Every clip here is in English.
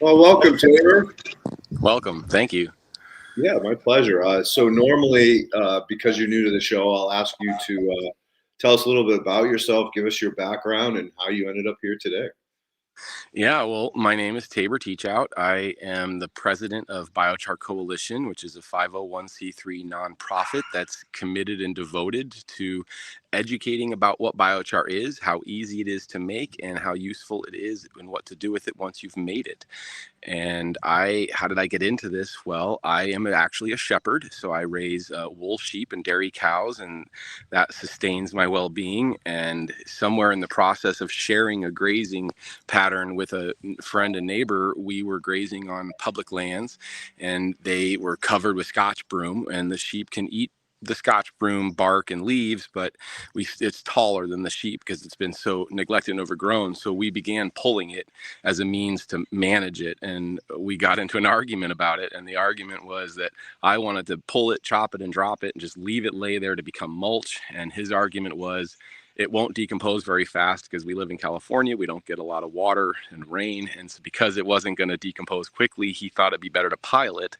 Well, welcome, Taylor. Welcome. Thank you. Yeah, my pleasure. So normally, because you're new to the show, I'll ask you to tell us a little bit about yourself, give us your background, and how you ended up here today. Yeah, well, my name is Tabor Teachout. I am the president of Biochar Coalition, which is a 501c3 nonprofit that's committed and devoted to educating about what biochar is, how easy it is to make, and how useful it is, and what to do with it once you've made it. And how did I get into this? Well, I am actually a shepherd, so I raise wool, sheep, and dairy cows, and that sustains my well-being. And somewhere in the process of sharing a grazing pattern with a friend and neighbor, we were grazing on public lands, and they were covered with Scotch broom, and the sheep can eat the Scotch broom bark and leaves, but it's taller than the sheep because it's been so neglected and overgrown. So we began pulling it as a means to manage it, and we got into an argument about it. And the argument was that I wanted to pull it, chop it, and drop it, and just leave it lay there to become mulch. And his argument was, it won't decompose very fast because we live in California. We don't get a lot of water and rain. And so because it wasn't going to decompose quickly, he thought it'd be better to pile it.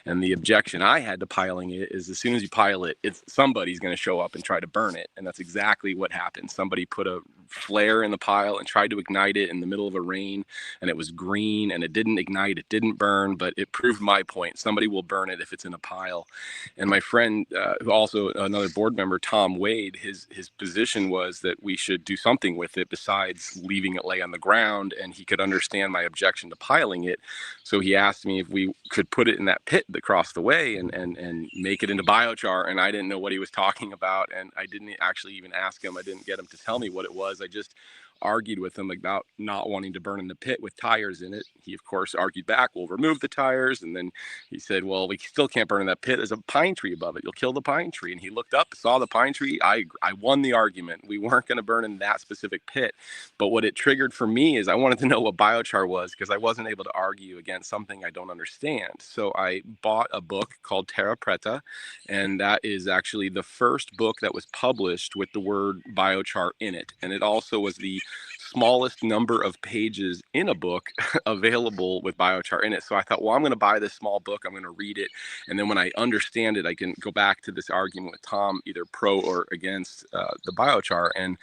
And the objection I had to piling it is, as soon as you pile it, somebody's going to show up and try to burn it. And that's exactly what happened. Somebody put a flare in the pile and tried to ignite it in the middle of a rain, and it was green, and it didn't ignite, it didn't burn, but it proved my point. Somebody will burn it if it's in a pile. And my friend, who also another board member, Tom Wade, his position was that we should do something with it besides leaving it lay on the ground, and he could understand my objection to piling it. So he asked me if we could put it in that pit across the way and make it into biochar. And I didn't know what he was talking about, and I didn't actually even ask him. I didn't get him to tell me what it was. I just argued with him about not wanting to burn in the pit with tires in it. He, of course, argued back, we'll remove the tires. And then he said, well, we still can't burn in that pit. There's a pine tree above it. You'll kill the pine tree. And he looked up, saw the pine tree. I won the argument. We weren't going to burn in that specific pit. But what it triggered for me is I wanted to know what biochar was, because I wasn't able to argue against something I don't understand. So I bought a book called Terra Preta, and that is actually the first book that was published with the word biochar in it. And it also was the smallest number of pages in a book available with biochar in it. So I thought, well, I'm going to buy this small book. I'm going to read it. And then when I understand it, I can go back to this argument with Tom, either pro or against the biochar. And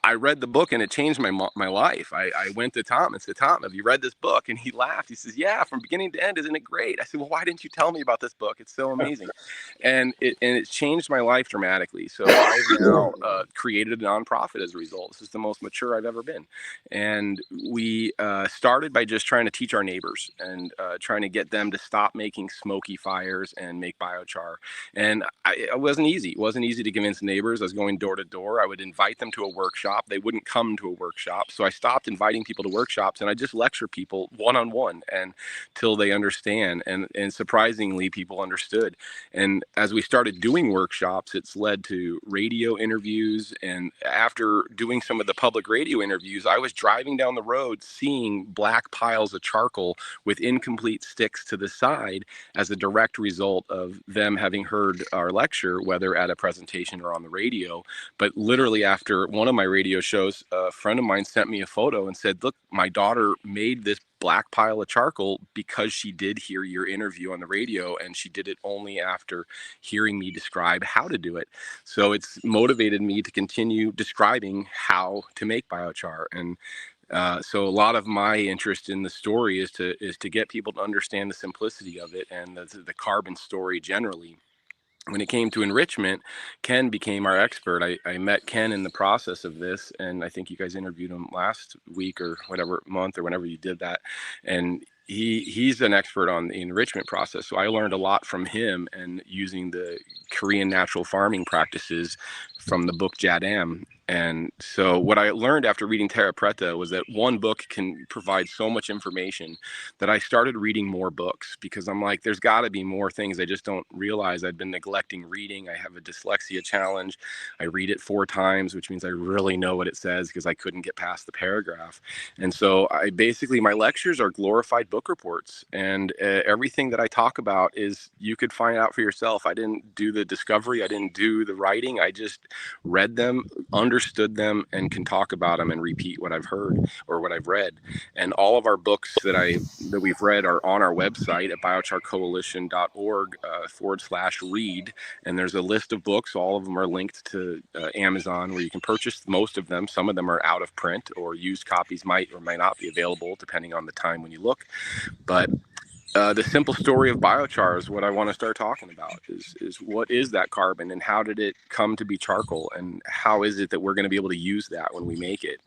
I read the book, and it changed my life. I went to Tom and said, Tom, have you read this book? And he laughed. He says, yeah, from beginning to end. Isn't it great? I said, well, why didn't you tell me about this book? It's so amazing. And it changed my life dramatically. So I've now created a nonprofit as a result. This is the most mature I've ever been. And we started by just trying to teach our neighbors and trying to get them to stop making smoky fires and make biochar. And it wasn't easy. It wasn't easy to convince neighbors. I was going door to door. I would invite them to a workshop. They wouldn't come to a workshop. So I stopped inviting people to workshops, and I just lecture people one-on-one and till they understand. And surprisingly, people understood. And as we started doing workshops, it's led to radio interviews. And after doing some of the public radio interviews, I was driving down the road seeing black piles of charcoal with incomplete sticks to the side as a direct result of them having heard our lecture, whether at a presentation or on the radio. But literally after one of my radio shows, a friend of mine sent me a photo and said, look, my daughter made this black pile of charcoal because she did hear your interview on the radio, and she did it only after hearing me describe how to do it. So it's motivated me to continue describing how to make biochar. And so a lot of my interest in the story is to get people to understand the simplicity of it and the carbon story generally. When it came to enrichment, Ken became our expert. I met Ken in the process of this, and I think you guys interviewed him last week or whatever month or whenever you did that. And he's an expert on the enrichment process. So I learned a lot from him and using the Korean natural farming practices from the book Jadam. And so what I learned after reading Terra Preta was that one book can provide so much information that I started reading more books, because I'm like, there's got to be more things I just don't realize. I'd been neglecting reading. I have a dyslexia challenge. I read it 4 times, which means I really know what it says because I couldn't get past the paragraph. And so my lectures are glorified book reports, and everything that I talk about is, you could find out for yourself. I didn't do the discovery. I didn't do the writing. I just read them, understood them, and can talk about them and repeat what I've heard or what I've read. And all of our books that we've read are on our website at biocharcoalition.org /read. And there's a list of books. All of them are linked to Amazon, where you can purchase most of them. Some of them are out of print, or used copies might or might not be available depending on the time when you look. But the simple story of biochar is what I want to start talking about, is what is that carbon, and how did it come to be charcoal, and how is it that we're going to be able to use that when we make it?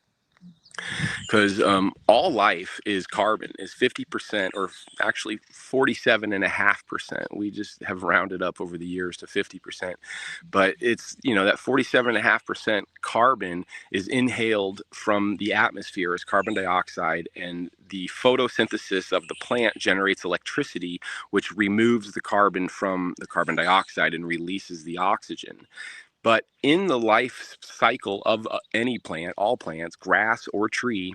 Because all life is carbon, is 50%, or actually 47.5%. We just have rounded up over the years to 50%. But it's, that 47.5% carbon is inhaled from the atmosphere as carbon dioxide, and the photosynthesis of the plant generates electricity, which removes the carbon from the carbon dioxide and releases the oxygen. But in the life cycle of any plant, all plants, grass or tree,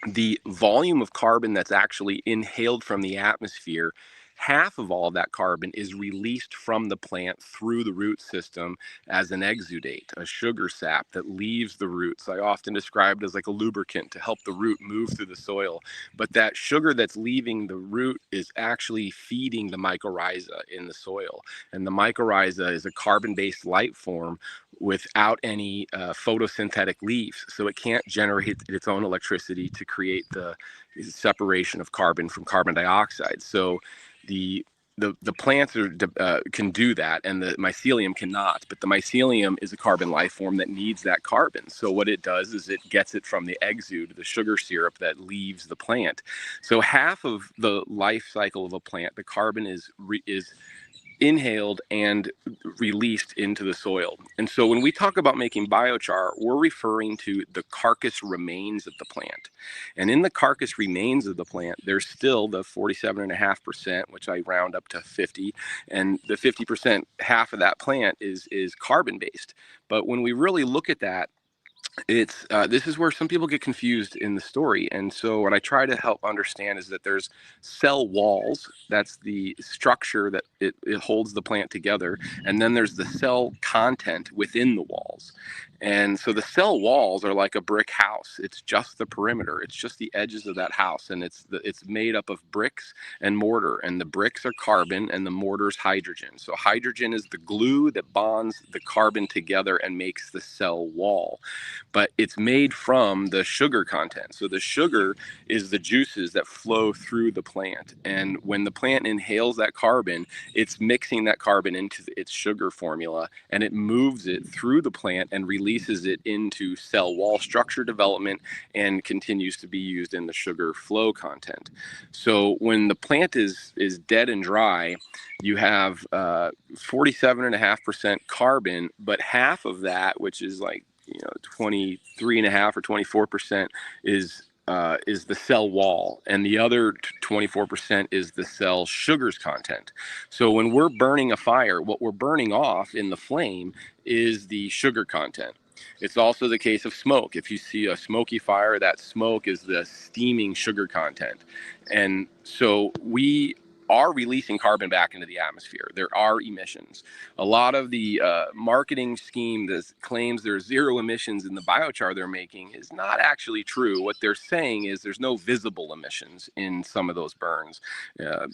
the volume of carbon that's actually inhaled from the atmosphere, half of all of that carbon is released from the plant through the root system as an exudate, a sugar sap that leaves the roots. I often described as like a lubricant to help the root move through the soil. But that sugar that's leaving the root is actually feeding the mycorrhiza in the soil. And the mycorrhiza is a carbon-based life form without any photosynthetic leaves. So it can't generate its own electricity to create the separation of carbon from carbon dioxide. So the plants can do that, and the mycelium cannot. But the mycelium is a carbon life form that needs that carbon. So what it does is it gets it from the exude, the sugar syrup that leaves the plant. So half of the life cycle of a plant, the carbon is inhaled and released into the soil. And so when we talk about making biochar, we're referring to the carcass remains of the plant. And in the carcass remains of the plant, there's still the 47.5%, which I round up to 50. And the 50%, half of that plant is carbon based. But when we really look at that, it's this is where some people get confused in the story. And so what I try to help understand is that there's cell walls. That's the structure that it holds the plant together. And then there's the cell content within the walls. And so the cell walls are like a brick house. It's just the perimeter. It's just the edges of that house. And it's made up of bricks and mortar. And the bricks are carbon and the mortar's hydrogen. So hydrogen is the glue that bonds the carbon together and makes the cell wall. But it's made from the sugar content. So the sugar is the juices that flow through the plant. And when the plant inhales that carbon, it's mixing that carbon into its sugar formula, and it moves it through the plant and releases it into cell wall structure development and continues to be used in the sugar flow content. So when the plant is dead and dry, you have 47.5% carbon, but half of that, which is like 23.5 or 24%, is the cell wall, and the other 24% is the cell sugars content. So when we're burning a fire, what we're burning off in the flame is the sugar content. It's also the case of smoke. If you see a smoky fire, that smoke is the steaming sugar content. And so we are releasing carbon back into the atmosphere. There are emissions. A lot of the marketing scheme that claims there's zero emissions in the biochar they're making is not actually true. What they're saying is there's no visible emissions in some of those burns,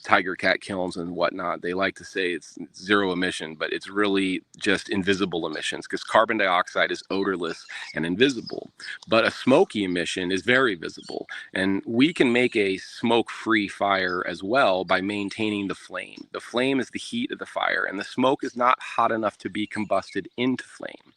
tiger cat kilns and whatnot. They like to say it's zero emission, but it's really just invisible emissions, because carbon dioxide is odorless and invisible. But a smoky emission is very visible, and we can make a smoke-free fire as well by maintaining the flame. The flame is the heat of the fire, and the smoke is not hot enough to be combusted into flame.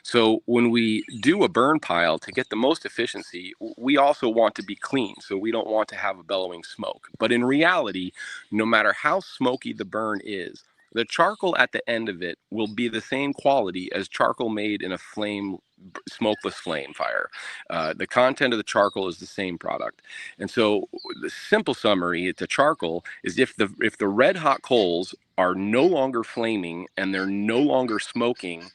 So when we do a burn pile, to get the most efficiency, we also want to be clean. So we don't want to have a bellowing smoke. But in reality, no matter how smoky the burn is, the charcoal at the end of it will be the same quality as charcoal made in a smokeless flame fire. The content of the charcoal is the same product. And so the simple summary to charcoal is if the red hot coals are no longer flaming and they're no longer smoking,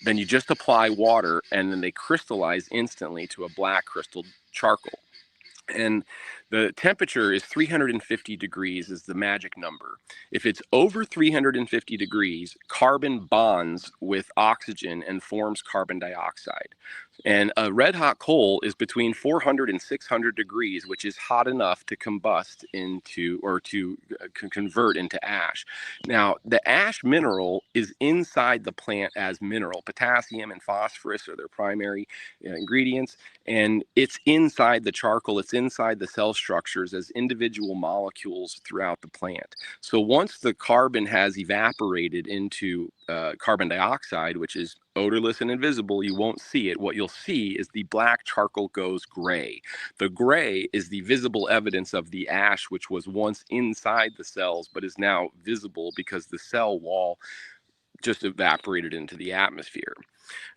then you just apply water and then they crystallize instantly to a black crystal charcoal. And the temperature is 350 degrees is the magic number. If it's over 350 degrees, carbon bonds with oxygen and forms carbon dioxide. And a red hot coal is between 400 and 600 degrees, which is hot enough to combust into or to convert into ash. Now, the ash mineral is inside the plant as mineral. Potassium and phosphorus are their primary ingredients, and it's inside the charcoal, it's inside the cell structures as individual molecules throughout the plant. So once the carbon has evaporated into carbon dioxide, which is odorless and invisible, you won't see it. What you'll see is the black charcoal goes gray. The gray is the visible evidence of the ash, which was once inside the cells, but is now visible because the cell wall just evaporated into the atmosphere.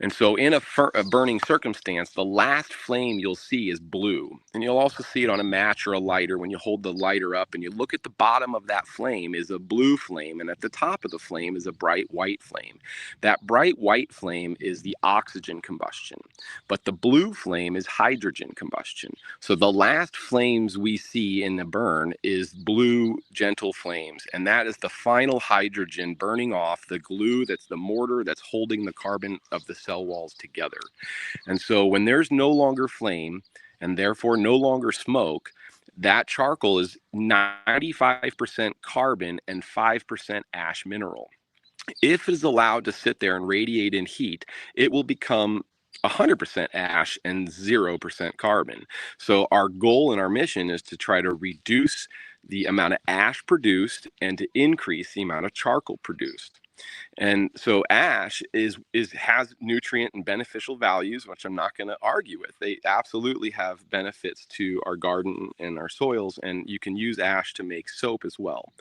And so in a burning circumstance, the last flame you'll see is blue. And you'll also see it on a match or a lighter when you hold the lighter up and you look at the bottom of that flame is a blue flame. And at the top of the flame is a bright white flame. That bright white flame is the oxygen combustion. But the blue flame is hydrogen combustion. So the last flames we see in the burn is blue gentle flames. And that is the final hydrogen burning off the glue that's the mortar that's holding the carbon of the cell walls together. And so when there's no longer flame and therefore no longer smoke, that charcoal is 95% carbon and 5% ash mineral. If it is allowed to sit there and radiate in heat, it will become 100% ash and 0% carbon. So our goal and our mission is to try to reduce the amount of ash produced and to increase the amount of charcoal produced. And so ash has nutrient and beneficial values, which I'm not going to argue with. They absolutely have benefits to our garden and our soils, and you can use ash to make soap as well.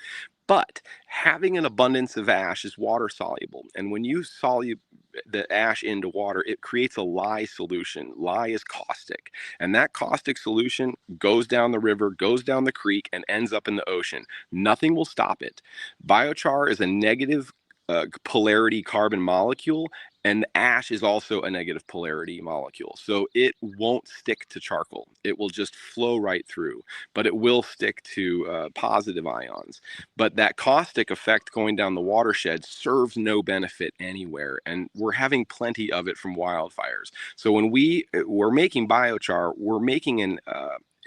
But having an abundance of ash is water soluble. And when you solute the ash into water, it creates a lye solution. Lye is caustic. And that caustic solution goes down the river, goes down the creek, and ends up in the ocean. Nothing will stop it. Biochar is a negative polarity carbon molecule, and ash is also a negative polarity molecule. So it won't stick to charcoal. It will just flow right through, but it will stick to positive ions. But that caustic effect going down the watershed serves no benefit anywhere. And we're having plenty of it from wildfires. So when we're making biochar, we're making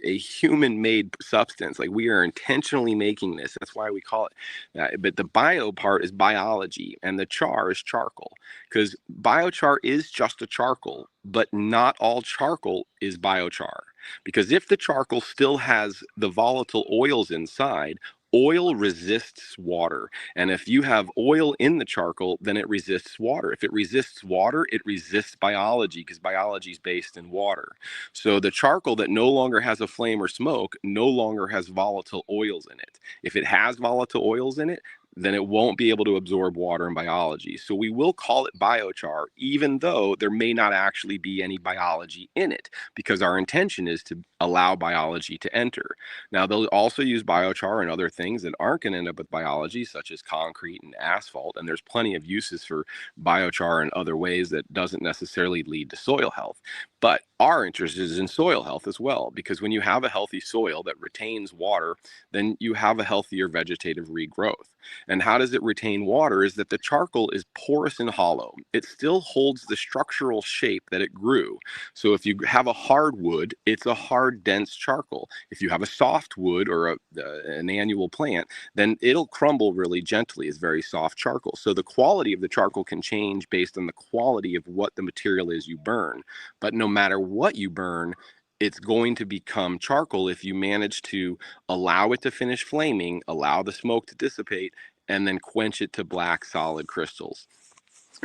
a human-made substance. Like, we are intentionally making this. That's why we call it that. But the bio part is biology, and the char is charcoal. Because biochar is just a charcoal, but not all charcoal is biochar. Because if the charcoal still has the volatile oils inside, oil resists water. And if you have oil in the charcoal, then it resists water. If it resists water, it resists biology, because biology is based in water. So the charcoal that no longer has a flame or smoke no longer has volatile oils in it. If it has volatile oils in it, then it won't be able to absorb water and biology. So we will call it biochar, even though there may not actually be any biology in it, because our intention is to allow biology to enter. Now, they'll also use biochar and other things that aren't going to end up with biology, such as concrete and asphalt. And there's plenty of uses for biochar in other ways that doesn't necessarily lead to soil health. But our interest is in soil health as well, because when you have a healthy soil that retains water, then you have a healthier vegetative regrowth. And how does it retain water? Is that the charcoal is porous and hollow. It still holds the structural shape that it grew. So if you have a hard wood, it's a hard, dense charcoal. If you have a soft wood or an annual plant, then it'll crumble really gently. It's very soft charcoal. So the quality of the charcoal can change based on the quality of what the material is you burn. But no matter what you burn, it's going to become charcoal if you manage to allow it to finish flaming, allow the smoke to dissipate, and then quench it to black solid crystals.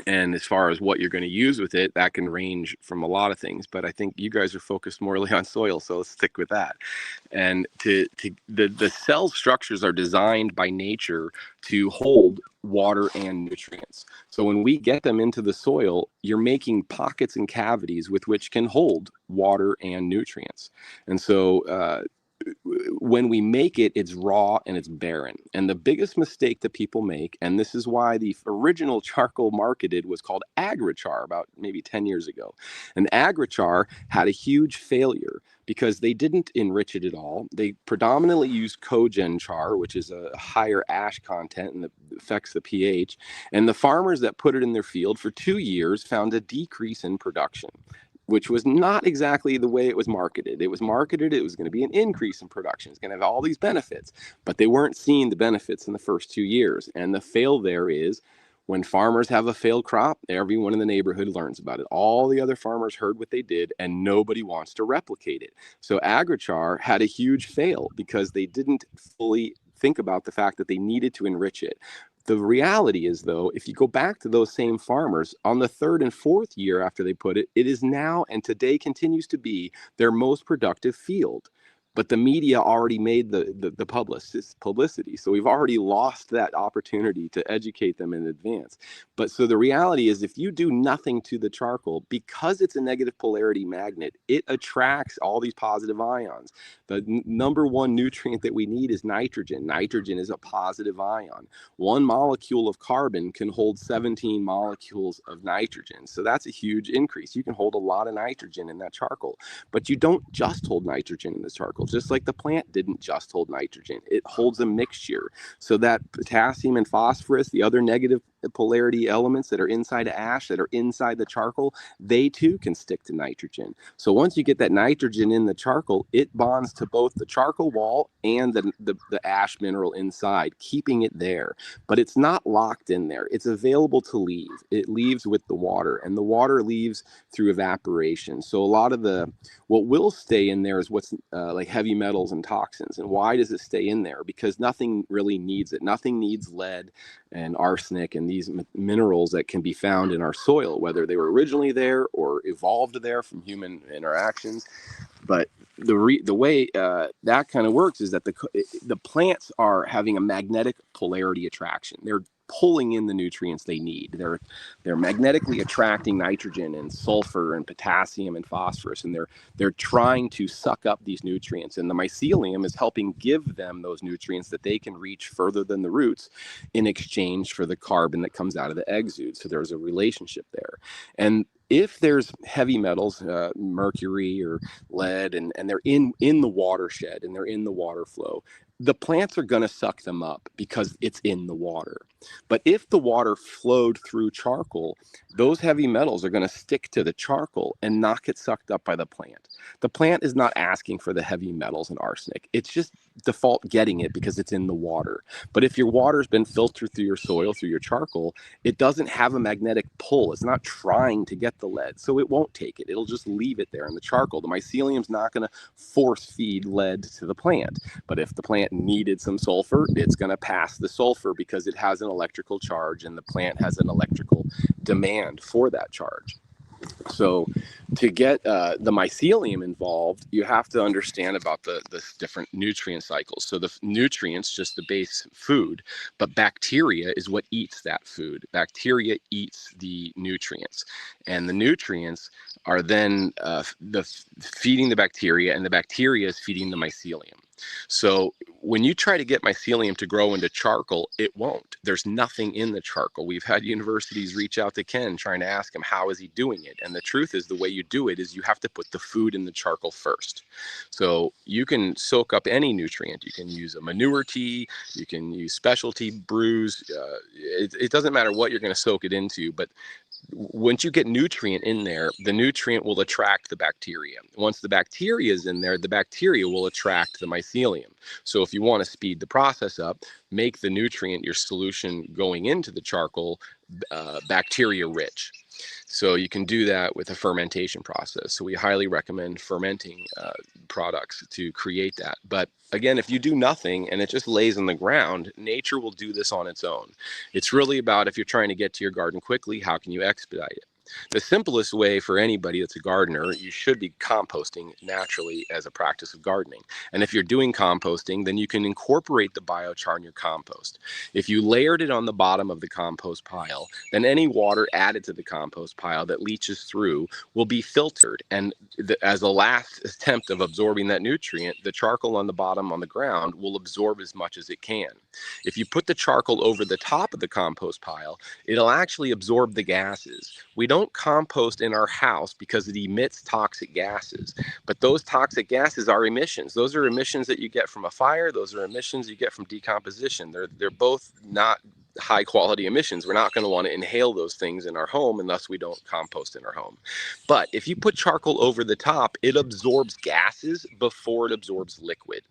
And as far as what you're going to use with it, that can range from a lot of things. But I think you guys are focused morely on soil, so let's stick with that. And the cell structures are designed by nature to hold water and nutrients. So when we get them into the soil, you're making pockets and cavities with which can hold water and nutrients. And so when we make it, it's raw and it's barren. And the biggest mistake that people make, and this is why the original charcoal marketed was called Agrichar about maybe 10 years ago. And Agrichar had a huge failure because they didn't enrich it at all. They predominantly used cogen char, which is a higher ash content and that affects the pH. And the farmers that put it in their field for 2 years found a decrease in production, which was not exactly the way it was marketed. It was marketed, it was going to be an increase in production. It's going to have all these benefits, but they weren't seeing the benefits in the first 2 years. And the fail there is when farmers have a failed crop, everyone in the neighborhood learns about it. All the other farmers heard what they did and nobody wants to replicate it. So Agrichar had a huge fail because they didn't fully think about the fact that they needed to enrich it. The reality is, though, if you go back to those same farmers on the third and fourth year after they put it, it is now and today continues to be their most productive field. But the media already made the publicity. So we've already lost that opportunity to educate them in advance. But so the reality is if you do nothing to the charcoal, because it's a negative polarity magnet, it attracts all these positive ions. The number one nutrient that we need is nitrogen. Nitrogen is a positive ion. One molecule of carbon can hold 17 molecules of nitrogen. So that's a huge increase. You can hold a lot of nitrogen in that charcoal, but you don't just hold nitrogen in the charcoal. Just like the plant didn't just hold nitrogen, it holds a mixture. So that potassium and phosphorus, the other negative polarity elements that are inside of ash, that are inside the charcoal, they too can stick to nitrogen. So once you get that nitrogen in the charcoal, it bonds to both the charcoal wall and the ash mineral inside, keeping it there. But it's not locked in there. It's available to leave. It leaves with the water, and the water leaves through evaporation. So a lot of what will stay in there is what's like heavy metals and toxins. And why does it stay in there? Because nothing really needs it. Nothing needs lead and arsenic and these minerals that can be found in our soil, whether they were originally there or evolved there from human interactions. But the way that kind of works is that the plants are having a magnetic polarity attraction. They're pulling in the nutrients they need. They're magnetically attracting nitrogen and sulfur and potassium and phosphorus, and they're trying to suck up these nutrients. And the mycelium is helping give them those nutrients that they can reach further than the roots in exchange for the carbon that comes out of the exude. So there's a relationship there. And if there's heavy metals, mercury or lead, and they're in the watershed and they're in the water flow, the plants are going to suck them up because it's in the water. But if the water flowed through charcoal, those heavy metals are going to stick to the charcoal and not get sucked up by the plant. The plant is not asking for the heavy metals and arsenic. It's just default getting it because it's in the water. But if your water's been filtered through your soil, through your charcoal, it doesn't have a magnetic pull. It's not trying to get the lead, so it won't take it. It'll just leave it there in the charcoal. The mycelium's not going to force feed lead to the plant. But if the plant needed some sulfur, it's going to pass the sulfur because it has an electrical charge and the plant has an electrical demand for that charge. So to get the mycelium involved, you have to understand about the different nutrient cycles. So the nutrients, just the base food, but bacteria is what eats that food. Bacteria eats the nutrients, and the nutrients are then feeding the bacteria, and the bacteria is feeding the mycelium. So when you try to get mycelium to grow into charcoal, it won't. There's nothing in the charcoal. We've had universities reach out to Ken trying to ask him, how is he doing it? And the truth is, the way you do it is you have to put the food in the charcoal first. So you can soak up any nutrient. You can use a manure tea. You can use specialty brews. It doesn't matter what you're going to soak it into, but once you get nutrient in there, the nutrient will attract the bacteria. Once the bacteria is in there, the bacteria will attract the mycelium. So if you want to speed the process up, make the nutrient, your solution going into the charcoal, bacteria rich. So you can do that with a fermentation process. So we highly recommend fermenting products to create that. But again, if you do nothing and it just lays on the ground, nature will do this on its own. It's really about, if you're trying to get to your garden quickly, how can you expedite it? The simplest way for anybody that's a gardener, you should be composting naturally as a practice of gardening. And if you're doing composting, then you can incorporate the biochar in your compost. If you layered it on the bottom of the compost pile, then any water added to the compost pile that leaches through will be filtered. And as a last attempt of absorbing that nutrient, the charcoal on the bottom on the ground will absorb as much as it can. If you put the charcoal over the top of the compost pile, it'll actually absorb the gases. We don't compost in our house because it emits toxic gases, but those toxic gases are emissions. Those are emissions that you get from a fire. Those are emissions you get from decomposition. They're both not high quality emissions. We're not going to want to inhale those things in our home, and thus we don't compost in our home. But if you put charcoal over the top, it absorbs gases before it absorbs liquid.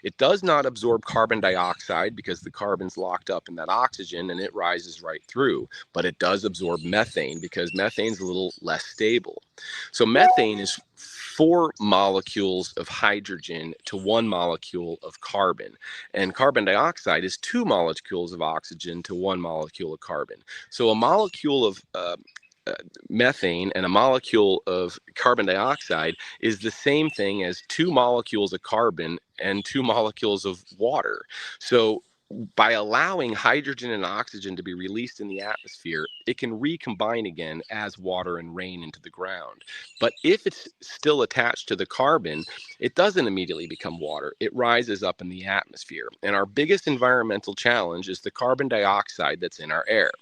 It does not absorb carbon dioxide because the carbon's locked up in that oxygen and it rises right through, but it does absorb methane because methane's a little less stable. So methane is 4 molecules of hydrogen to 1 molecule of carbon, and carbon dioxide is 2 molecules of oxygen to 1 molecule of carbon. So a molecule of methane and a molecule of carbon dioxide is the same thing as 2 molecules of carbon and 2 molecules of water. So by allowing hydrogen and oxygen to be released in the atmosphere, it can recombine again as water and rain into the ground. But if it's still attached to the carbon, it doesn't immediately become water. It rises up in the atmosphere. And our biggest environmental challenge is the carbon dioxide that's in our air.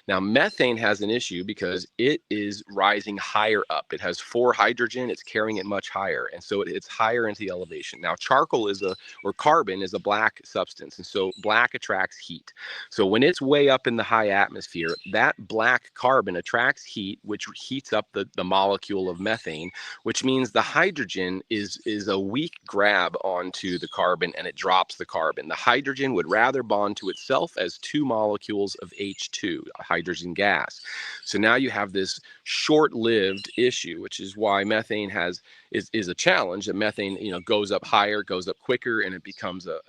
Now, methane has an issue because it is rising higher up. It has 4 hydrogen, it's carrying it much higher. And so it's higher into the elevation. Now, carbon is a black substance. And so black attracts heat. So when it's way up in the high atmosphere, that black carbon attracts heat, which heats up the molecule of methane, which means the hydrogen is a weak grab onto the carbon and it drops the carbon. The hydrogen would rather bond to itself as 2 molecules of H2, hydrogen gas. So now you have this short-lived issue, which is why methane is a challenge. That methane, goes up higher, goes up quicker, and it becomes the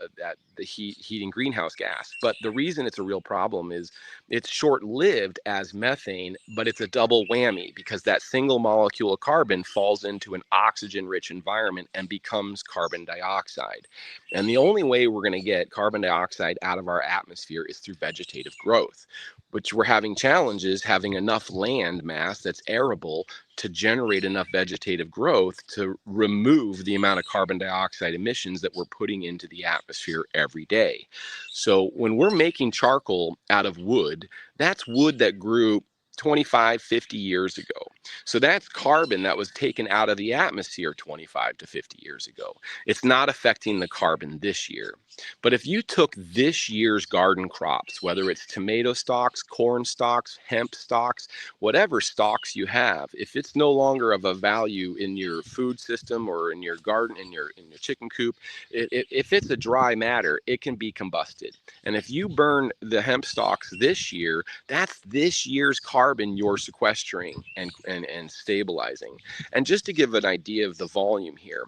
heating greenhouse gas. But the reason it's a real problem is it's short-lived as methane, but it's a double whammy because that single molecule of carbon falls into an oxygen-rich environment and becomes carbon dioxide. And the only way we're going to get carbon dioxide out of our atmosphere is through vegetative growth, which we're having challenges having enough land mass that's arable to generate enough vegetative growth to remove the amount of carbon dioxide emissions that we're putting into the atmosphere every day. So when we're making charcoal out of wood, that's wood that grew 25, 50 years ago. So that's carbon that was taken out of the atmosphere 25 to 50 years ago. It's not affecting the carbon this year. But if you took this year's garden crops, whether it's tomato stalks, corn stalks, hemp stalks, whatever stalks you have, if it's no longer of a value in your food system or in your garden, in your chicken coop, if it's a dry matter, it can be combusted. And if you burn the hemp stalks this year, that's this year's carbon you're sequestering and stabilizing. And just to give an idea of the volume here,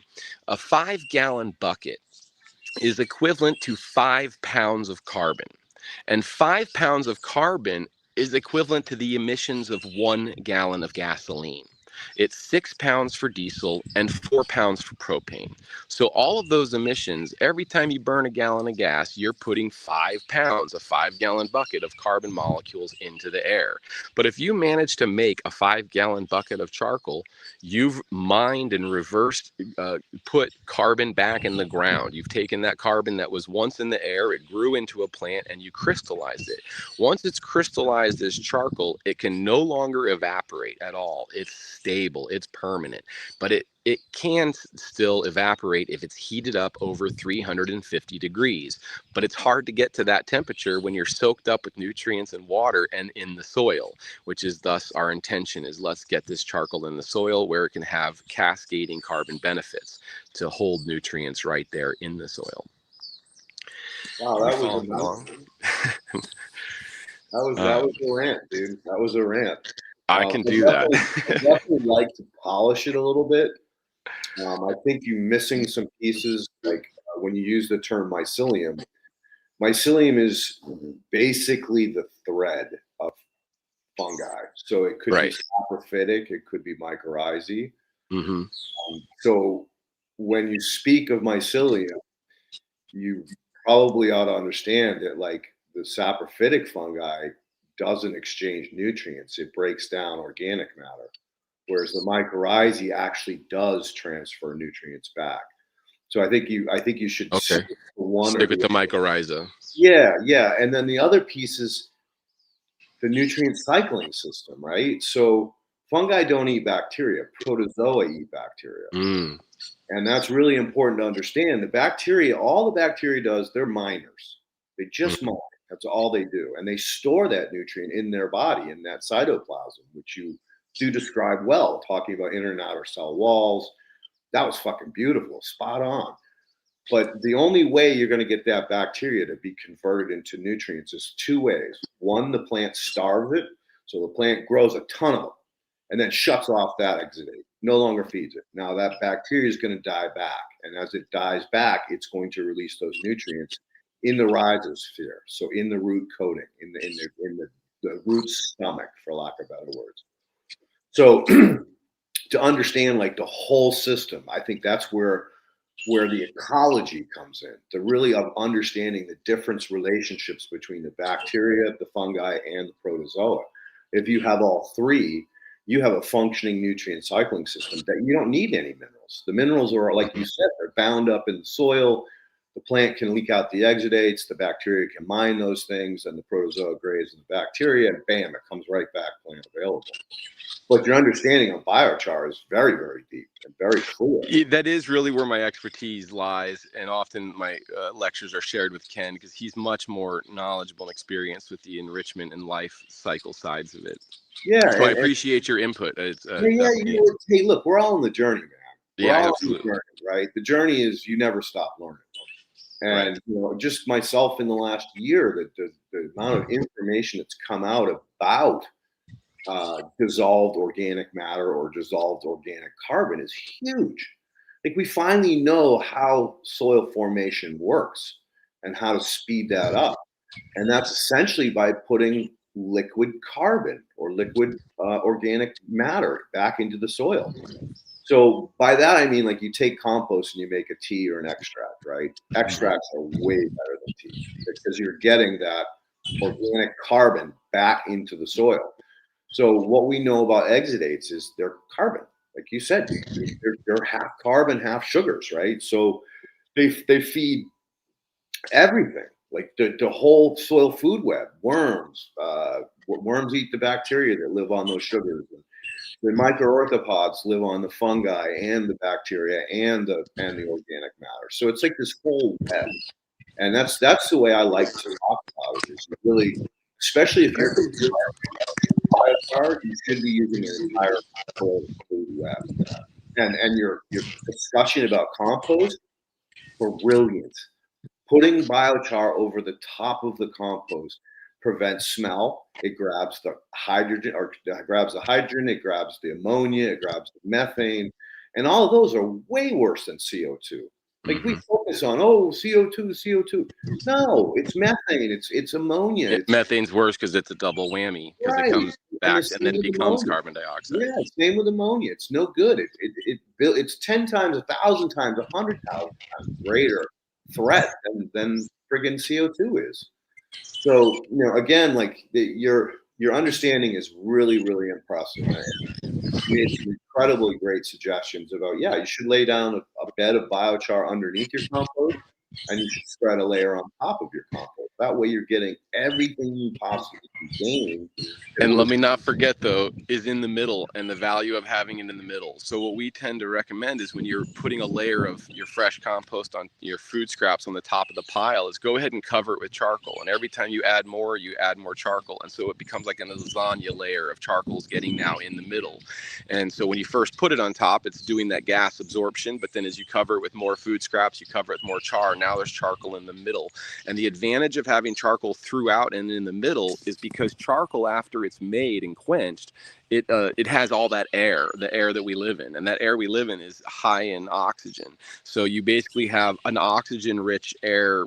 a 5-gallon bucket is equivalent to 5 pounds of carbon. And 5 pounds of carbon is equivalent to the emissions of 1 gallon of gasoline. It's 6 pounds for diesel and 4 pounds for propane. So all of those emissions, every time you burn a gallon of gas, you're putting 5 pounds, a 5-gallon bucket of carbon molecules into the air. But if you manage to make a 5-gallon bucket of charcoal, you've mined and reversed, put carbon back in the ground. You've taken that carbon that was once in the air, it grew into a plant, and you crystallized it. Once it's crystallized as charcoal, it can no longer evaporate at all. It's stable, it's permanent, but it can still evaporate if it's heated up over 350 degrees. But it's hard to get to that temperature when you're soaked up with nutrients and water and in the soil, which is thus our intention is let's get this charcoal in the soil where it can have cascading carbon benefits to hold nutrients right there in the soil. Wow, that was a rant, dude. That was a rant. I can do that. I definitely like to polish it a little bit. I think you're missing some pieces, like when you use the term mycelium. Mycelium is basically the thread of fungi. So it could be sap saprophytic, it could be mycorrhizae. Mm-hmm. So when you speak of mycelium, you probably ought to understand that like the saprophytic fungi doesn't exchange nutrients, it breaks down organic matter, whereas the mycorrhizae actually does transfer nutrients back. So I think you should Okay. stick to one or Stick with the the other. mycorrhiza. Yeah. And then the other piece is the nutrient cycling system, right? So fungi don't eat bacteria, protozoa eat bacteria. Mm. And that's really important to understand. The bacteria, all the bacteria does, they're miners. They just mine. That's all they do. And they store that nutrient in their body, in that cytoplasm, which you do describe well, talking about inner and outer cell walls. That was fucking beautiful, spot on. But the only way you're going to get that bacteria to be converted into nutrients is two ways. One, the plant starves it. So the plant grows a ton of them and then shuts off that exudate, no longer feeds it. Now that bacteria is going to die back. And as it dies back, it's going to release those nutrients in the rhizosphere. So in the root coating, in the root stomach, for lack of better words. So to understand like the whole system, I think that's where the ecology comes in, the really of understanding the different relationships between the bacteria, the fungi, and the protozoa. If you have all three, you have a functioning nutrient cycling system that you don't need any minerals. The minerals are, like you said, they're bound up in the soil. The plant can leak out the exudates, the bacteria can mine those things, and the protozoa graze the bacteria, and bam, it comes right back, plant available. But your understanding of biochar is very, very deep and very clear. That is really where my expertise lies, and often my lectures are shared with Ken because he's much more knowledgeable and experienced with the enrichment and life cycle sides of it. Yeah, So I appreciate your input. It's, hey, look, we're all on the journey, man. We're all absolutely. on the journey, right? The journey is you never stop learning. And just myself in the last year, the amount of information that's come out about dissolved organic matter or dissolved organic carbon is huge. Like we finally know how soil formation works and how to speed that up. And that's essentially by putting liquid carbon or liquid organic matter back into the soil. So by that, I mean, like you take compost and you make a tea or an extract, right? Extracts are way better than tea because you're getting that organic carbon back into the soil. So what we know about exudates is they're carbon. Like you said, they're half carbon, half sugars, right? So they feed everything, like the whole soil food web. Worms eat the bacteria that live on those sugars. The microorthopods live on the fungi and the bacteria and the organic matter. So it's like this whole web, and that's the way I like to talk about it. Is really, especially if you're biochar, you should be using an entire soil food web. And your discussion about compost, brilliant. Putting biochar over the top of the compost prevents smell. It grabs the hydrogen, it grabs the ammonia, it grabs the methane, and all of those are way worse than CO2. Like we focus on CO2. No, it's methane, it's ammonia. Methane's worse because it's a double whammy because it comes back and then becomes carbon dioxide. Yeah, same with ammonia. It's no good. It's 10 times, 1,000 times, 100,000 times greater threat than friggin' CO2 is. So, again, like your understanding is really, really impressive. You made some incredibly great suggestions about, you should lay down a bed of biochar underneath your compost, and you should spread a layer on top of your compost. That way you're getting everything you possibly can gain. And let me not forget, though, is in the middle and the value of having it in the middle. So what we tend to recommend is when you're putting a layer of your fresh compost on your food scraps on the top of the pile is go ahead and cover it with charcoal. And every time you add more charcoal. And so it becomes like a lasagna layer of charcoals getting now in the middle. And so when you first put it on top, it's doing that gas absorption. But then as you cover it with more food scraps, you cover it with more char. Now there's charcoal in the middle. And the advantage of having charcoal throughout and in the middle is because charcoal, after it's made and quenched, it has all that air, the air that we live in, and that air we live in is high in oxygen. So you basically have an oxygen-rich air,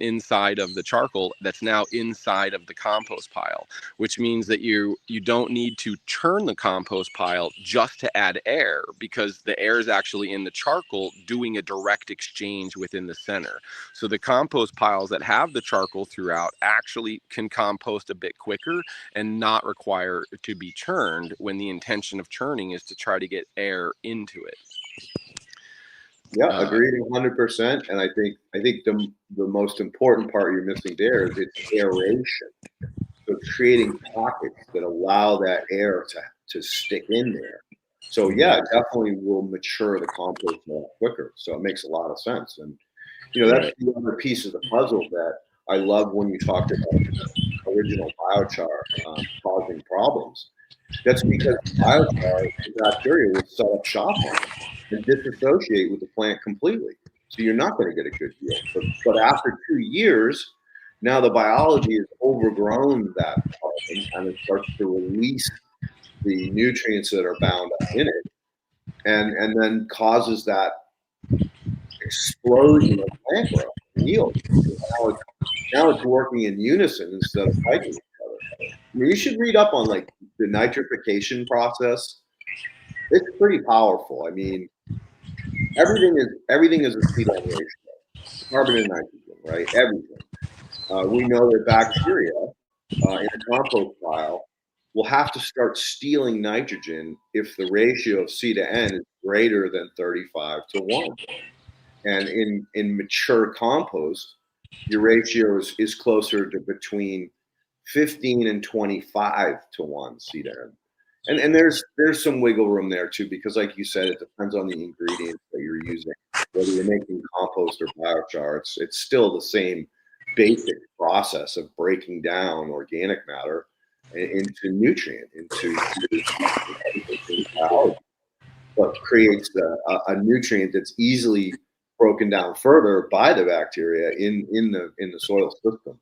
inside of the charcoal that's now inside of the compost pile, which means that you don't need to turn the compost pile just to add air, because the air is actually in the charcoal doing a direct exchange within the center. So the compost piles that have the charcoal throughout actually can compost a bit quicker and not require to be churned, when the intention of churning is to try to get air into it. Yeah, agreed 100%. And I think the most important part you're missing there is it's aeration. So creating pockets that allow that air to stick in there. So yeah, it definitely will mature the compost more quicker. So it makes a lot of sense. And that's the other piece of the puzzle that I love when you talked about original biochar causing problems. That's because biochar, the bacteria will set up shop on it and disassociate with the plant completely. So you're not going to get a good yield. But after 2 years, now the biology has overgrown that carbon and it starts to release the nutrients that are bound up in it, and then causes that explosion of plant growth and yield. Now it's working in unison instead of fighting each other. I mean, you should read up on like the nitrification process. It's pretty powerful. I mean, everything is a acetone ratio, carbon and nitrogen, right? Everything. We know that bacteria in a compost pile will have to start stealing nitrogen if the ratio of C to N is greater than 35 to 1. And in mature compost, your ratio is closer to between 15 and 25 to 1 C to N. And there's some wiggle room there too, because like you said, it depends on the ingredients that you're using. Whether you're making compost or biochar, it's still the same basic process of breaking down organic matter into nutrient, into biology, but creates a nutrient that's easily broken down further by the bacteria in the soil system.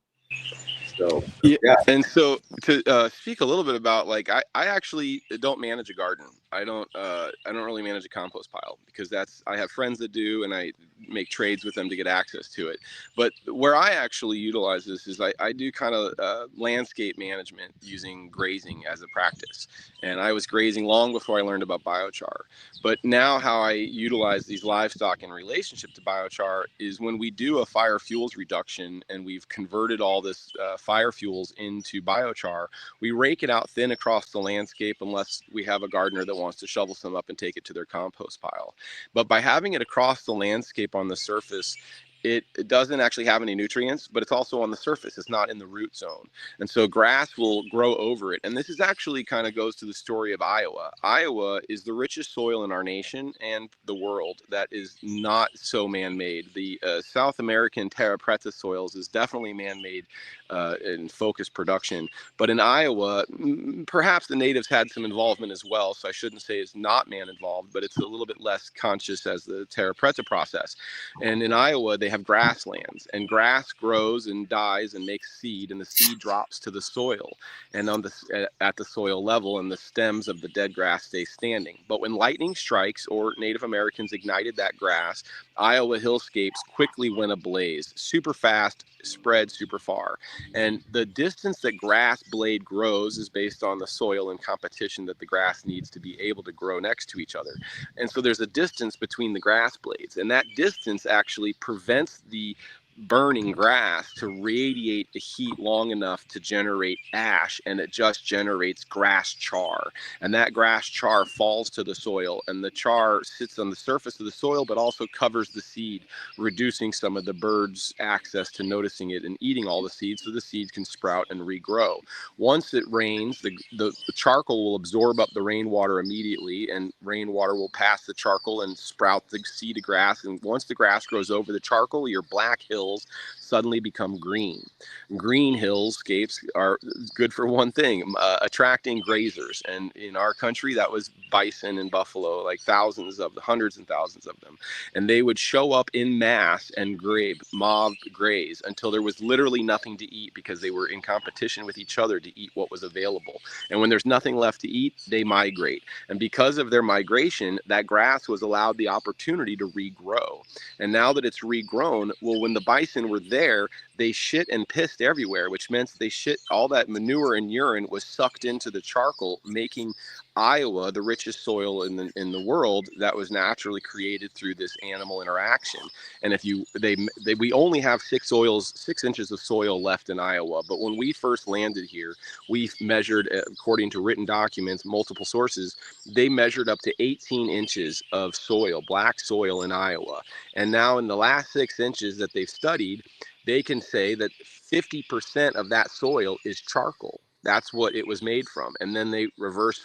So yeah. And so to speak a little bit about, like, I actually don't manage a garden. I don't really manage a compost pile, because I have friends that do, and I make trades with them to get access to it. But where I actually utilize this is I do kind of landscape management using grazing as a practice. And I was grazing long before I learned about biochar. But now how I utilize these livestock in relationship to biochar is when we do a fire fuels reduction and we've converted all this fire fuels into biochar, we rake it out thin across the landscape, unless we have a gardener that wants to shovel some up and take it to their compost pile. But by having it across the landscape on the surface, it doesn't actually have any nutrients, but it's also on the surface. It's not in the root zone. And so grass will grow over it. And this is actually kind of goes to the story of Iowa. Iowa is the richest soil in our nation and the world that is not so man-made. The South American terra preta soils is definitely man-made in focused production. But in Iowa, perhaps the natives had some involvement as well. So I shouldn't say it's not man-involved, but it's a little bit less conscious as the terra preta process. And in Iowa, they have grasslands, and grass grows and dies and makes seed, and the seed drops to the soil and at the soil level, and the stems of the dead grass stay standing. But when lightning strikes or Native Americans ignited that grass, Iowa hillscapes quickly went ablaze, super fast, spread super far. And the distance that grass blade grows is based on the soil and competition that the grass needs to be able to grow next to each other. And so there's a distance between the grass blades, and that distance actually prevents the burning grass to radiate the heat long enough to generate ash, and it just generates grass char. And that grass char falls to the soil, and the char sits on the surface of the soil but also covers the seed, reducing some of the birds' access to noticing it and eating all the seeds, so the seeds can sprout and regrow. Once it rains, the charcoal will absorb up the rainwater immediately, and rainwater will pass the charcoal and sprout the seed of grass. And once the grass grows over the charcoal, your black hills suddenly become green. Green hillscapes are good for one thing, attracting grazers. And in our country, that was bison and buffalo, like hundreds and thousands of them. And they would show up in mass and mob graze until there was literally nothing to eat, because they were in competition with each other to eat what was available. And when there's nothing left to eat, they migrate. And because of their migration, that grass was allowed the opportunity to regrow. And now that it's regrown, well, when the bison were there, they shit and pissed everywhere, which meant they shit, all that manure and urine was sucked into the charcoal, making Iowa the richest soil in the world that was naturally created through this animal interaction. And if we only have 6 inches of soil left in Iowa, but when we first landed here, we measured, according to written documents, multiple sources, they measured up to 18 inches of soil, black soil in Iowa. And now in the last 6 inches that they've studied, they can say that 50% of that soil is charcoal. That's what it was made from. And then they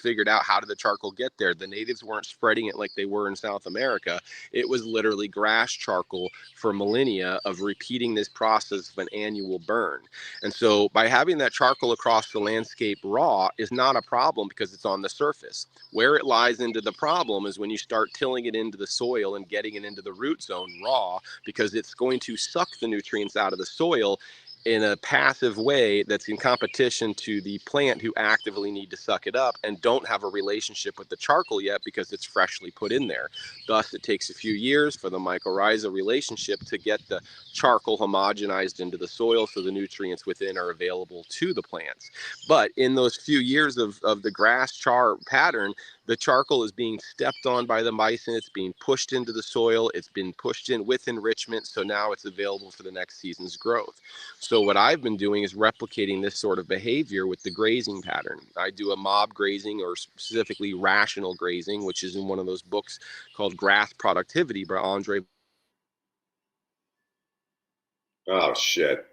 figured out, how did the charcoal get there? The natives weren't spreading it like they were in South America. It was literally grass charcoal for millennia of repeating this process of an annual burn. And so by having that charcoal across the landscape raw is not a problem, because it's on the surface. Where it lies into the problem is when you start tilling it into the soil and getting it into the root zone raw, because it's going to suck the nutrients out of the soil in a passive way that's in competition to the plant, who actively need to suck it up and don't have a relationship with the charcoal yet, because it's freshly put in there. Thus, it takes a few years for the mycorrhizal relationship to get the charcoal homogenized into the soil, so the nutrients within are available to the plants. But in those few years of the grass char pattern, the charcoal is being stepped on by the bison. It's being pushed into the soil. It's been pushed in with enrichment. So now it's available for the next season's growth. So what I've been doing is replicating this sort of behavior with the grazing pattern. I do a mob grazing, or specifically rational grazing, which is in one of those books called Grass Productivity by Andre. Oh, shit.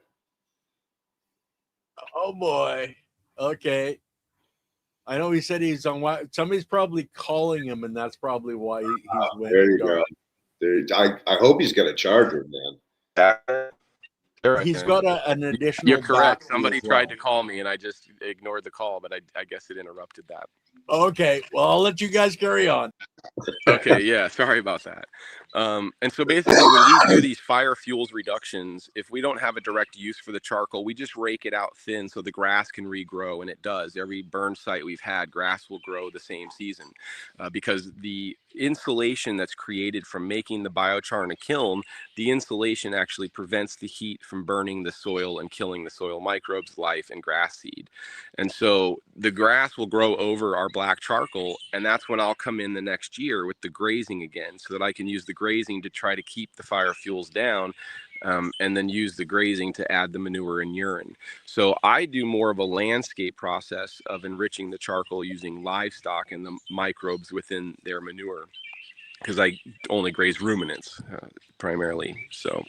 Oh, boy. Okay. I know he said he's on. Somebody's probably calling him, and that's probably why he's went. There you go. I hope he's got a charger, man. He's got an additional. You're correct. Somebody tried to call me, and I just ignored the call, but I guess it interrupted that. Okay. Well, I'll let you guys carry on. Okay. Yeah. Sorry about that. And so basically, when we do these fire fuels reductions, if we don't have a direct use for the charcoal, we just rake it out thin so the grass can regrow, and it does. Every burn site we've had, grass will grow the same season, because the insulation that's created from making the biochar in a kiln, the insulation actually prevents the heat from burning the soil and killing the soil microbes, life, and grass seed. And so the grass will grow over our black charcoal, and that's when I'll come in the next year with the grazing again, so that I can use the grazing to try to keep the fire fuels down, and then use the grazing to add the manure and urine. So I do more of a landscape process of enriching the charcoal using livestock and the microbes within their manure, because I only graze ruminants primarily. So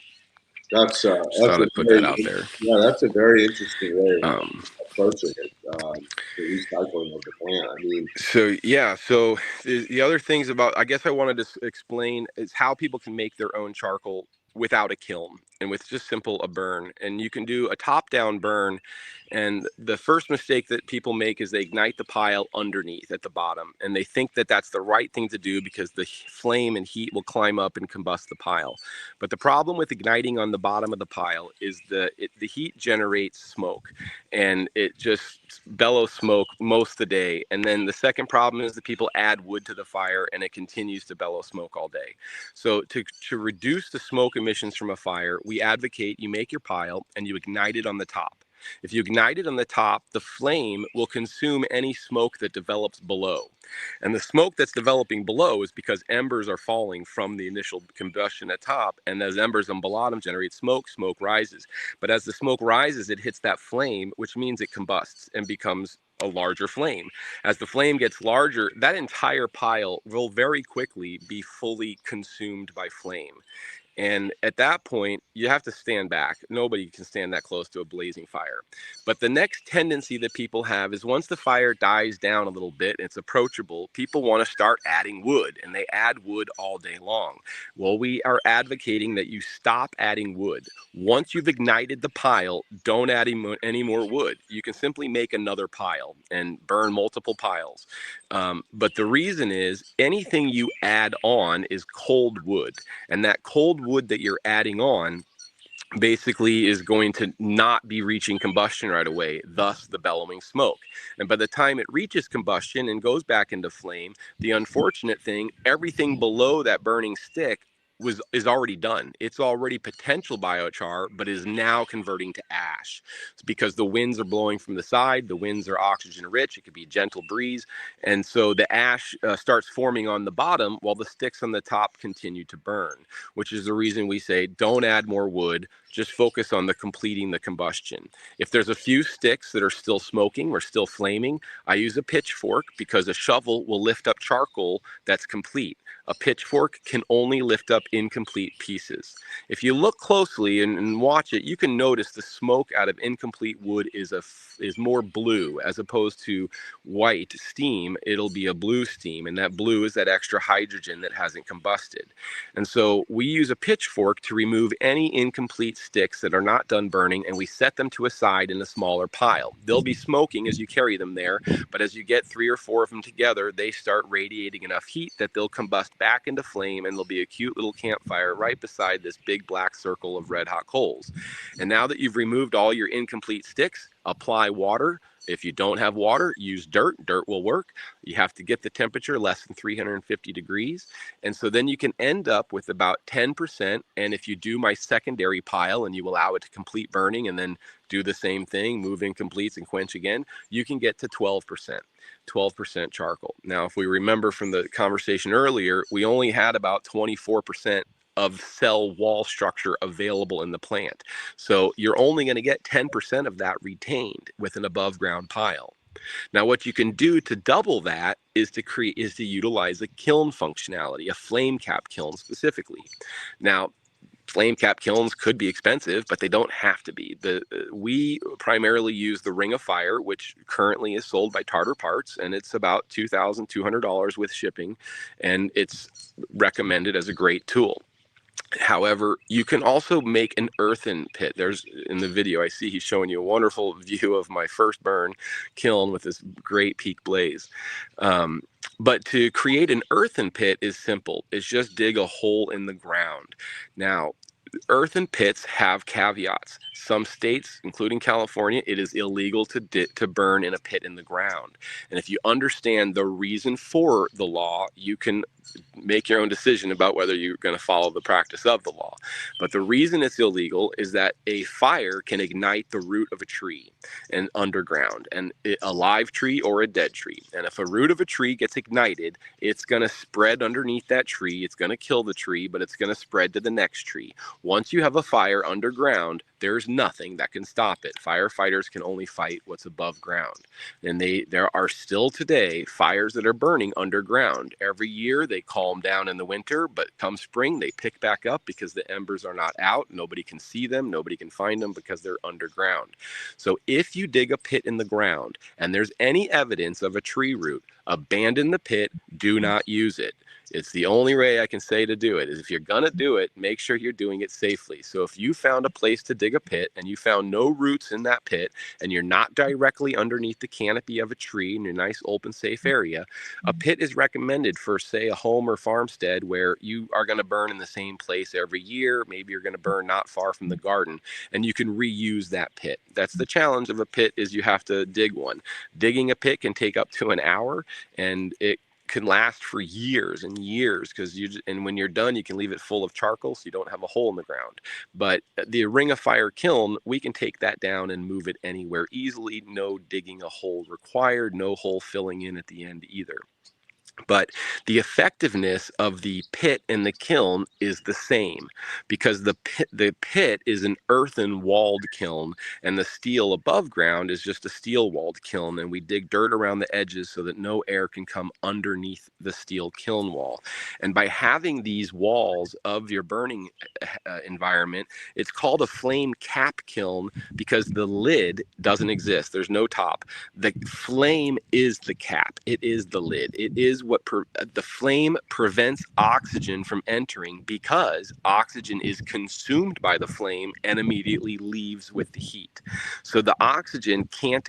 that's thought I'd put that out there. Yeah, that's a very interesting way of approaching it. The recycling of the plant. I mean, so the other things about, I guess I wanted to explain, is how people can make their own charcoal without a kiln and with just simple a burn. And you can do a top-down burn. And the first mistake that people make is they ignite the pile underneath at the bottom, and they think that that's the right thing to do because the flame and heat will climb up and combust the pile. But the problem with igniting on the bottom of the pile is the heat generates smoke, and it just bellows smoke most of the day. And then the second problem is that people add wood to the fire, and it continues to bellow smoke all day. So to reduce the smoke emissions from a fire, we advocate you make your pile and you ignite it on the top. If you ignite it on the top, the flame will consume any smoke that develops below. And the smoke that's developing below is because embers are falling from the initial combustion at top, and as embers on bottom generate smoke, smoke rises. But as the smoke rises, it hits that flame, which means it combusts and becomes a larger flame. As the flame gets larger, that entire pile will very quickly be fully consumed by flame. And at that point, you have to stand back. Nobody can stand that close to a blazing fire. But the next tendency that people have is once the fire dies down a little bit, and it's approachable, people want to start adding wood, and they add wood all day long. Well, we are advocating that you stop adding wood. Once you've ignited the pile, don't add any more wood. You can simply make another pile and burn multiple piles. But the reason is anything you add on is cold wood. And that cold wood that you're adding on basically is going to not be reaching combustion right away, thus the bellowing smoke. And by the time it reaches combustion and goes back into flame, the unfortunate thing, everything below that burning stick is already done. It's already potential biochar, but is now converting to ash. It's because the winds are blowing from the side, the winds are oxygen rich, it could be a gentle breeze, and so the ash starts forming on the bottom while the sticks on the top continue to burn, which is the reason we say don't add more wood, just focus on completing the combustion. If there's a few sticks that are still smoking or still flaming, I use a pitchfork because a shovel will lift up charcoal that's complete. A pitchfork can only lift up incomplete pieces. If you look closely and watch it, you can notice the smoke out of incomplete wood is more blue as opposed to white steam. It'll be a blue steam, and that blue is that extra hydrogen that hasn't combusted. And so we use a pitchfork to remove any incomplete sticks that are not done burning, and we set them to a side in a smaller pile. They'll be smoking as you carry them there, but as you get 3 or 4 of them together, they start radiating enough heat that they'll combust back into flame, and there'll be a cute little campfire right beside this big black circle of red hot coals. And now that you've removed all your incomplete sticks, apply water. If you don't have water, use dirt. Dirt will work. You have to get the temperature less than 350 degrees. And so then you can end up with about 10%. And if you do my secondary pile and you allow it to complete burning and then do the same thing, move incompletes and quench again, you can get to 12%. 12% charcoal. Now, if we remember from the conversation earlier, we only had about 24% of cell wall structure available in the plant. So you're only going to get 10% of that retained with an above ground pile. Now, what you can do to double that is to utilize a kiln functionality, a flame cap kiln specifically. Now, flame cap kilns could be expensive, but they don't have to be. We primarily use the Ring of Fire, which currently is sold by Tartar Parts, and it's about $2,200 with shipping, and it's recommended as a great tool. However, you can also make an earthen pit. There's in the video, I see he's showing you a wonderful view of my first burn kiln with this great peak blaze. But to create an earthen pit is simple. It's just dig a hole in the ground. Now, earthen pits have caveats. Some states, including California, it is illegal to burn in a pit in the ground. And if you understand the reason for the law, you can make your own decision about whether you're going to follow the practice of the law. But the reason it's illegal is that a fire can ignite the root of a tree and underground, and a live tree or a dead tree. And if a root of a tree gets ignited, it's going to spread underneath that tree. It's going to kill the tree, but it's going to spread to the next tree. Once you have a fire underground, there's nothing that can stop it. Firefighters can only fight what's above ground. And there are still today fires that are burning underground. Every year they calm down in the winter, but come spring they pick back up because the embers are not out. Nobody can see them. Nobody can find them because they're underground. So if you dig a pit in the ground and there's any evidence of a tree root, abandon the pit. Do not use it. It's the only way I can say to do it is if you're going to do it, make sure you're doing it safely. So if you found a place to dig a pit and you found no roots in that pit and you're not directly underneath the canopy of a tree in your nice open safe area, a pit is recommended for, say, a home or farmstead where you are going to burn in the same place every year. Maybe you're going to burn not far from the garden and you can reuse that pit. That's the challenge of a pit, is you have to dig one. Digging a pit can take up to an hour, and it can last for years and years and when you're done, you can leave it full of charcoal so you don't have a hole in the ground. But the Ring of Fire kiln, we can take that down and move it anywhere easily. No digging a hole required, no hole filling in at the end either. But the effectiveness of the pit and the kiln is the same, because the pit is an earthen walled kiln, and the steel above ground is just a steel walled kiln, and we dig dirt around the edges so that no air can come underneath the steel kiln wall. And by having these walls of your burning environment, it's called a flame cap kiln, because the lid doesn't exist. There's no top. The flame is the cap. It is the lid. It is what the flame prevents oxygen from entering, because oxygen is consumed by the flame and immediately leaves with the heat. So the oxygen can't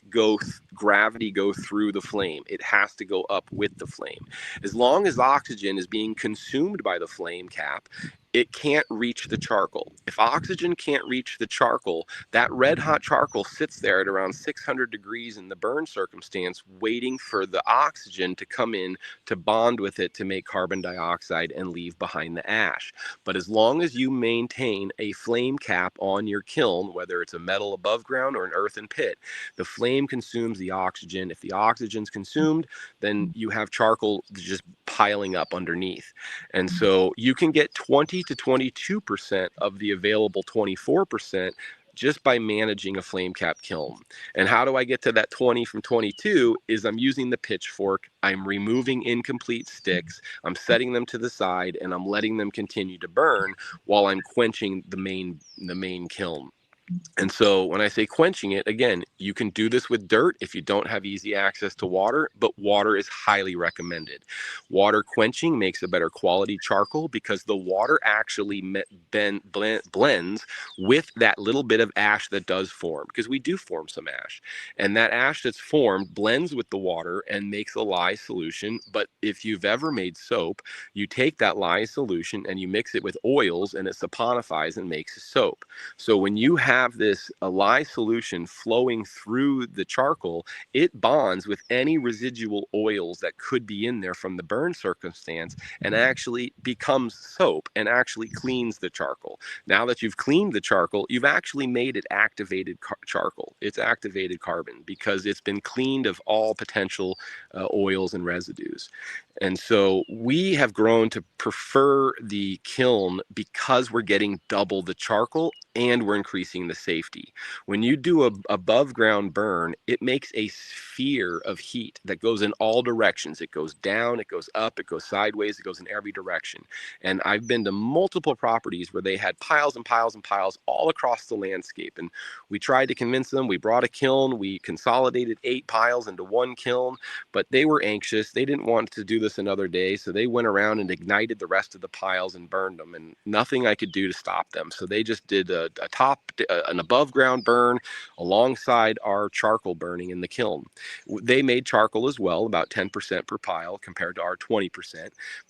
gravity go through the flame. It has to go up with the flame. As long as oxygen is being consumed by the flame cap, it can't reach the charcoal. If oxygen can't reach the charcoal, that red hot charcoal sits there at around 600 degrees in the burn circumstance, waiting for the oxygen to come in to bond with it to make carbon dioxide and leave behind the ash. But as long as you maintain a flame cap on your kiln, whether it's a metal above ground or an earthen pit, the flame consumes the oxygen. If the oxygen's consumed, then you have charcoal just piling up underneath. And so you can get 20 to 22% of the available 24% just by managing a flame cap kiln. And how do I get to that 20 from 22 is I'm using the pitchfork, I'm removing incomplete sticks, I'm setting them to the side, and I'm letting them continue to burn while I'm quenching the main kiln. And so when I say quenching it, again, you can do this with dirt if you don't have easy access to water, but water is highly recommended. Water quenching makes a better quality charcoal, because the water actually blends with that little bit of ash that does form, because we do form some ash. And that ash that's formed blends with the water and makes a lye solution. But if you've ever made soap, you take that lye solution and you mix it with oils, and it saponifies and makes a soap. So when you have this lye solution flowing through the charcoal, it bonds with any residual oils that could be in there from the burn circumstance, and actually becomes soap and actually cleans the charcoal. Now that you've cleaned the charcoal, you've actually made it activated charcoal. It's activated carbon, because it's been cleaned of all potential oils and residues. And so we have grown to prefer the kiln, because we're getting double the charcoal and we're increasing the safety. When you do a above ground burn, it makes a sphere of heat that goes in all directions. It goes down, it goes up, it goes sideways, it goes in every direction. And I've been to multiple properties where they had piles and piles and piles all across the landscape. And we tried to convince them. We brought a kiln, we consolidated 8 piles into one kiln, but they were anxious. They didn't want to do this another day. So they went around and ignited the rest of the piles and burned them, and nothing I could do to stop them. So they just did an above ground burn alongside our charcoal burning in the kiln. They made charcoal as well, about 10% per pile compared to our 20%.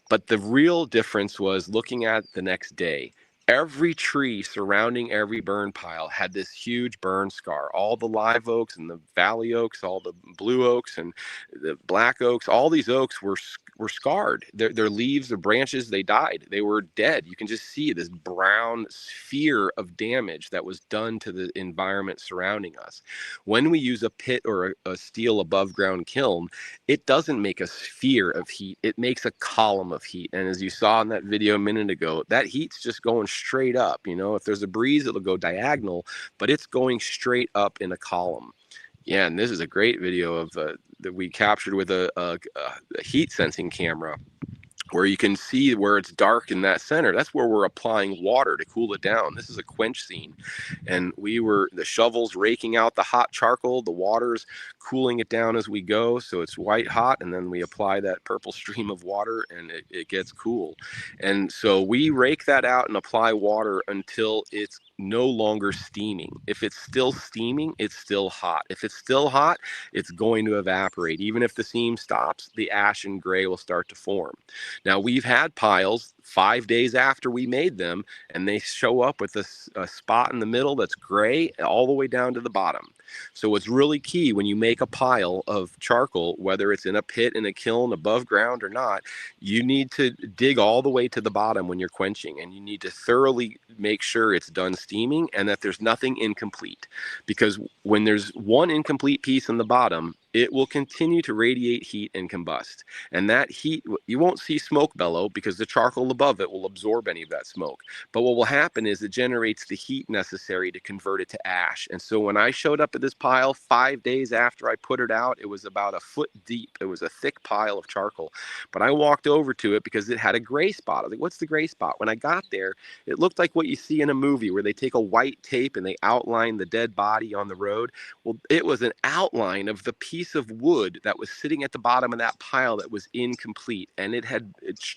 But the real difference was looking at the next day. Every tree surrounding every burn pile had this huge burn scar. All the live oaks and the valley oaks, all the blue oaks and the black oaks, all these oaks were scarred. Their leaves, their branches, they died. They were dead. You can just see this brown sphere of damage that was done to the environment surrounding us. When we use a pit or a steel above ground kiln, it doesn't make a sphere of heat. It makes a column of heat. And as you saw in that video a minute ago, that heat's just going straight up. You know, if there's a breeze, it'll go diagonal, but it's going straight up in a column. Yeah, and this is a great video of that we captured with a heat sensing camera, where you can see where it's dark in that center. That's where we're applying water to cool it down. This is a quench scene. And the shovels raking out the hot charcoal, the water's cooling it down as we go. So it's white hot. And then we apply that purple stream of water and it gets cool. And so we rake that out and apply water until it's no longer steaming. If it's still steaming, it's still hot. If it's still hot, it's going to evaporate. Even if the steam stops, the ash and gray will start to form. Now, we've had piles 5 days after we made them, and they show up with a spot in the middle that's gray all the way down to the bottom. So what's really key when you make a pile of charcoal, whether it's in a pit, in a kiln, above ground or not, you need to dig all the way to the bottom when you're quenching, and you need to thoroughly make sure it's done steaming and that there's nothing incomplete. Because when there's one incomplete piece in the bottom, it will continue to radiate heat and combust. And that heat, you won't see smoke bellow because the charcoal above it will absorb any of that smoke. But what will happen is it generates the heat necessary to convert it to ash. And so when I showed up at this pile 5 days after I put it out, it was about a foot deep. It was a thick pile of charcoal. But I walked over to it because it had a gray spot. I was like, what's the gray spot? When I got there, it looked like what you see in a movie where they take a white tape and they outline the dead body on the road. Well, it was an outline of the piece of wood that was sitting at the bottom of that pile that was incomplete. And it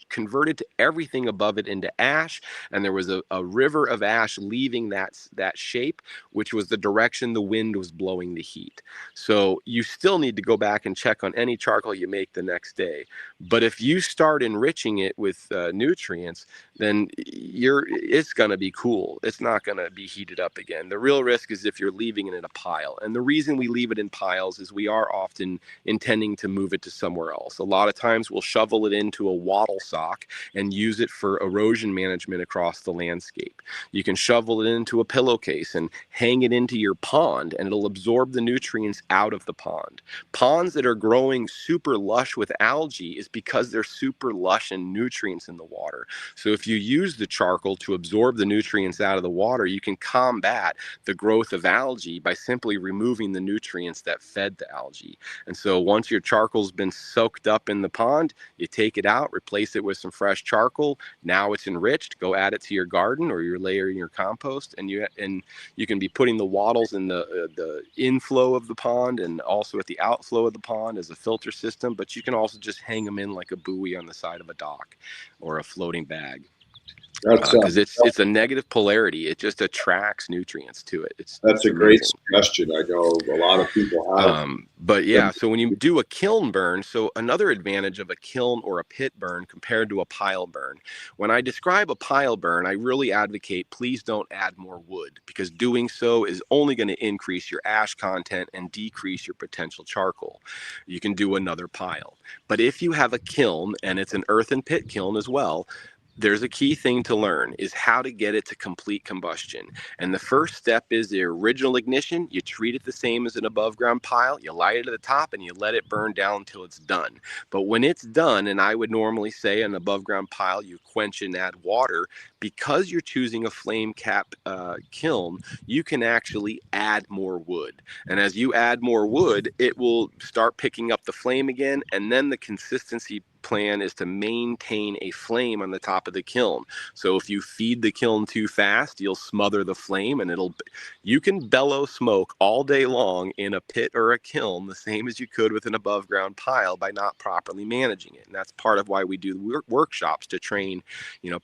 converted to everything above it into ash. And there was a river of ash leaving that shape, which was the direction the wind was blowing the heat. So you still need to go back and check on any charcoal you make the next day. But if you start enriching it with nutrients, then it's going to be cool. It's not going to be heated up again. The real risk is if you're leaving it in a pile. And the reason we leave it in piles is we are often intending to move it to somewhere else. A lot of times we'll shovel it into a wattle sock and use it for erosion management across the landscape. You can shovel it into a pillowcase and hang it into your pond, and it'll absorb the nutrients out of the pond. Ponds that are growing super lush with algae is because they're super lush in nutrients in the water. So if you use the charcoal to absorb the nutrients out of the water, you can combat the growth of algae by simply removing the nutrients that fed the algae. And so once your charcoal's been soaked up in the pond, you take it out, replace it with some fresh charcoal. Now it's enriched. Go add it to your garden or your layer in your compost, and you can be putting the wattles in the inflow of the pond and also at the outflow of the pond as a filter system. But you can also just hang them in like a buoy on the side of a dock or a floating bag. Because it's a negative polarity. It just attracts nutrients to it. That's a great suggestion. I know a lot of people have. But yeah, so when you do a kiln burn, so another advantage of a kiln or a pit burn compared to a pile burn. When I describe a pile burn, I really advocate please don't add more wood, because doing so is only going to increase your ash content and decrease your potential charcoal. You can do another pile. But if you have a kiln, and it's an earthen pit kiln as well, there's a key thing to learn is how to get it to complete combustion. And the first step is the original ignition. You treat it the same as an above ground pile. You light it at the top and you let it burn down until it's done. But when it's done, and I would normally say an above ground pile, you quench and add water. Because you're choosing a flame cap kiln, you can actually add more wood. And as you add more wood, it will start picking up the flame again. And then the consistency plan is to maintain a flame on the top of the kiln. So if you feed the kiln too fast, you'll smother the flame, and you can bellow smoke all day long in a pit or a kiln the same as you could with an above ground pile by not properly managing it. And that's part of why we do workshops to train,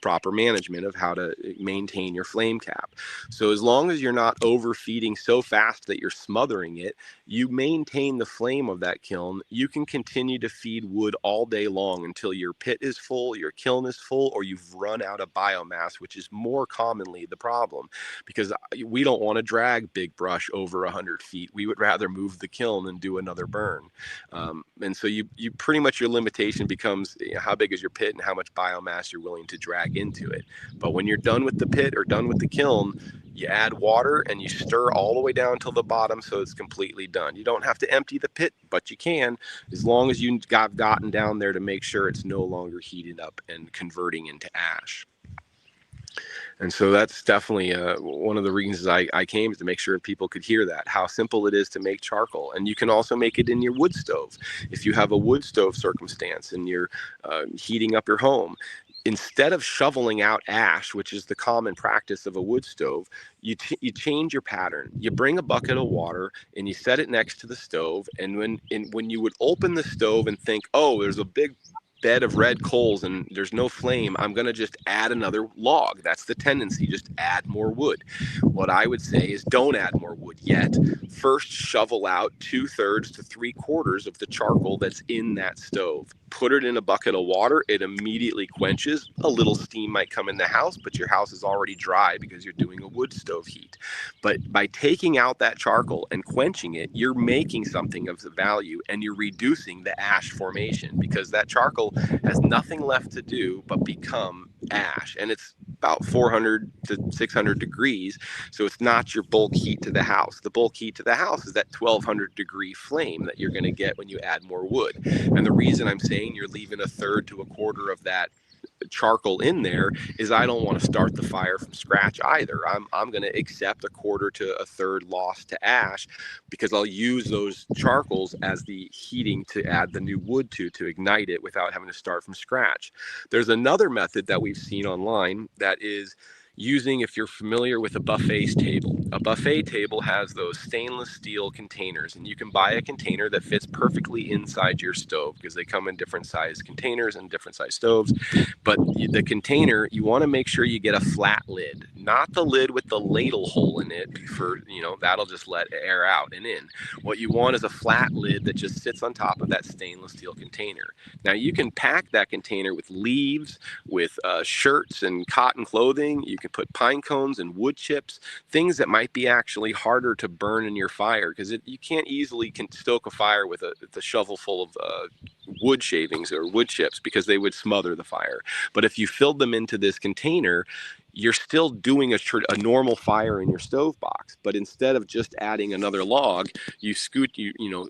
proper management of how to maintain your flame cap. So as long as you're not overfeeding so fast that you're smothering it, you maintain the flame of that kiln. You can continue to feed wood all day long until your pit is full, your kiln is full, or you've run out of biomass, which is more commonly the problem, because we don't want to drag big brush over 100 feet. We would rather move the kiln and do another burn. And so you pretty much, your limitation becomes how big is your pit and how much biomass you're willing to drag into it. But when you're done with the pit or done with the kiln, you add water and you stir all the way down till the bottom so it's completely done. You don't have to empty the pit, but you can, as long as you've gotten down there to make sure it's no longer heated up and converting into ash. And so that's definitely one of the reasons I came, is to make sure people could hear that, how simple it is to make charcoal. And you can also make it in your wood stove. If you have a wood stove circumstance and you're heating up your home, instead of shoveling out ash, which is the common practice of a wood stove, you change your pattern. You bring a bucket of water and you set it next to the stove. And when you would open the stove and think, oh, there's a big bed of red coals and there's no flame, I'm going to just add another log. That's the tendency, just add more wood. What I would say is don't add more wood yet. First, shovel out 2/3 to 3/4 of the charcoal that's in that stove. Put it in a bucket of water. It immediately quenches. A little steam might come in the house, but your house is already dry because you're doing a wood stove heat. But by taking out that charcoal and quenching it, you're making something of the value, and you're reducing the ash formation, because that charcoal has nothing left to do but become ash. And it's about 400 to 600 degrees. So it's not your bulk heat to the house. The bulk heat to the house is that 1200 degree flame that you're going to get when you add more wood. And the reason I'm saying you're leaving a third to a quarter of that charcoal in there is I don't want to start the fire from scratch either. I'm going to accept a quarter to a third loss to ash, because I'll use those charcoals as the heating to add the new wood to ignite it without having to start from scratch. There's another method that we've seen online that is using, if you're familiar with a buffet table. A buffet table has those stainless steel containers, and you can buy a container that fits perfectly inside your stove, because they come in different size containers and different size stoves. But the container, you want to make sure you get a flat lid, not the lid with the ladle hole in it, for, that'll just let air out and in. What you want is a flat lid that just sits on top of that stainless steel container. Now you can pack that container with leaves, with shirts and cotton clothing. You can put pine cones and wood chips, things that might be actually harder to burn in your fire, because you can't easily stoke a fire with a shovel full of wood shavings or wood chips, because they would smother the fire. But if you filled them into this container, you're still doing a normal fire in your stove box. But instead of just adding another log, you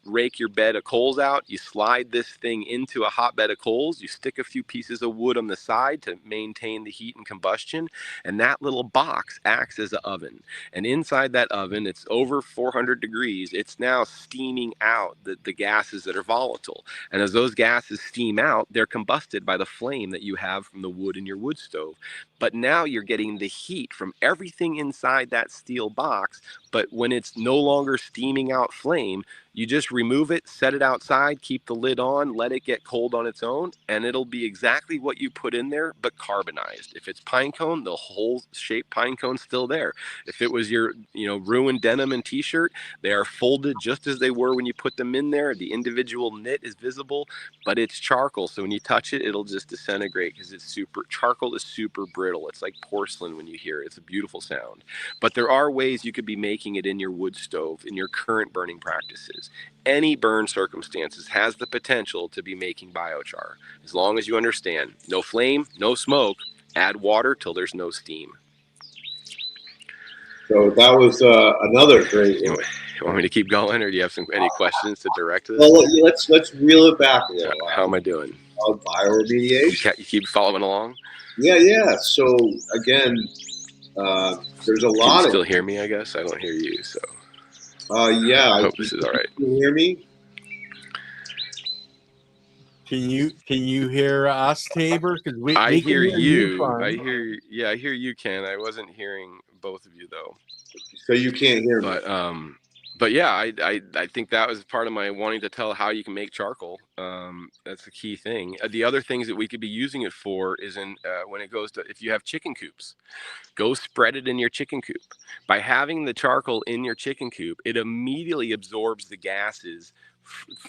rake your bed of coals out, you slide this thing into a hot bed of coals, you stick a few pieces of wood on the side to maintain the heat and combustion, and that little box acts as an oven. And inside that oven, it's over 400 degrees, it's now steaming out the gases that are volatile. And as those gases steam out, they're combusted by the flame that you have from the wood in your wood stove. But now you're getting the heat from everything inside that steel box. But when it's no longer steaming out flame, you just remove it, set it outside, keep the lid on, let it get cold on its own, and it'll be exactly what you put in there, but carbonized. If it's pine cone, the whole shaped pine cone's still there. If it was your, ruined denim and t-shirt, they are folded just as they were when you put them in there. The individual knit is visible, but it's charcoal. So when you touch it, it'll just disintegrate, because charcoal is super brittle. It's like porcelain when you hear it. It's a beautiful sound. But there are ways you could be making it in your wood stove, in your current burning practices. Any burn circumstances has the potential to be making biochar, as long as you understand no flame, no smoke, add water till there's no steam. So that was another great one. You want me to keep going, or do you have any questions to direct to this? Well, let's reel it back a little. How am I doing? Bioremediation. You keep following along? Yeah. So again, there's a lot. Can you still hear me? I guess I don't hear you. So. Yeah. I hope this is all right. Can you hear me? Can you hear us, Tabor? Because I hear you. I hear you, Ken. I wasn't hearing both of you though. So you can't hear me. But yeah, I think that was part of my wanting to tell how you can make charcoal. That's the key thing. The other things that we could be using it for is when it goes to, if you have chicken coops, go spread it in your chicken coop. By having the charcoal in your chicken coop, it immediately absorbs the gases,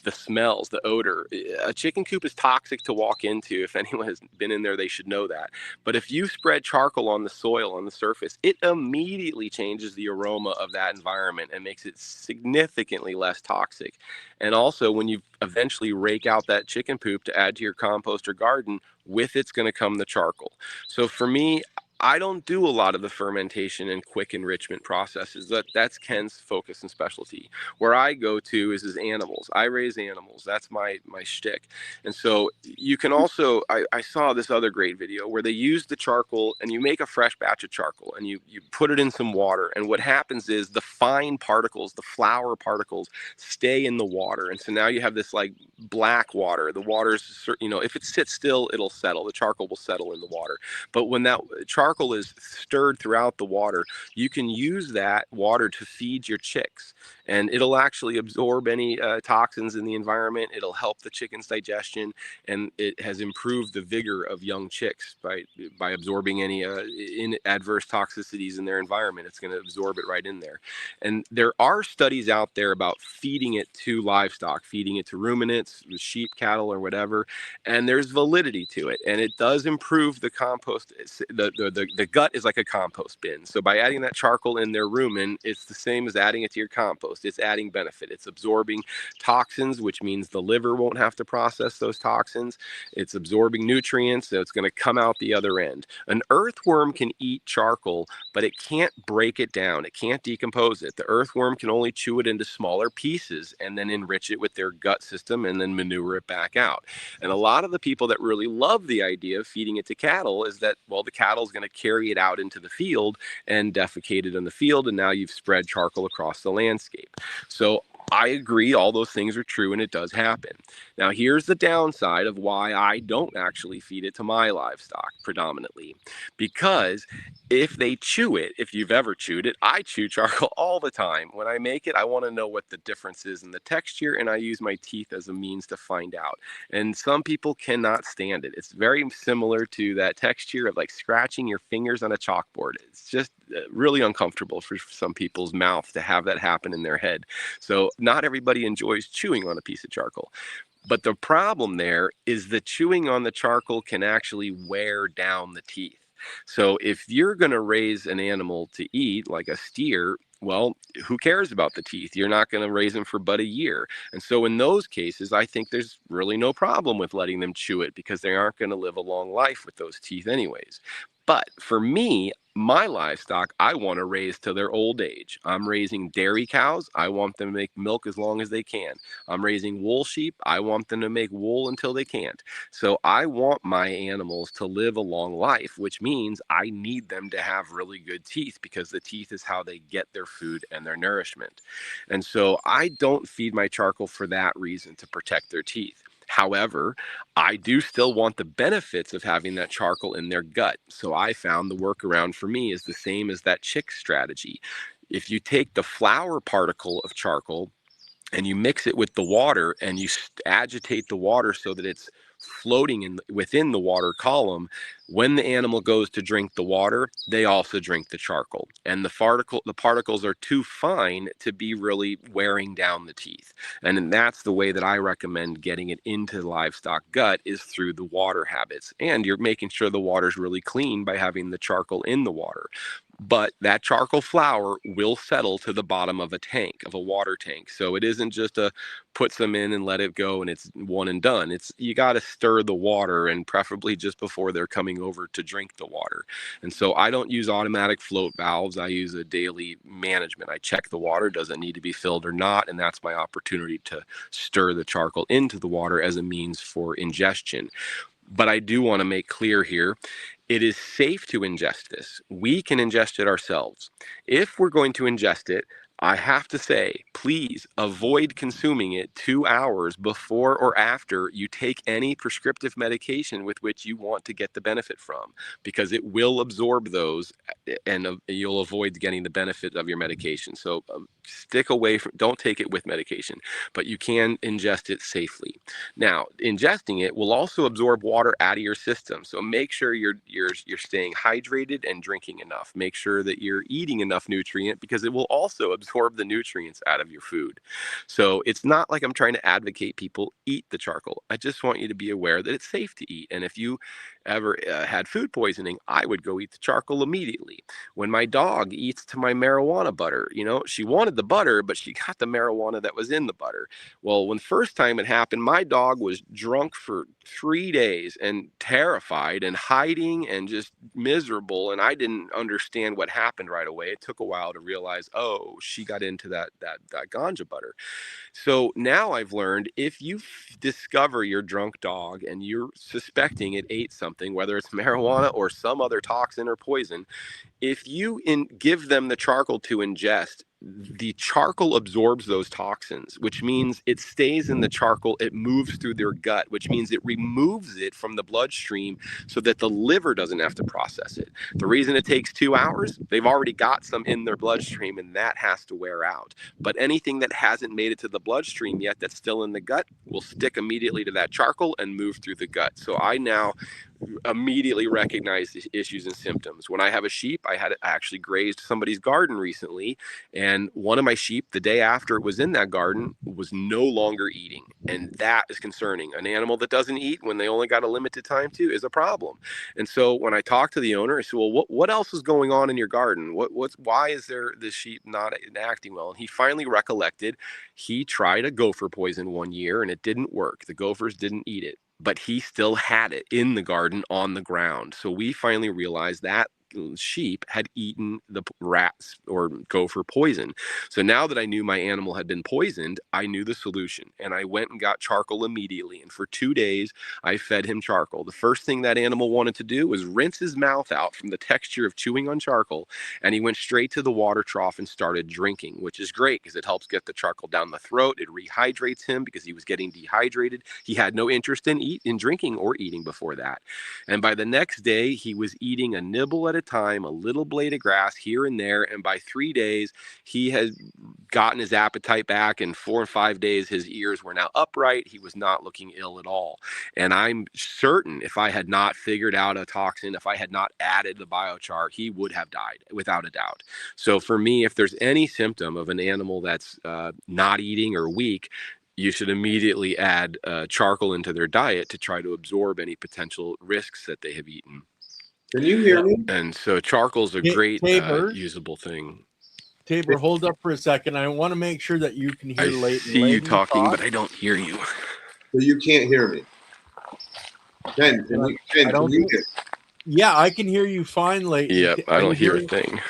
the smells, the odor. A chicken coop is toxic to walk into. If anyone has been in there, they should know that. But if you spread charcoal on the soil, on the surface, it immediately changes the aroma of that environment and makes it significantly less toxic. And also, when you eventually rake out that chicken poop to add to your compost or garden, with it's going to come the charcoal. So for me, I don't do a lot of the fermentation and quick enrichment processes. That's Ken's focus and specialty. Where I go to is animals. I raise animals. That's my shtick. And so you can also, I saw this other great video where they use the charcoal, and you make a fresh batch of charcoal and you put it in some water. And what happens is the fine particles, the flour particles, stay in the water. And so now you have this like black water. The water's, if it sits still, it'll settle. The charcoal will settle in the water. But when that charcoal is stirred throughout the water, you can use that water to feed your chicks, and it'll actually absorb any toxins in the environment. It'll help the chicken's digestion, and it has improved the vigor of young chicks by absorbing any adverse toxicities in their environment. It's going to absorb it right in there. And there are studies out there about feeding it to livestock, feeding it to ruminants, sheep, cattle, or whatever, and there's validity to it, and it does improve the compost, the the gut is like a compost bin. So by adding that charcoal in their rumen, it's the same as adding it to your compost. It's adding benefit. It's absorbing toxins, which means the liver won't have to process those toxins. It's absorbing nutrients, so it's going to come out the other end. An earthworm can eat charcoal, but it can't break it down. It can't decompose it. The earthworm can only chew it into smaller pieces and then enrich it with their gut system and then manure it back out. And a lot of the people that really love the idea of feeding it to cattle is that, well, the cattle is going to carry it out into the field and defecate it in the field, and now you've spread charcoal across the landscape. So I agree, all those things are true, and it does happen. Now, here's the downside of why I don't actually feed it to my livestock predominantly. Because if they chew it, if you've ever chewed it, I chew charcoal all the time. When I make it, I want to know what the difference is in the texture, and I use my teeth as a means to find out. And some people cannot stand it. It's very similar to that texture of like scratching your fingers on a chalkboard. It's just really uncomfortable for some people's mouth to have that happen in their head. So not everybody enjoys chewing on a piece of charcoal. But the problem there is the chewing on the charcoal can actually wear down the teeth. So if you're going to raise an animal to eat, like a steer, well, who cares about the teeth? You're not going to raise them for but a year. And so in those cases, I think there's really no problem with letting them chew it because they aren't going to live a long life with those teeth anyways. But for me, my livestock, I want to raise to their old age. I'm raising dairy cows. I want them to make milk as long as they can. I'm raising wool sheep. I want them to make wool until they can't. So I want my animals to live a long life, which means I need them to have really good teeth because the teeth is how they get their food and their nourishment. And so I don't feed my charcoal for that reason, to protect their teeth. However, I do still want the benefits of having that charcoal in their gut. So I found the workaround for me is the same as that chick strategy. If you take the flour particle of charcoal and you mix it with the water and you agitate the water so that it's floating within the water column, when the animal goes to drink the water, they also drink the charcoal. And the particles are too fine to be really wearing down the teeth. And that's the way that I recommend getting it into the livestock gut, is through the water habits. And you're making sure the water's really clean by having the charcoal in the water. But that charcoal flour will settle to the bottom of a tank, of a water tank. So it isn't just a put some in and let it go and it's one and done. It's, you got to stir the water, and preferably just before they're coming over to drink the water. And so I don't use automatic float valves. I use a daily management. I check the water, does it need to be filled or not? And that's my opportunity to stir the charcoal into the water as a means for ingestion. But I do want to make clear here, it is safe to ingest this. We can ingest it ourselves. If we're going to ingest it, I have to say, please avoid consuming it 2 hours before or after you take any prescriptive medication with which you want to get the benefit from, because it will absorb those and you'll avoid getting the benefit of your medication. So stick away from, don't take it with medication, but you can ingest it safely. Now, ingesting it will also absorb water out of your system. So make sure you're staying hydrated and drinking enough. Make sure that you're eating enough nutrient, because it will also absorb the nutrients out of your food. So it's not like I'm trying to advocate people eat the charcoal. I just want you to be aware that it's safe to eat. And if you ever had food poisoning, I would go eat the charcoal immediately. When my dog eats to my marijuana butter, she wanted the butter, but she got the marijuana that was in the butter. Well, when the first time it happened, my dog was drunk for 3 days and terrified and hiding and just miserable. And I didn't understand what happened right away. It took a while to realize, oh, she got into that ganja butter. So now I've learned, if you discover your drunk dog and you're suspecting it ate something, whether it's marijuana or some other toxin or poison, if you give them the charcoal to ingest, the charcoal absorbs those toxins, which means it stays in the charcoal. It moves through their gut, which means it removes it from the bloodstream so that the liver doesn't have to process it. The reason it takes 2 hours, they've already got some in their bloodstream, and that has to wear out. But anything that hasn't made it to the bloodstream yet that's still in the gut will stick immediately to that charcoal and move through the gut. So I now immediately recognize the issues and symptoms. When I have a sheep, I actually grazed somebody's garden recently, and one of my sheep, the day after it was in that garden, was no longer eating, and that is concerning. An animal that doesn't eat when they only got a limited time to is a problem. And so when I talked to the owner, I said, well, what else is going on in your garden? Why is this sheep not acting well? And he finally recollected he tried a gopher poison one year and it didn't work. The gophers didn't eat it, but he still had it in the garden on the ground. So we finally realized that sheep had eaten the rats or gopher poison. So now that I knew my animal had been poisoned, I knew the solution, and I went and got charcoal immediately. And for 2 days, I fed him charcoal. The first thing that animal wanted to do was rinse his mouth out from the texture of chewing on charcoal, and he went straight to the water trough and started drinking, which is great because it helps get the charcoal down the throat. It rehydrates him because he was getting dehydrated. He had no interest in drinking or eating before that. And by the next day, he was eating a nibble at a time, a little blade of grass here and there. And by 3 days, he had gotten his appetite back. In 4 or 5 days, his ears were now upright. He was not looking ill at all. And I'm certain if I had not figured out a toxin, if I had not added the biochar, he would have died without a doubt. So for me, if there's any symptom of an animal that's not eating or weak, you should immediately add charcoal into their diet to try to absorb any potential risks that they have eaten. Can you hear me? And so charcoal is a great usable thing. Tabor, hold up for a second. I want to make sure that you can hear Leighton. I see you talking, but I don't hear you. So you can't hear me. Ken, can you hear? Yeah, I can hear you fine, Leighton. Yep, I don't hear a thing.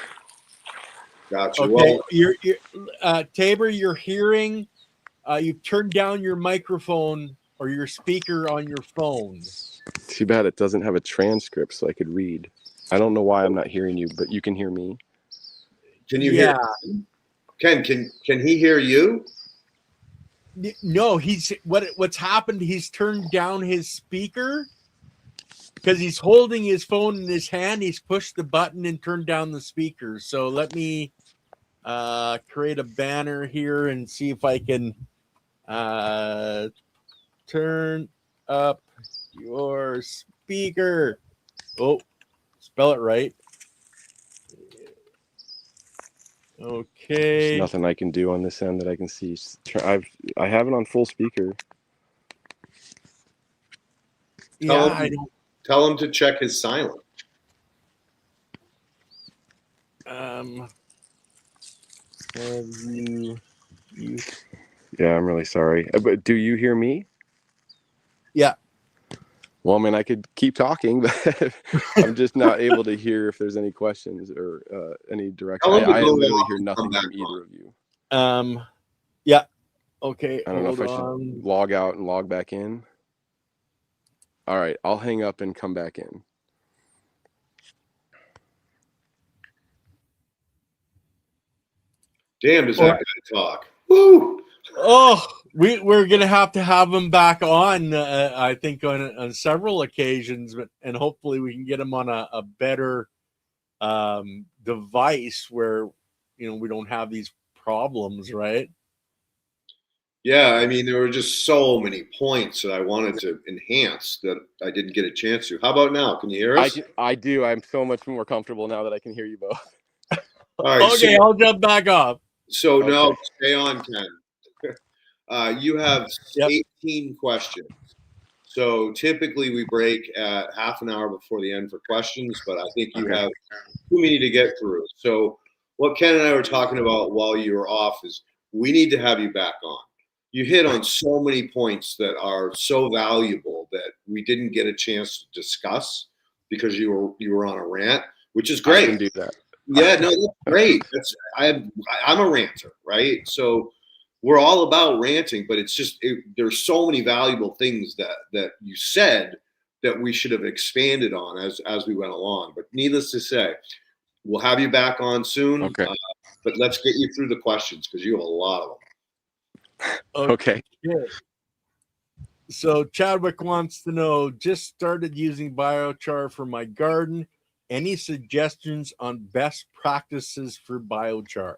Gotcha. Okay, Well, you're Tabor, you're hearing. You've turned down your microphone or your speaker on your phone. Too bad it doesn't have a transcript so I could read. I don't know why I'm not hearing you, but you can hear me. Can you hear Ken? Can he hear you? No, what's happened, he's turned down his speaker because he's holding his phone in his hand. He's pushed the button and turned down the speaker. So let me create a banner here and see if I can turn up your speaker. Oh, spell it right. Okay. There's nothing I can do on this end that I can see. I have it on full speaker. Tell him to check his silent. Have you? Yeah, I'm really sorry. But do you hear me? Yeah. Well, I mean, I could keep talking, but I'm just not able to hear if there's any questions or any direction. I literally hear nothing from either of you. Yeah. Okay. I don't know if I should log out and log back in. All right, I'll hang up and come back in. Damn, does that guy talk? Woo! Oh, we're gonna have to have him back on. I think on several occasions, and hopefully we can get him on a better device where we don't have these problems, right? Yeah, I mean, there were just so many points that I wanted to enhance that I didn't get a chance to. How about now? Can you hear us? I do. I'm so much more comfortable now that I can hear you both. All right, okay, I'll jump back off. So no, stay on, Ken. You have 18 questions. So typically we break at half an hour before the end for questions, but I think you have too many to get through. So what Ken and I were talking about while you were off is we need to have you back on. You hit on so many points that are so valuable that we didn't get a chance to discuss because you were on a rant, which is great. I can do that. Yeah, no, that's great. I'm a ranter, right? So we're all about ranting, but it's just there's so many valuable things that you said that we should have expanded on as we went along. But needless to say, we'll have you back on soon. Okay. But let's get you through the questions because you have a lot of them. Okay. So Chadwick wants to know, just started using biochar for my garden. Any suggestions on best practices for biochar?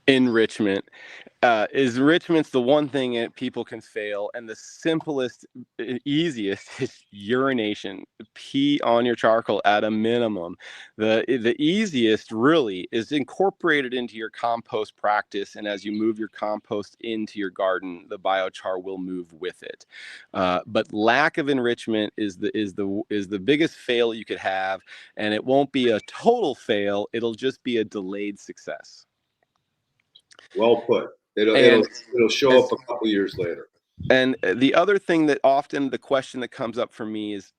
Enrichment. Enrichment's the one thing that people can fail, and the simplest, easiest is urination. Pee on your charcoal at a minimum. The easiest really is incorporated into your compost practice, and as you move your compost into your garden, the biochar will move with it. But lack of enrichment is the biggest fail you could have, and it won't be a total fail. It'll just be a delayed success. Well put. It'll show up a couple years later. And the other thing that often the question that comes up for me is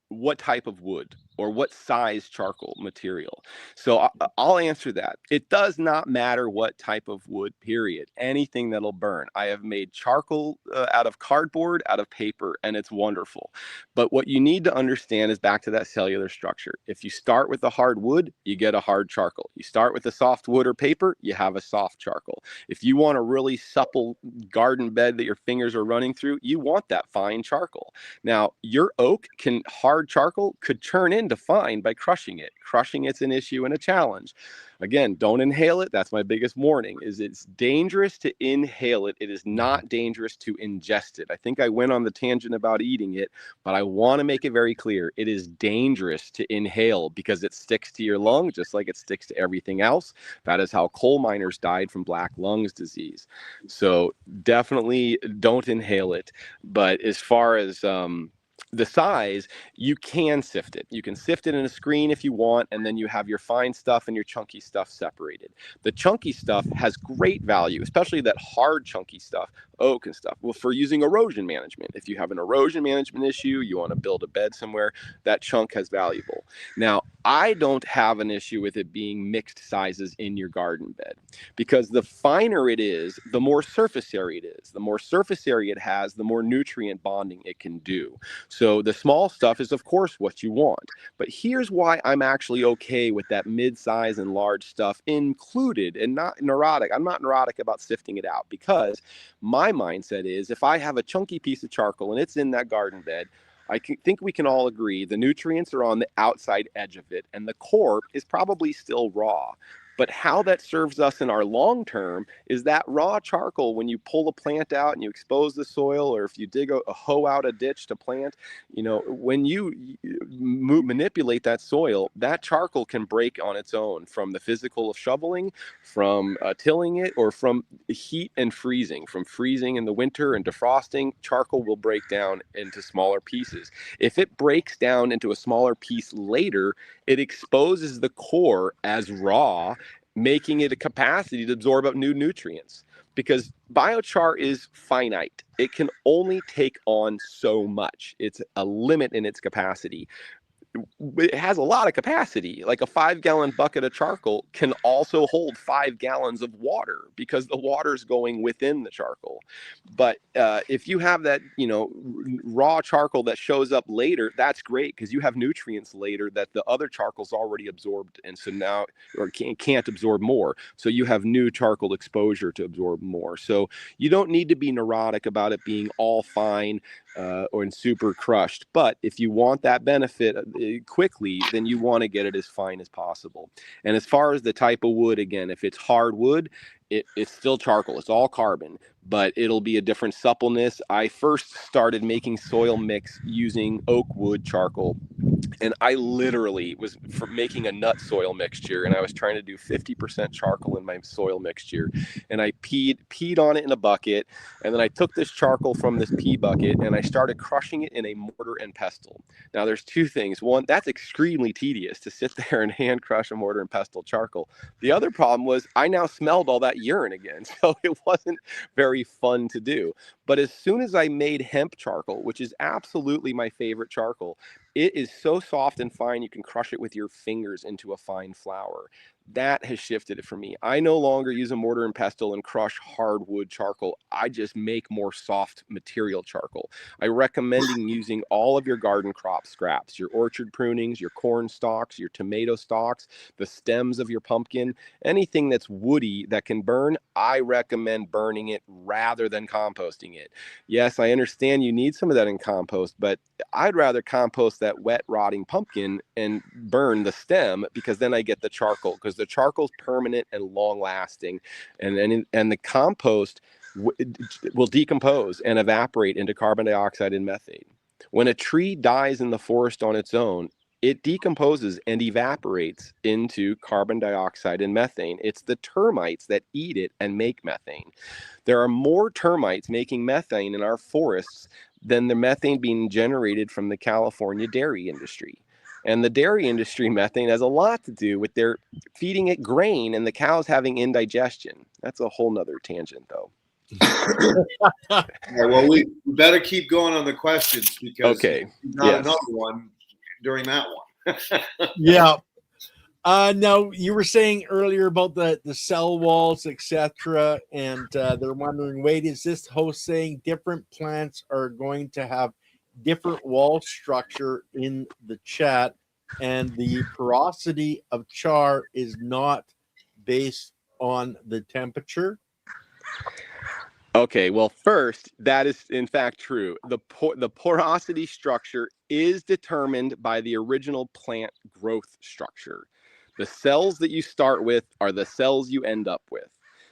what type of wood or what size charcoal material. So I'll answer that. It does not matter what type of wood, period. Anything that'll burn. I have made charcoal out of cardboard, out of paper, and it's wonderful. But what you need to understand is back to that cellular structure. If you start with a hard wood, you get a hard charcoal. You start with a soft wood or paper, you have a soft charcoal. If you want a really supple garden bed that your fingers are running through, you want that fine charcoal. Now, your oak hard charcoal could turn into fine by crushing it. Crushing it's an issue and a challenge. Again, don't inhale it. That's my biggest warning, is it's dangerous to inhale it. It is not dangerous to ingest it. I think I went on the tangent about eating it, but I want to make it very clear. It is dangerous to inhale because it sticks to your lung just like it sticks to everything else. That is how coal miners died from black lungs disease. So definitely don't inhale it. But as far as the size, you can sift it. You can sift it in a screen if you want, and then you have your fine stuff and your chunky stuff separated. The chunky stuff has great value, especially that hard chunky stuff, oak and stuff. Well, for using erosion management, if you have an erosion management issue, you want to build a bed somewhere, that chunk has valuable. Now, I don't have an issue with it being mixed sizes in your garden bed, because the finer it is, the more surface area it is. The more surface area it has, the more nutrient bonding it can do. So the small stuff is, of course, what you want. But here's why I'm actually okay with that mid-size and large stuff included and not neurotic. I'm not neurotic about sifting it out, because my mindset is if I have a chunky piece of charcoal and it's in that garden bed, I think we can all agree the nutrients are on the outside edge of it, and the core is probably still raw. But how that serves us in our long term is that raw charcoal, when you pull a plant out and you expose the soil, or if you dig a hoe out a ditch to plant, when you manipulate that soil, that charcoal can break on its own from the physical of shoveling, from tilling it, or from heat and freezing. From freezing in the winter and defrosting, charcoal will break down into smaller pieces. If it breaks down into a smaller piece later, it exposes the core as raw, making it a capacity to absorb up new nutrients, because biochar is finite. It can only take on so much. It's a limit in its capacity. It has a lot of capacity. Like a 5-gallon bucket of charcoal can also hold 5 gallons of water, because the water's going within the charcoal. But if you have that, raw charcoal that shows up later, that's great, because you have nutrients later that the other charcoal's already absorbed, and so now or can't absorb more. So you have new charcoal exposure to absorb more. So you don't need to be neurotic about it being all fine or super crushed. But if you want that benefit quickly, then you want to get it as fine as possible. And as far as the type of wood, again, if it's hardwood, it's still charcoal. It's all carbon, but it'll be a different suppleness. I first started making soil mix using oak wood charcoal, and I literally was making a nut soil mixture, and I was trying to do 50% charcoal in my soil mixture, and I peed on it in a bucket, and then I took this charcoal from this pee bucket and I started crushing it in a mortar and pestle. Now there's two things. One, that's extremely tedious to sit there and hand crush a mortar and pestle charcoal. The other problem was I now smelled all that urine again, so it wasn't very fun to do. But as soon as I made hemp charcoal, which is absolutely my favorite charcoal, it is so soft and fine you can crush it with your fingers into a fine flour. That has shifted it for me. I no longer use a mortar and pestle and crush hardwood charcoal. I just make more soft material charcoal. I recommend using all of your garden crop scraps, your orchard prunings, your corn stalks, your tomato stalks, the stems of your pumpkin, anything that's woody that can burn. I recommend burning it rather than composting it. Yes, I understand you need some of that in compost, but I'd rather compost that wet, rotting pumpkin and burn the stem, because then I get the charcoal, because the charcoal's permanent and long lasting, and the compost will decompose and evaporate into carbon dioxide and methane. When a tree dies in the forest on its own, it decomposes and evaporates into carbon dioxide and methane. It's the termites that eat it and make methane. There are more termites making methane in our forests than the methane being generated from the California dairy industry. And the dairy industry methane has a lot to do with their feeding it grain and the cows having indigestion. That's a whole nother tangent, though. All right, well, we better keep going on the questions because Okay. we got another one during that one. Yeah. Now you were saying earlier about the cell walls, etc., and they're wondering, wait, is this host saying different plants are going to have different wall structure in the chat, and the porosity of char is not based on the temperature? Okay, well, first, that is in fact true. The porosity structure is determined by the original plant growth structure. The cells that you start with are the cells you end up with.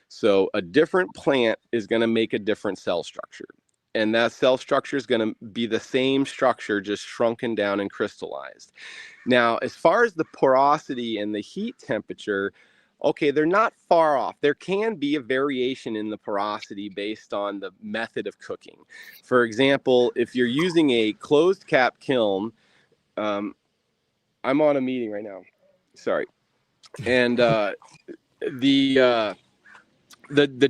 So a different plant is going to make a different cell structure. And that cell structure is going to be the same structure, just shrunken down and crystallized. Now, as far as the porosity and the heat temperature, okay, they're not far off. There can be a variation in the porosity based on the method of cooking. For example, if you're using a closed cap kiln, I'm on a meeting right now. Sorry. And the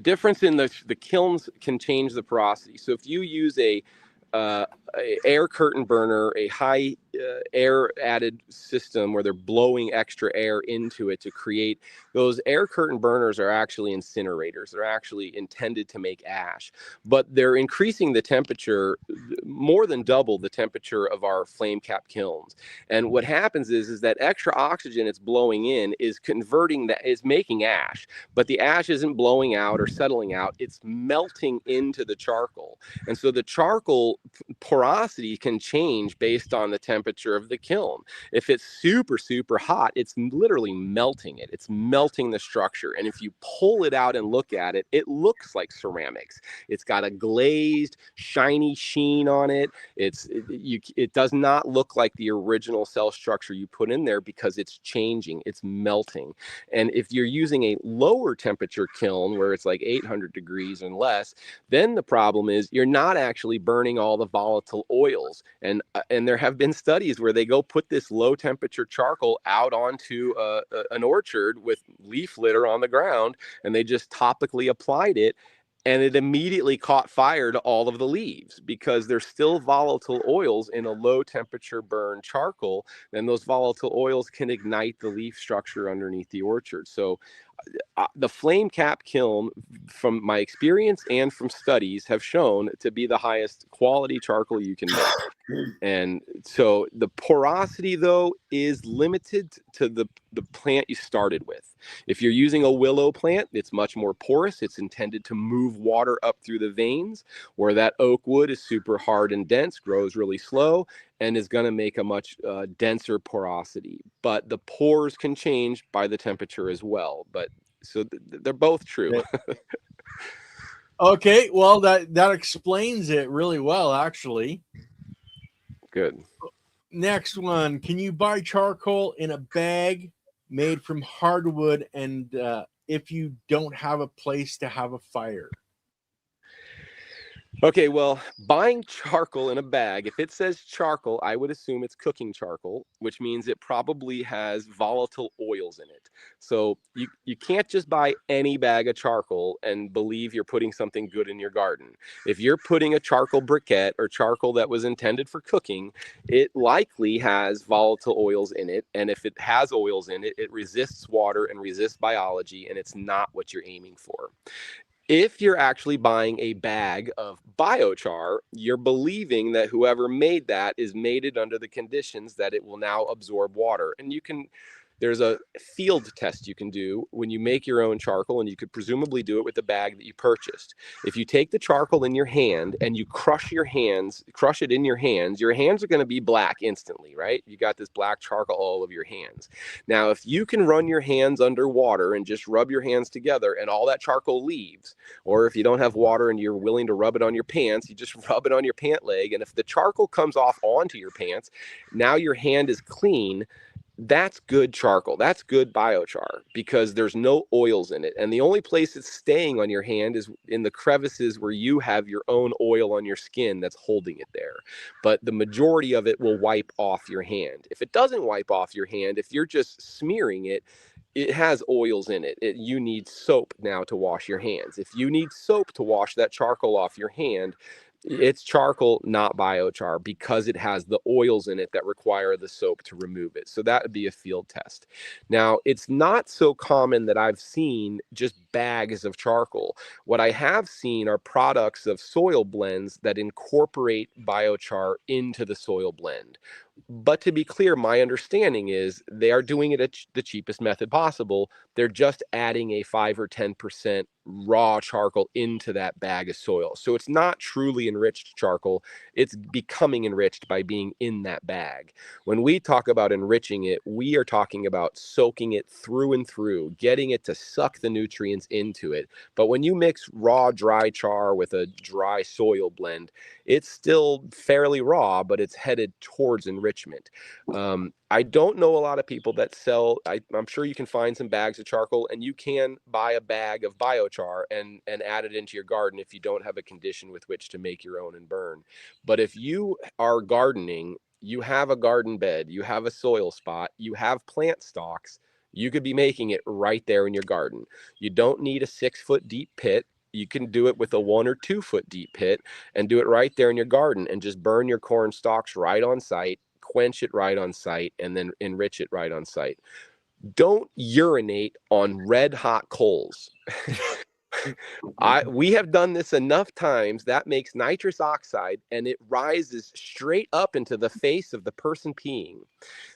difference in the kilns can change the porosity. So if you use a air curtain burner, a high air added system where they're blowing extra air into it to create, those air curtain burners are actually incinerators. They're actually intended to make ash, but they're increasing the temperature more than double the temperature of our flame cap kilns. And what happens is that extra oxygen it's blowing in is converting that, is making ash, but the ash isn't blowing out or settling out. It's melting into the charcoal. And so the charcoal porosity can change based on the temperature of the kiln. If it's super, super hot, it's literally melting it. It's melting the structure. And if you pull it out and look at it, it looks like ceramics. It's got a glazed, shiny sheen on it. It does not look like the original cell structure you put in there because it's changing. It's melting. And if you're using a lower temperature kiln where it's like 800 degrees and less, then the problem is you're not actually burning all the volatile oils. And there have been studies where they go put this low temperature charcoal out onto an orchard with leaf litter on the ground, and they just topically applied it, and it immediately caught fire to all of the leaves because there's still volatile oils in a low temperature burn charcoal. Then those volatile oils can ignite the leaf structure underneath the orchard. So the flame cap kiln, from my experience and from studies, have shown to be the highest quality charcoal you can make. And so the porosity, though, is limited to the plant you started with. If you're using a willow plant, it's much more porous. It's intended to move water up through the veins, where that oak wood is super hard and dense, grows really slow, and is going to make a much denser porosity. But the pores can change by the temperature as well. But so they're both true. Okay, well that explains it really well, actually. Good. Next one, can you buy charcoal in a bag made from hardwood, and if you don't have a place to have a fire? Okay, well, buying charcoal in a bag, if it says charcoal, I would assume it's cooking charcoal, which means it probably has volatile oils in it. So you can't just buy any bag of charcoal and believe you're putting something good in your garden. If you're putting a charcoal briquette or charcoal that was intended for cooking, it likely has volatile oils in it. And if it has oils in it, it resists water and resists biology, and it's not what you're aiming for. If you're actually buying a bag of biochar, you're believing that whoever made that is made it under the conditions that it will now absorb water. And you can there's a field test you can do when you make your own charcoal, and you could presumably do it with the bag that you purchased. If you take the charcoal in your hand and you crush it in your hands are going to be black instantly, right? You got this black charcoal all over your hands. Now, if you can run your hands under water and just rub your hands together and all that charcoal leaves, or if you don't have water and you're willing to rub it on your pants, you just rub it on your pant leg. And if the charcoal comes off onto your pants, now your hand is clean. That's good charcoal. That's good biochar because there's no oils in it. And the only place it's staying on your hand is in the crevices where you have your own oil on your skin that's holding it there. But the majority of it will wipe off your hand. If it doesn't wipe off your hand, if you're just smearing it, it has oils in it. You need soap now to wash your hands. If you need soap to wash that charcoal off your hand, it's charcoal, not biochar, because it has the oils in it that require the soap to remove it. So that would be a field test. Now, it's not so common that I've seen just bags of charcoal. What I have seen are products of soil blends that incorporate biochar into the soil blend. But to be clear, my understanding is they are doing it at the cheapest method possible. They're just adding a 5 or 10% raw charcoal into that bag of soil. So it's not truly enriched charcoal. It's becoming enriched by being in that bag. When we talk about enriching it, we are talking about soaking it through and through, getting it to suck the nutrients into it. But when you mix raw, dry char with a dry soil blend, it's still fairly raw, but it's headed towards enrichment. I don't know a lot of people that sell, I'm sure you can find some bags of charcoal, and you can buy a bag of biochar and add it into your garden if you don't have a condition with which to make your own and burn. But if you are gardening, you have a garden bed, you have a soil spot, you have plant stalks, you could be making it right there in your garden. You don't need a 6-foot deep pit. You can do it with a 1 or 2 foot deep pit and do it right there in your garden and just burn your corn stalks right on site, quench it right on site, and then enrich it right on site. Don't urinate on red hot coals. We have done this enough times. That makes nitrous oxide, and it rises straight up into the face of the person peeing.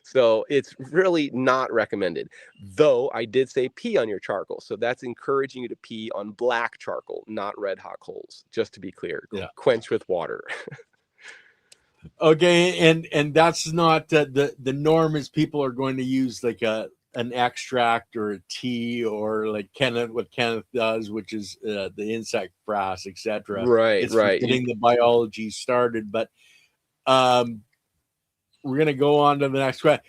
So it's really not recommended. Though I did say pee on your charcoal. So that's encouraging you to pee on black charcoal, not red hot coals, just to be clear. Yeah. Quench with water. Okay, and that's not the norm. Is people are going to use like an extract or a tea, or like what Kenneth does, which is the insect brass, etc. Right, it's right. Getting the biology started, but we're gonna go on to the next question.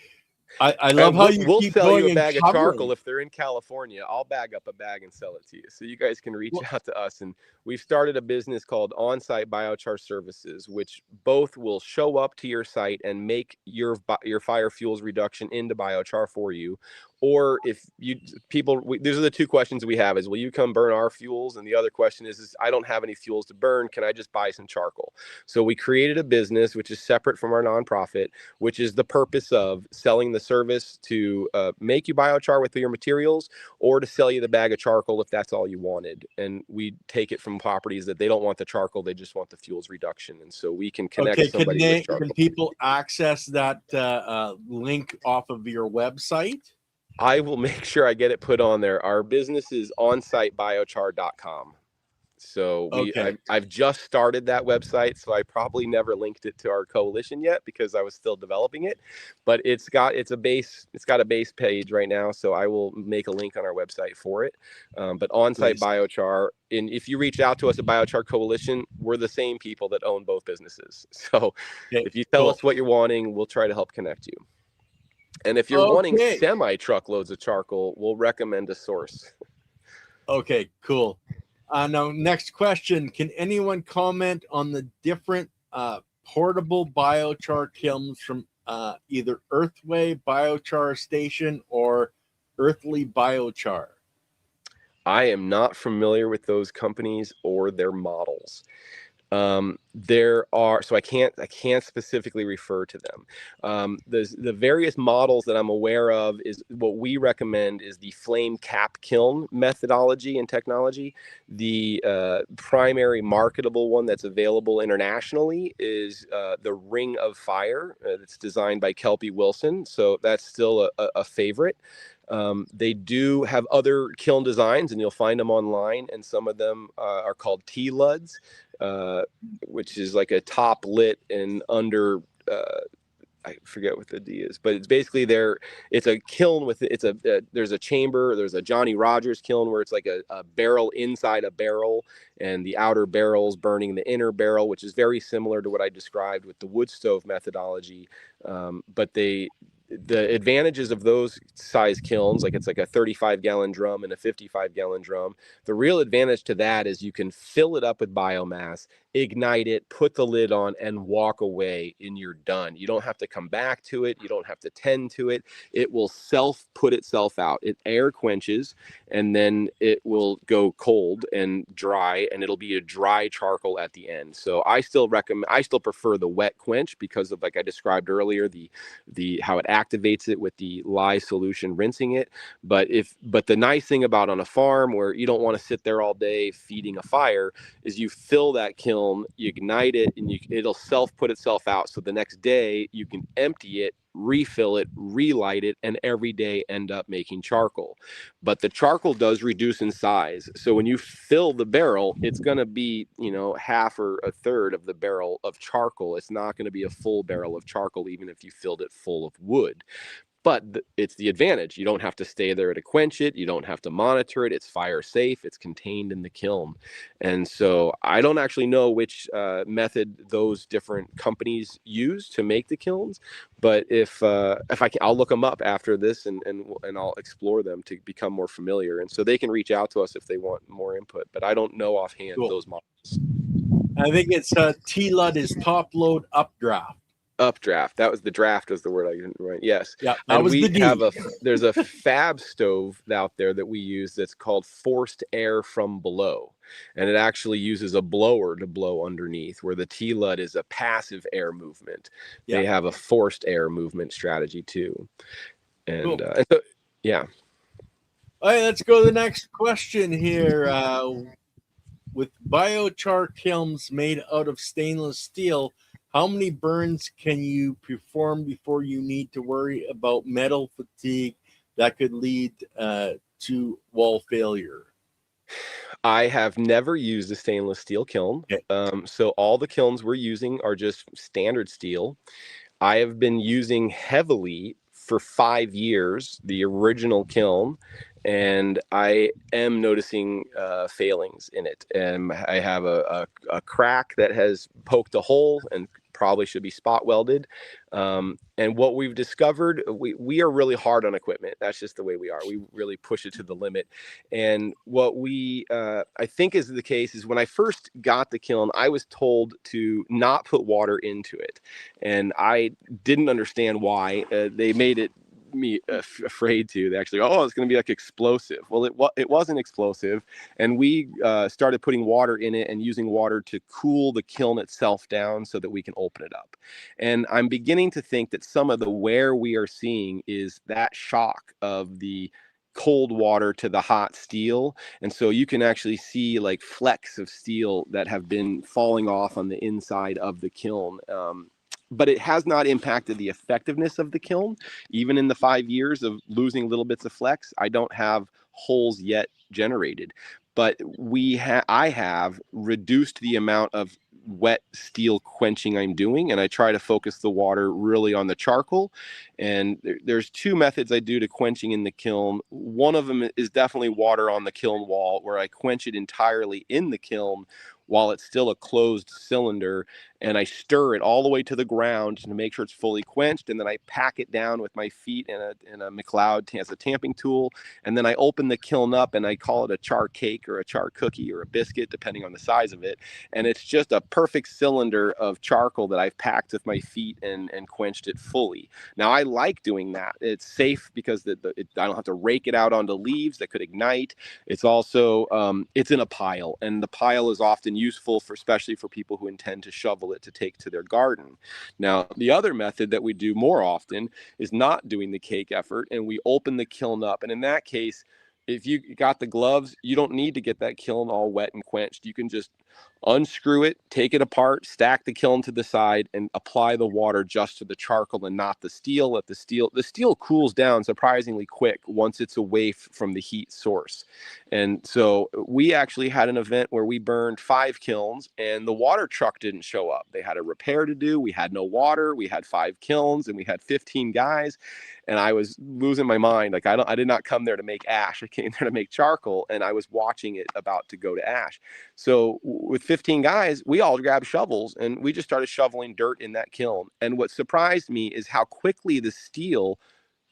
I love how we'll keep sell going you a bag and of covering. charcoal if they're in California. I'll bag up a bag and sell it to you. So you guys can reach out to us. And we've started a business called On-Site Biochar Services, which both will show up to your site and make your fire fuels reduction into biochar for you. Or if these are the two questions we have: is will you come burn our fuels? And the other question is I don't have any fuels to burn. Can I just buy some charcoal? So we created a business which is separate from our nonprofit, which is the purpose of selling the service to make you biochar with your materials, or to sell you the bag of charcoal if that's all you wanted. And we take it from properties that they don't want the charcoal, they just want the fuels reduction. And so we can connect somebody with charcoal. Can people access that link off of your website? I will make sure I get it put on there. Our business is onsitebiochar.com. So I've just started that website, so I probably never linked it to our coalition yet because I was still developing it. But it's got a base page right now, so I will make a link on our website for it. But On-Site Biochar, and if you reach out to us at Biochar Coalition, we're the same people that own both businesses. So if you tell us what you're wanting, we'll try to help connect you. And if you're wanting semi-truckloads of charcoal, we'll recommend a source. Okay, cool. Now, next question. Can anyone comment on the different portable biochar kilns from either Earthway Biochar Station or Earthly Biochar? I am not familiar with those companies or their models. There are, so I can't specifically refer to them. The various models that I'm aware of is what we recommend is the flame cap kiln methodology and technology. The primary marketable one that's available internationally is the Ring of Fire. That's designed by Kelpie Wilson, so that's still a favorite. They do have other kiln designs, and you'll find them online, and some of them are called T-LUDs, which is like a top lit and under, I forget what the D is, but it's basically it's a kiln with, there's a chamber, there's a Johnny Rogers kiln where it's like a barrel inside a barrel, and the outer barrel's burning the inner barrel, which is very similar to what I described with the wood stove methodology. But the advantages of those size kilns, like it's like a 35-gallon drum and a 55-gallon drum. The real advantage to that is you can fill it up with biomass, ignite it, put the lid on, and walk away, and you're done. You don't have to come back to it. You don't have to tend to it. It will put itself out. It air quenches, and then it will go cold and dry, and it'll be a dry charcoal at the end. So I still prefer the wet quench because of, like I described earlier, the how it activates it with the lye solution rinsing it. But the nice thing about on a farm where you don't want to sit there all day feeding a fire is you fill that kiln, you ignite it, and it'll put itself out. So the next day you can empty it, refill it, relight it, and every day end up making charcoal. But the charcoal does reduce in size. So when you fill the barrel, it's going to be, half or a third of the barrel of charcoal. It's not going to be a full barrel of charcoal, even if you filled it full of wood. But it's the advantage. You don't have to stay there to quench it. You don't have to monitor it. It's fire safe. It's contained in the kiln. And so I don't actually know which method those different companies use to make the kilns. But if I can, I'll look them up after this and I'll explore them to become more familiar. And so they can reach out to us if they want more input. But I don't know offhand those models. I think it's T-LUD is top load updraft. Updraft. That was the draft was the word I didn't write. Yes. Yeah. That was the D. There's a fab stove out there that we use that's called forced air from below. And it actually uses a blower to blow underneath, where the T-LUD is a passive air movement. Yeah. They have a forced air movement strategy too. And, cool. And so, yeah. All right, let's go to the next question here. With biochar kilns made out of stainless steel, how many burns can you perform before you need to worry about metal fatigue that could lead to wall failure? I have never used a stainless steel kiln. Okay. So all the kilns we're using are just standard steel. I have been using heavily for 5 years the original kiln, and I am noticing failings in it. And I have a crack that has poked a hole and probably should be spot welded. And what we've discovered, we are really hard on equipment. That's just the way we are. We really push it to the limit. And what I think is the case is when I first got the kiln, I was told to not put water into it. And I didn't understand why. They made me afraid to. They actually, it's going to be like explosive. Well, it wasn't explosive, and we started putting water in it and using water to cool the kiln itself down so that we can open it up. And I'm beginning to think that some of the wear we are seeing is that shock of the cold water to the hot steel. And so you can actually see like flecks of steel that have been falling off on the inside of the kiln. But it has not impacted the effectiveness of the kiln. Even in the 5 years of losing little bits of flex, I don't have holes yet generated. But I have reduced the amount of wet steel quenching I'm doing, and I try to focus the water really on the charcoal. And there's 2 methods I do to quenching in the kiln. One of them is definitely water on the kiln wall, where I quench it entirely in the kiln while it's still a closed cylinder. and I stir it all the way to the ground to make sure it's fully quenched. And then I pack it down with my feet in a McLeod as a tamping tool. And then I open the kiln up, and I call it a char cake or a char cookie or a biscuit, depending on the size of it. And it's just a perfect cylinder of charcoal that I've packed with my feet and quenched it fully. Now, I like doing that. It's safe because I don't have to rake it out onto leaves that could ignite. It's also, it's in a pile, and the pile is often useful especially for people who intend to shovel it to take to their garden. Now, the other method that we do more often is not doing the cake effort, and we open the kiln up. And in that case, if you got the gloves, you don't need to get that kiln all wet and quenched. You can just unscrew it, take it apart, stack the kiln to the side, and apply the water just to the charcoal and not the steel. Let the steel cools down surprisingly quick once it's away from the heat source. And so we actually had an event where we burned 5 kilns, and the water truck didn't show up. They had a repair to do. We had no water. We had 5 kilns, and we had 15 guys. And I was losing my mind. Like, I did not come there to make ash. I came there to make charcoal, and I was watching it about to go to ash. So with 15 guys, we all grabbed shovels, and we just started shoveling dirt in that kiln. And what surprised me is how quickly the steel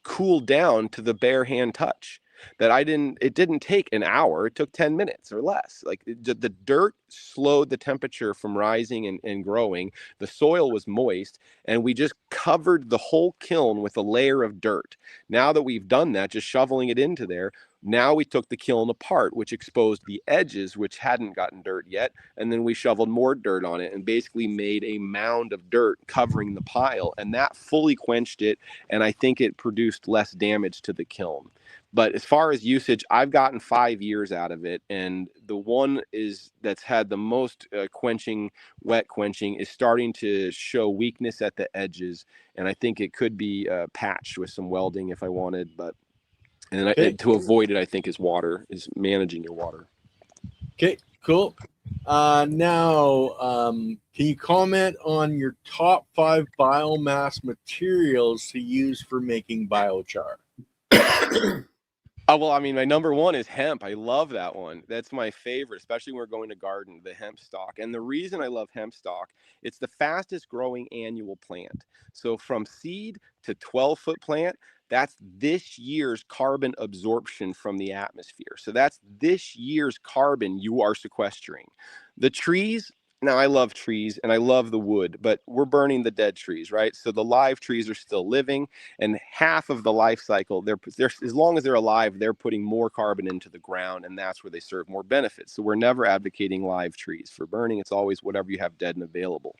cooled down to the bare hand touch. It didn't take an hour. It took 10 minutes or less. Like, the dirt slowed the temperature from rising and growing. The soil was moist, and we just covered the whole kiln with a layer of dirt. Now that we've done that, just shoveling it into there, now we took the kiln apart, which exposed the edges, which hadn't gotten dirt yet. And then we shoveled more dirt on it and basically made a mound of dirt covering the pile. And that fully quenched it. And I think it produced less damage to the kiln. But as far as usage, I've gotten 5 years out of it. And the one that's had the most wet quenching, is starting to show weakness at the edges. And I think it could be patched with some welding if I wanted. To avoid it, I think, is managing your water. Okay, cool. Now, can you comment on your top 5 biomass materials to use for making biochar? Oh, well, I mean, my number 1 is hemp. I love that one. That's my favorite, especially when we're going to garden, the hemp stalk. And the reason I love hemp stalk, it's the fastest growing annual plant. So from seed to 12-foot plant, that's this year's carbon absorption from the atmosphere. So that's this year's carbon you are sequestering. The trees, now I love trees and I love the wood, but we're burning the dead trees, right? So the live trees are still living, and half of the life cycle, they're as long as they're alive, they're putting more carbon into the ground, and that's where they serve more benefits. So we're never advocating live trees for burning. It's always whatever you have dead and available.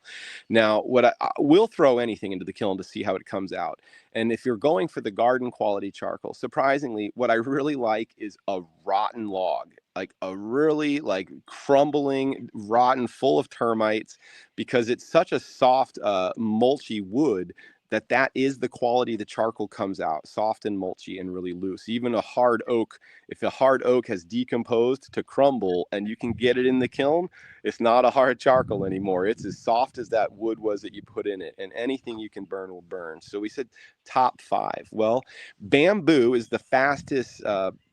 Now, I will throw anything into the kiln to see how it comes out. And if you're going for the garden quality charcoal, surprisingly, what I really like is a rotten log, like a really crumbling, rotten, full of termites, because it's such a soft, mulchy wood that is the quality the charcoal comes out, soft and mulchy and really loose. Even a hard oak, if a hard oak has decomposed to crumble and you can get it in the kiln, it's not a hard charcoal anymore. It's as soft as that wood was that you put in it, and anything you can burn will burn. So we said top 5. Well, bamboo is the fastest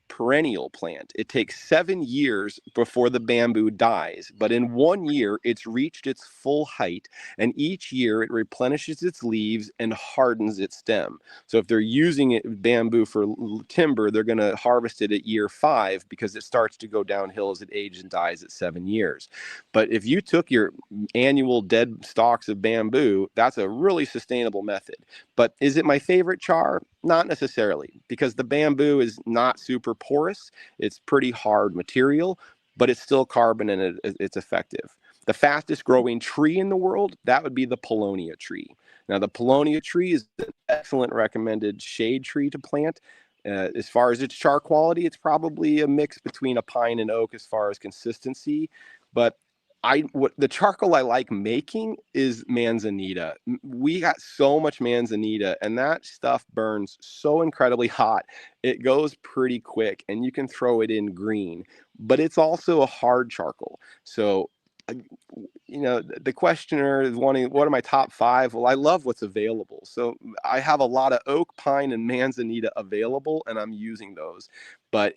perennial plant. It takes 7 years before the bamboo dies, but in 1 year it's reached its full height, and each year it replenishes its leaves and hardens its stem. So if they're using bamboo for timber, they're going to harvest it at year 5 because it starts to go downhill as it ages and dies at 7 years. But if you took your annual dead stalks of bamboo, that's a really sustainable method. But is it my favorite char? Not necessarily, because the bamboo is not super porous. It's pretty hard material, but it's still carbon and it's effective. The fastest growing tree in the world, that would be the Paulownia tree. Now, the Paulownia tree is an excellent recommended shade tree to plant. As far as its char quality, it's probably a mix between a pine and oak as far as consistency. But the charcoal I like making is manzanita. We got so much manzanita, and that stuff burns so incredibly hot. It goes pretty quick, and you can throw it in green, but it's also a hard charcoal. So the questioner is wanting, what are my top 5? Well, I love what's available. So I have a lot of oak, pine, and manzanita available, and I'm using those. But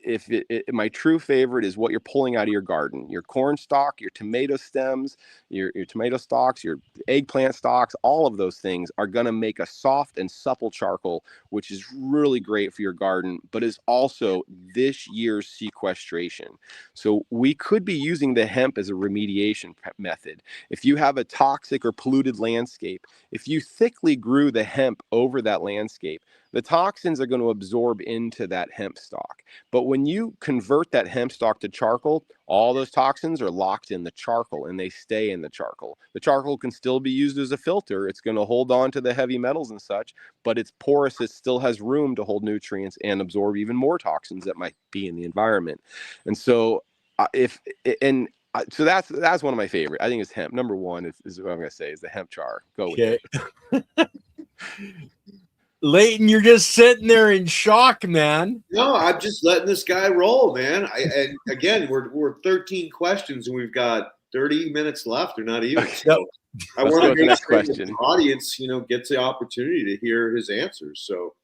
my true favorite is what you're pulling out of your garden: your corn stalk, your tomato stems, your tomato stalks, your eggplant stalks. All of those things are going to make a soft and supple charcoal, which is really great for your garden, but is also this year's sequestration. So we could be using the hemp as a remediation method. If you have a toxic or polluted landscape, if you thickly grew the hemp over that landscape, the toxins are going to absorb into that hemp stalk. But when you convert that hemp stalk to charcoal, all those toxins are locked in the charcoal and they stay in the charcoal. The charcoal can still be used as a filter. It's going to hold on to the heavy metals and such, but it's porous. It still has room to hold nutrients and absorb even more toxins that might be in the environment. And so so that's one of my favorite. I think it's hemp. Number one is what I'm going to say is the hemp char. Go with it. Leighton, you're just sitting there in shock, man. No, I'm just letting this guy roll, man. And again, we're 13 questions and we've got 30 minutes left, or not even. So I want to make sure the audience, gets the opportunity to hear his answers. So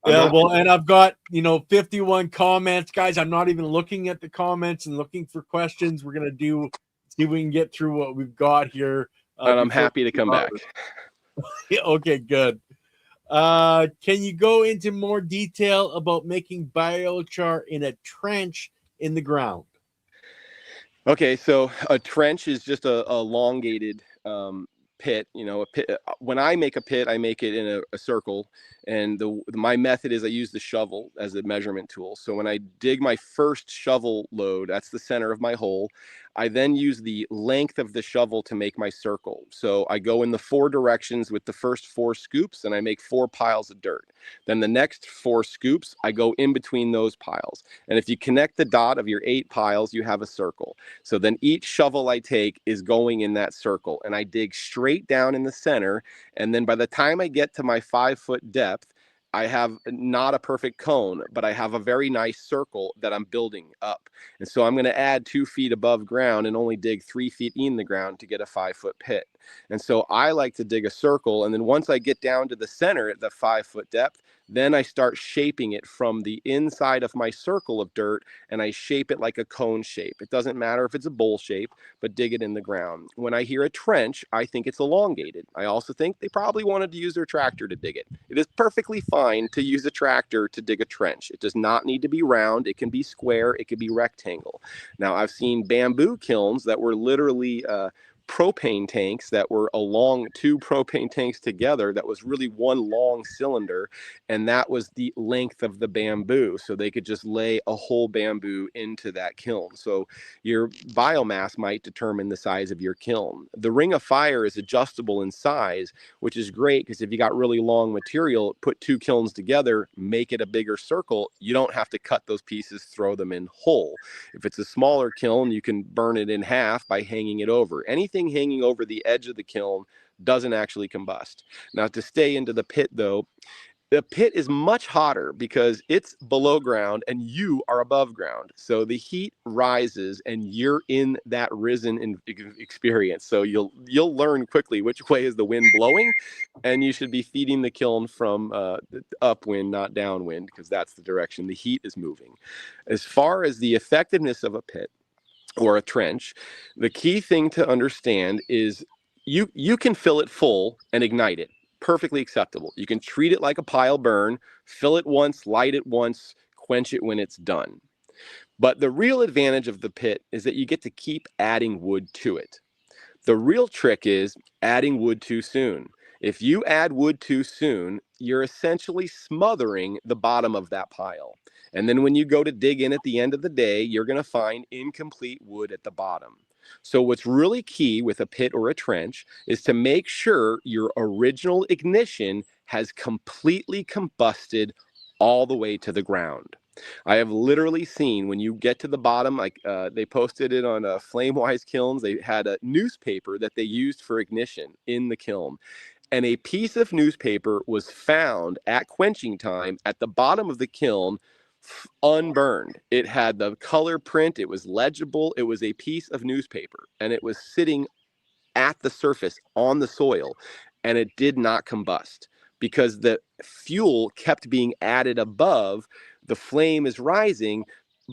and I've got 51 comments, guys. I'm not even looking at the comments and looking for questions. We're gonna see if we can get through what we've got here. And I'm happy to come back. Okay, good. Can you go into more detail about making biochar in a trench in the ground? Okay, so a trench is just a elongated pit. A pit. When I make a pit, I make it in a circle, and my method is I use the shovel as a measurement tool. So when I dig my first shovel load, that's the center of my hole. I then use the length of the shovel to make my circle. So I go in the 4 directions with the first 4 scoops, and I make 4 piles of dirt. Then the next 4 scoops, I go in between those piles. And if you connect the dot of your 8 piles, you have a circle. So then each shovel I take is going in that circle, and I dig straight down in the center. And then by the time I get to my 5-foot depth, I have not a perfect cone, but I have a very nice circle that I'm building up. And so I'm going to add 2 feet above ground and only dig 3 feet in the ground to get a 5-foot pit. And so I like to dig a circle. And then once I get down to the center at the 5-foot depth, then I start shaping it from the inside of my circle of dirt, and I shape it like a cone shape. It doesn't matter if it's a bowl shape, but dig it in the ground. When I hear a trench, I think it's elongated. I also think they probably wanted to use their tractor to dig it. It is perfectly fine to use a tractor to dig a trench. It does not need to be round. It can be square. It can be rectangle. Now, I've seen bamboo kilns that were literally propane tanks that were along 2 propane tanks together. That was really one long cylinder, and that was the length of the bamboo, so they could just lay a whole bamboo into that kiln. So your biomass might determine the size of your kiln. The ring of fire is adjustable in size, which is great because if you got really long material, put 2 kilns together, make it a bigger circle, you don't have to cut those pieces, throw them in whole. If it's a smaller kiln, you can burn it in half by hanging it over. Anything hanging over the edge of the kiln doesn't actually combust. Now, to stay into the pit, though, the pit is much hotter because it's below ground and you are above ground. So the heat rises and you're in that risen experience. So you'll learn quickly which way is the wind blowing, and you should be feeding the kiln from upwind, not downwind, because that's the direction the heat is moving. As far as the effectiveness of a pit or a trench, the key thing to understand is you can fill it full and ignite it. Perfectly acceptable. You can treat it like a pile burn, fill it once, light it once, quench it when it's done. But the real advantage of the pit is that you get to keep adding wood to it. The real trick is adding wood too soon. If you add wood too soon, you're essentially smothering the bottom of that pile. And then when you go to dig in at the end of the day, you're going to find incomplete wood at the bottom. So what's really key with a pit or a trench is to make sure your original ignition has completely combusted all the way to the ground. I have literally seen when you get to the bottom, like they posted it on FlameWise kilns, they had a newspaper that they used for ignition in the kiln. And a piece of newspaper was found at quenching time at the bottom of the kiln, unburned. It had the color print. It was legible. It was a piece of newspaper, and it was sitting at the surface on the soil, and it did not combust because the fuel kept being added above. The flame is rising,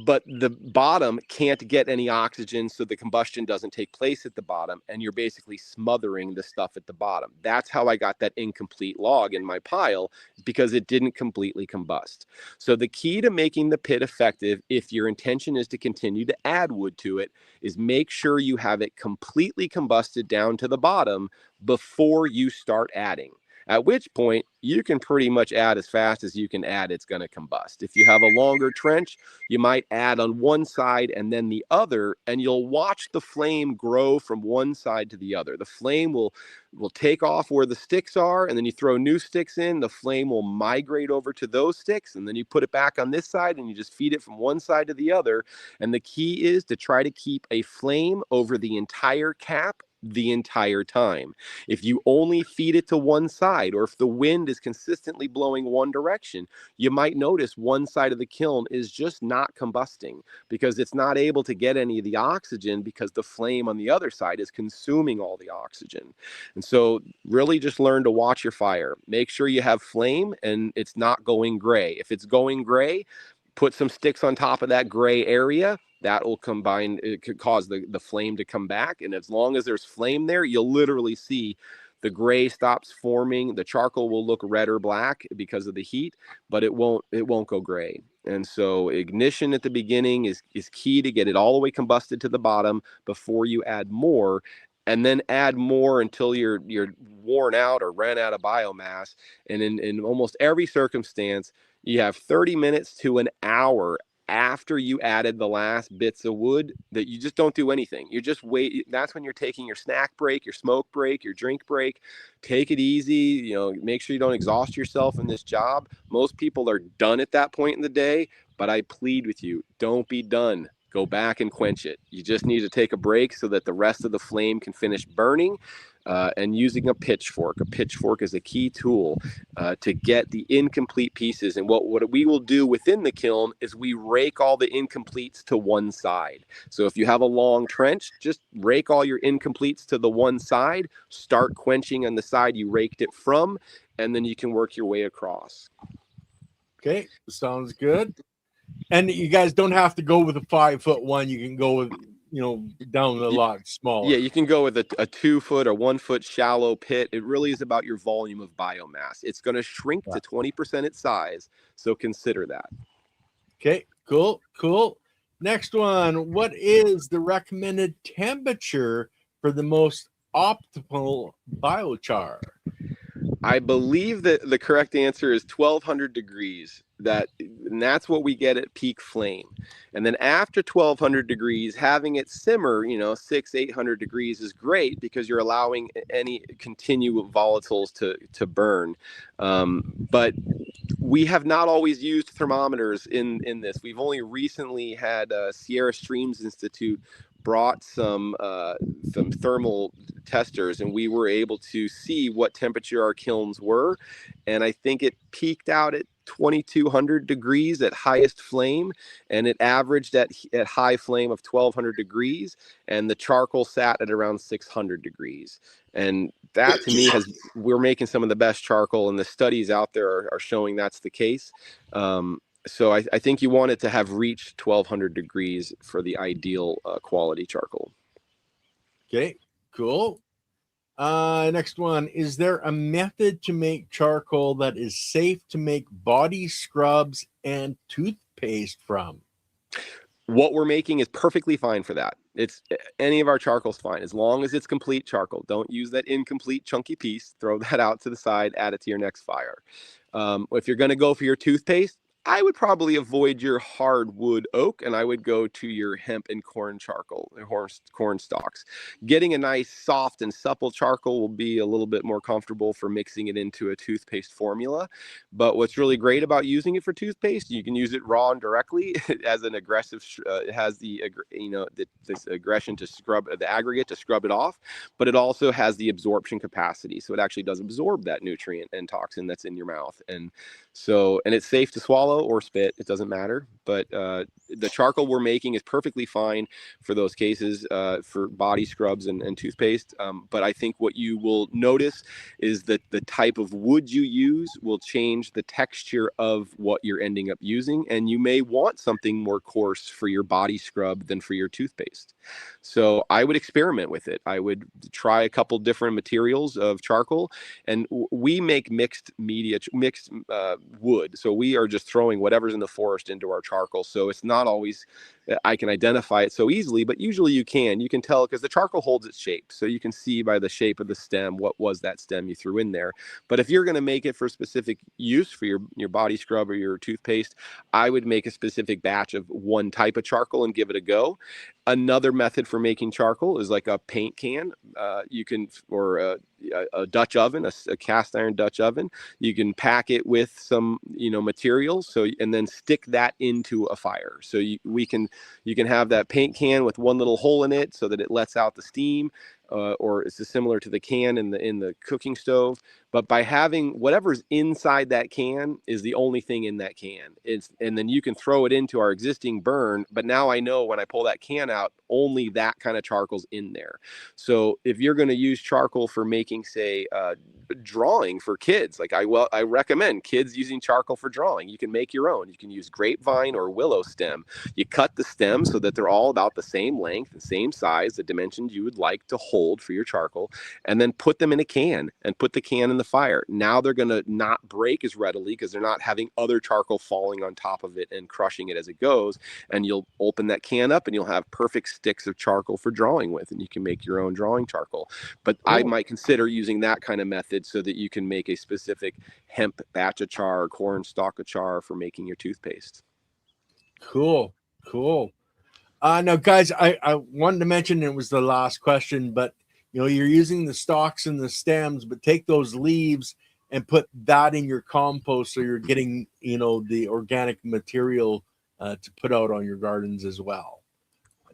but the bottom can't get any oxygen, so the combustion doesn't take place at the bottom, and you're basically smothering the stuff at the bottom. That's how I got that incomplete log in my pile, because it didn't completely combust. So the key to making the pit effective, if your intention is to continue to add wood to it, is make sure you have it completely combusted down to the bottom before you start adding. At which point, you can pretty much add as fast as you can add, it's going to combust. If you have a longer trench, you might add on one side and then the other, and you'll watch the flame grow from one side to the other. The flame will take off where the sticks are, and then you throw new sticks in. The flame will migrate over to those sticks, and then you put it back on this side, and you just feed it from one side to the other. And the key is to try to keep a flame over the entire cap the entire time. If you only feed it to one side, or if the wind is consistently blowing one direction, you might notice one side of the kiln is just not combusting because it's not able to get any of the oxygen because the flame on the other side is consuming all the oxygen. And so really just learn to watch your fire. Make sure you have flame and it's not going gray. If it's going gray, put some sticks on top of that gray area. That will combine, it could cause the flame to come back. And as long as there's flame there, you'll literally see the gray stops forming. The charcoal will look red or black because of the heat, but it won't go gray. And so ignition at the beginning is key to get it all the way combusted to the bottom before you add more. And then add more until you're worn out or ran out of biomass. And in almost every circumstance, you have 30 minutes to an hour after you added the last bits of wood that you just don't do anything. You just wait. That's when you're taking your snack break, your smoke break, your drink break. Take it easy. Make sure you don't exhaust yourself in this job. Most people are done at that point in the day, but I plead with you, don't be done. Go back and quench it. You just need to take a break so that the rest of the flame can finish burning. And using a pitchfork. A pitchfork is a key tool to get the incomplete pieces. And what we will do within the kiln is we rake all the incompletes to one side. So if you have a long trench, just rake all your incompletes to the one side, start quenching on the side you raked it from, and then you can work your way across. Okay, sounds good. And you guys don't have to go with a 5-foot one. You can go with, down a lot smaller. Yeah, you can go with a 2-foot or 1-foot shallow pit. It really is about your volume of biomass. It's going to shrink to 20% its size. So consider that. Okay, cool. Next one. What is the recommended temperature for the most optimal biochar? I believe that the correct answer is 1200 degrees. And that's what we get at peak flame. And then after 1200 degrees, having it simmer, 600-800 degrees is great because you're allowing any continual volatiles to burn. But we have not always used thermometers in this. We've only recently had Sierra Streams Institute brought some thermal testers, and we were able to see what temperature our kilns were. And I think it peaked out at 2200 degrees at highest flame, and it averaged at high flame of 1200 degrees, and the charcoal sat at around 600 degrees. And that to me we're making some of the best charcoal, and the studies out there are showing that's the case. So I think you want it to have reached 1200 degrees for the ideal quality charcoal. Okay, cool. Next one. Is there a method to make charcoal that is safe to make body scrubs and toothpaste from? What we're making is perfectly fine for that. It's any of our charcoal's fine as long as it's complete charcoal. Don't use that incomplete chunky piece. Throw that out to the side, add it to your next fire. If you're going to go for your toothpaste, I would probably avoid your hardwood oak, and I would go to your hemp and corn charcoal, corn stalks. Getting a nice soft and supple charcoal will be a little bit more comfortable for mixing it into a toothpaste formula. But what's really great about using it for toothpaste, you can use it raw and directly as an aggressive. It has this aggression to scrub the aggregate to scrub it off, but it also has the absorption capacity, so it actually does absorb that nutrient and toxin that's in your mouth, and it's safe to swallow. tallow or spit, it doesn't matter. But the charcoal we're making is perfectly fine for those cases, for body scrubs and toothpaste. But I think what you will notice is that the type of wood you use will change the texture of what you're ending up using. And you may want something more coarse for your body scrub than for your toothpaste. So I would experiment with it. I would try a couple different materials of charcoal, and we make mixed wood. So we are just throwing whatever's in the forest into our charcoal. So it's not always I can identify it so easily, but usually you can tell because the charcoal holds its shape. So you can see by the shape of the stem what was that stem you threw in there. But if you're going to make it for specific use for your body scrub or your toothpaste, I would make a specific batch of one type of charcoal and give it a go. Another method for making charcoal is like a paint can. You can, or a Dutch oven, a cast iron Dutch oven. You can pack it with some, materials. So, and then stick that into a fire. So you can have that paint can with one little hole in it so that it lets out the steam. Or it's similar to the can in the cooking stove. But by having whatever's inside that can is the only thing in that can. And then you can throw it into our existing burn. But now I know when I pull that can out, only that kind of charcoal's in there. So if you're going to use charcoal for making, say, drawing for kids, like I recommend kids using charcoal for drawing. You can make your own. You can use grapevine or willow stem. You cut the stem so that they're all about the same length and same size, the dimensions you would like to hold for your charcoal, and then put them in a can and put the can in the fire. Now they're going to not break as readily because they're not having other charcoal falling on top of it and crushing it as it goes. And you'll open that can up and you'll have perfect sticks of charcoal for drawing with, and you can make your own drawing charcoal. But I might consider using that kind of method so that you can make a specific hemp batch of char or corn stalk of char for making your toothpaste. Cool. Now, guys, I wanted to mention, it was the last question, but you're using the stalks and the stems, but take those leaves and put that in your compost, so you're getting the organic material to put out on your gardens as well.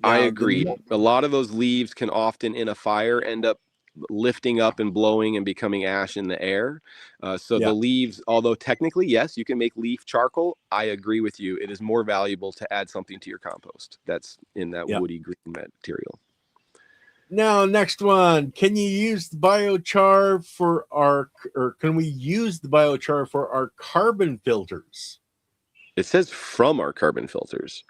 Now, I agree. A lot of those leaves can often in a fire end up lifting up and blowing and becoming ash in the air. The leaves, although technically, yes, you can make leaf charcoal, I agree with you. It is more valuable to add something to your compost that's in that woody green material. Now, next one. Can you use the biochar can we use the biochar for our carbon filters? It says from our carbon filters.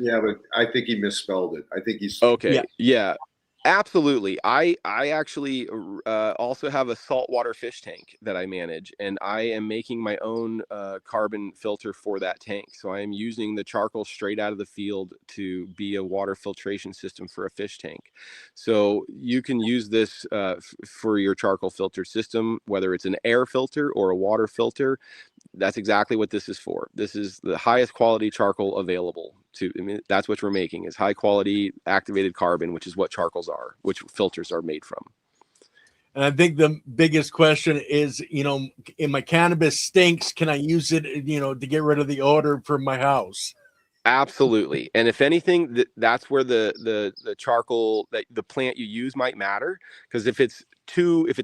Yeah, but I think he misspelled it. I think he's okay. Yeah. Absolutely. I actually also have a saltwater fish tank that I manage, and I am making my own carbon filter for that tank. So I am using the charcoal straight out of the field to be a water filtration system for a fish tank. So you can use this for your charcoal filter system, whether it's an air filter or a water filter. That's exactly what this is for. This is the highest quality charcoal available. That's what we're making, is high quality activated carbon, which is what charcoals are, which filters are made from. And I think the biggest question is, in my cannabis stinks, can I use it, to get rid of the odor from my house? Absolutely. And if anything, that's where the charcoal, that the plant you use might matter, because if it's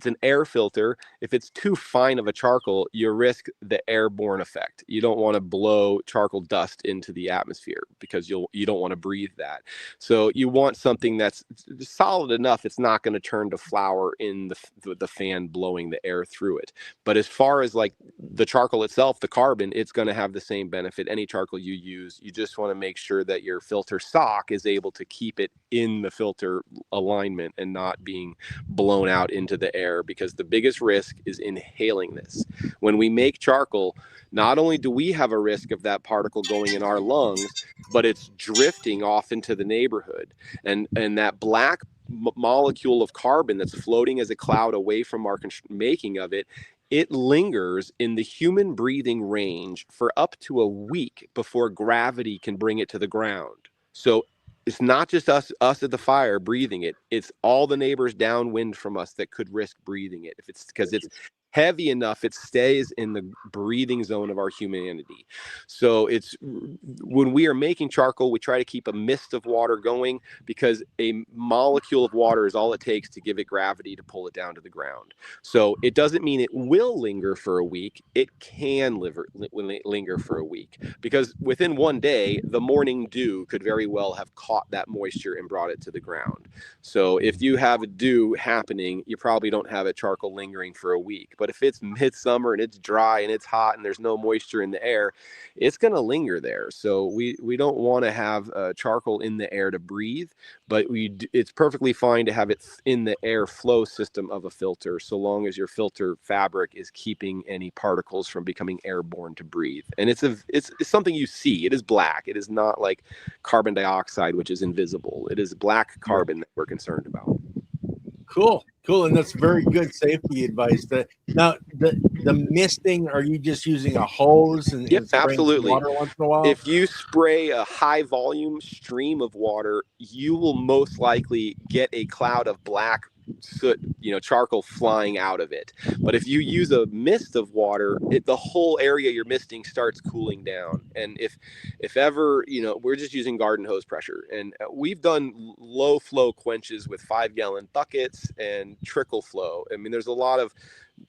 an air filter, if it's too fine of a charcoal, you risk the airborne effect. You don't want to blow charcoal dust into the atmosphere because you don't want to breathe that. So you want something that's solid enough it's not going to turn to flour in the fan blowing the air through it. But as far as like the charcoal itself, the carbon, it's going to have the same benefit. Any charcoal you use, you just want to make sure that your filter sock is able to keep it in the filter alignment and not being blown out into the air, because the biggest risk is inhaling this. When we make charcoal, not only do we have a risk of that particle going in our lungs, but it's drifting off into the neighborhood, and that black molecule of carbon that's floating as a cloud away from our making of it, it lingers in the human breathing range for up to a week before gravity can bring it to the ground. So it's not just us at the fire breathing it. It's all the neighbors downwind from us that could risk breathing it. If it's because heavy enough it stays in the breathing zone of our humanity. So it's when we are making charcoal, we try to keep a mist of water going, because a molecule of water is all it takes to give it gravity to pull it down to the ground. So it doesn't mean it will linger for a week. It can linger for a week, because within one day, the morning dew could very well have caught that moisture and brought it to the ground. So if you have a dew happening, you probably don't have a charcoal lingering for a week. But if it's midsummer and it's dry and it's hot and there's no moisture in the air, it's going to linger there. So we don't want to have charcoal in the air to breathe, but it's perfectly fine to have it in the air flow system of a filter, so long as your filter fabric is keeping any particles from becoming airborne to breathe. And it's something you see. It is black. It is not like carbon dioxide, which is invisible. It is black carbon that we're concerned about. Cool. And that's very good safety advice. Now, the misting, are you just using a hose and Yep, spraying absolutely. water once in a while? If you spray a high volume stream of water, you will most likely get a cloud of black soot, charcoal flying out of it. But if you use a mist of water, the whole area you're misting starts cooling down. And if ever, we're just using garden hose pressure, and we've done low flow quenches with 5-gallon buckets and trickle flow. I mean, there's a lot of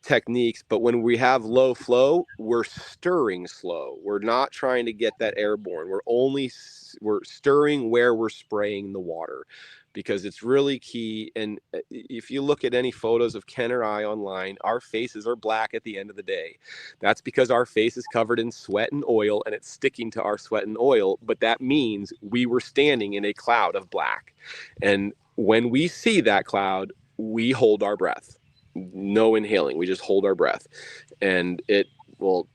techniques, but when we have low flow, we're stirring slow. We're not trying to get that airborne. We're stirring where we're spraying the water, because it's really key. And if you look at any photos of Ken or I online, our faces are black at the end of the day. That's because our face is covered in sweat and oil, and it's sticking to our sweat and oil. But that means we were standing in a cloud of black. And when we see that cloud, we hold our breath. No inhaling. We just hold our breath, and it will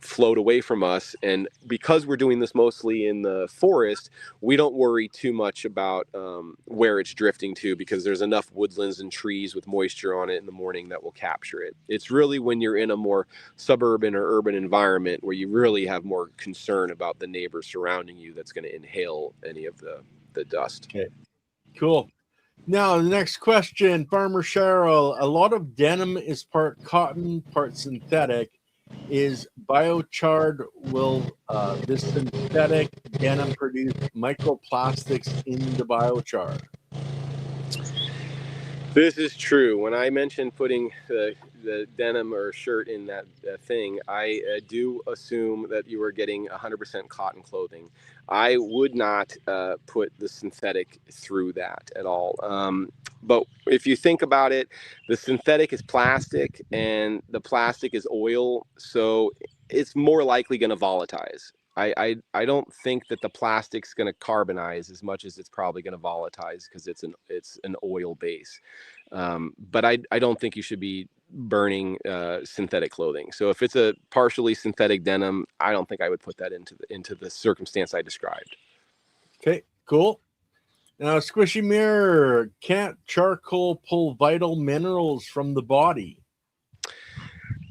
float away from us. And because we're doing this mostly in the forest, we don't worry too much about where it's drifting to, because there's enough woodlands and trees with moisture on it in the morning that will capture it. It's really when you're in a more suburban or urban environment where you really have more concern about the neighbors surrounding you that's going to inhale any of the dust. Okay, cool. Now, the next question, Farmer Cheryl. A lot of denim is part cotton, part synthetic. Is biochar, will this synthetic denim produce microplastics in the biochar? This is true. When I mentioned putting the denim or shirt in that thing, I do assume that you are getting 100% cotton clothing. I would not put the synthetic through that at all. But if you think about it, the synthetic is plastic and the plastic is oil, so it's more likely going to volatilize. I don't think that the plastic's going to carbonize as much as it's probably going to volatilize, because it's an oil base. But I don't think you should be burning synthetic clothing. So if it's a partially synthetic denim, I don't think I would put that into the circumstance I described. Okay, cool. Now, Squishy Mirror, can't charcoal pull vital minerals from the body?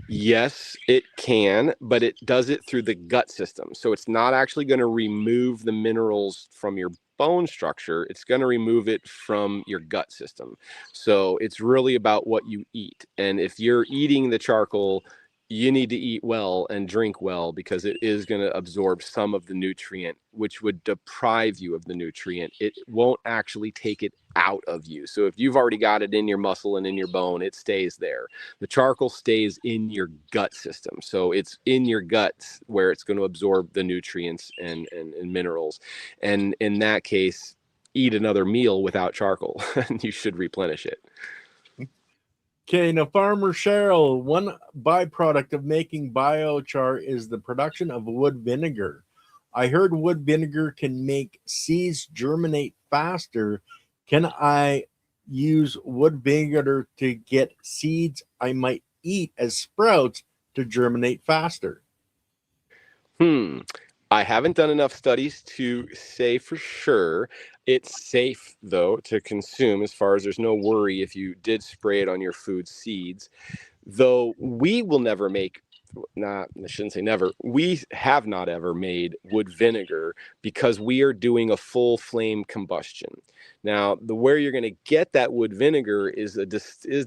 Yes, it can, but it does it through the gut system. So it's not actually going to remove the minerals from your bone structure. It's going to remove it from your gut system. So it's really about what you eat. And if you're eating the charcoal, you need to eat well and drink well, because it is going to absorb some of the nutrient, which would deprive you of the nutrient. It won't actually take it out of you. So if you've already got it in your muscle and in your bone, it stays there. The charcoal stays in your gut system. So it's in your guts where it's going to absorb the nutrients and minerals. And in that case, eat another meal without charcoal and you should replenish it. Okay, now Farmer Cheryl, one byproduct of making biochar is the production of wood vinegar. I heard wood vinegar can make seeds germinate faster. Can I use wood vinegar to get seeds I might eat as sprouts to germinate faster? I haven't done enough studies to say for sure. It's safe, though, to consume, as far as there's no worry if you did spray it on your food seeds. Though we will never make, I shouldn't say never, we have not ever made wood vinegar, because we are doing a full flame combustion. Now, where you're going to get that wood vinegar is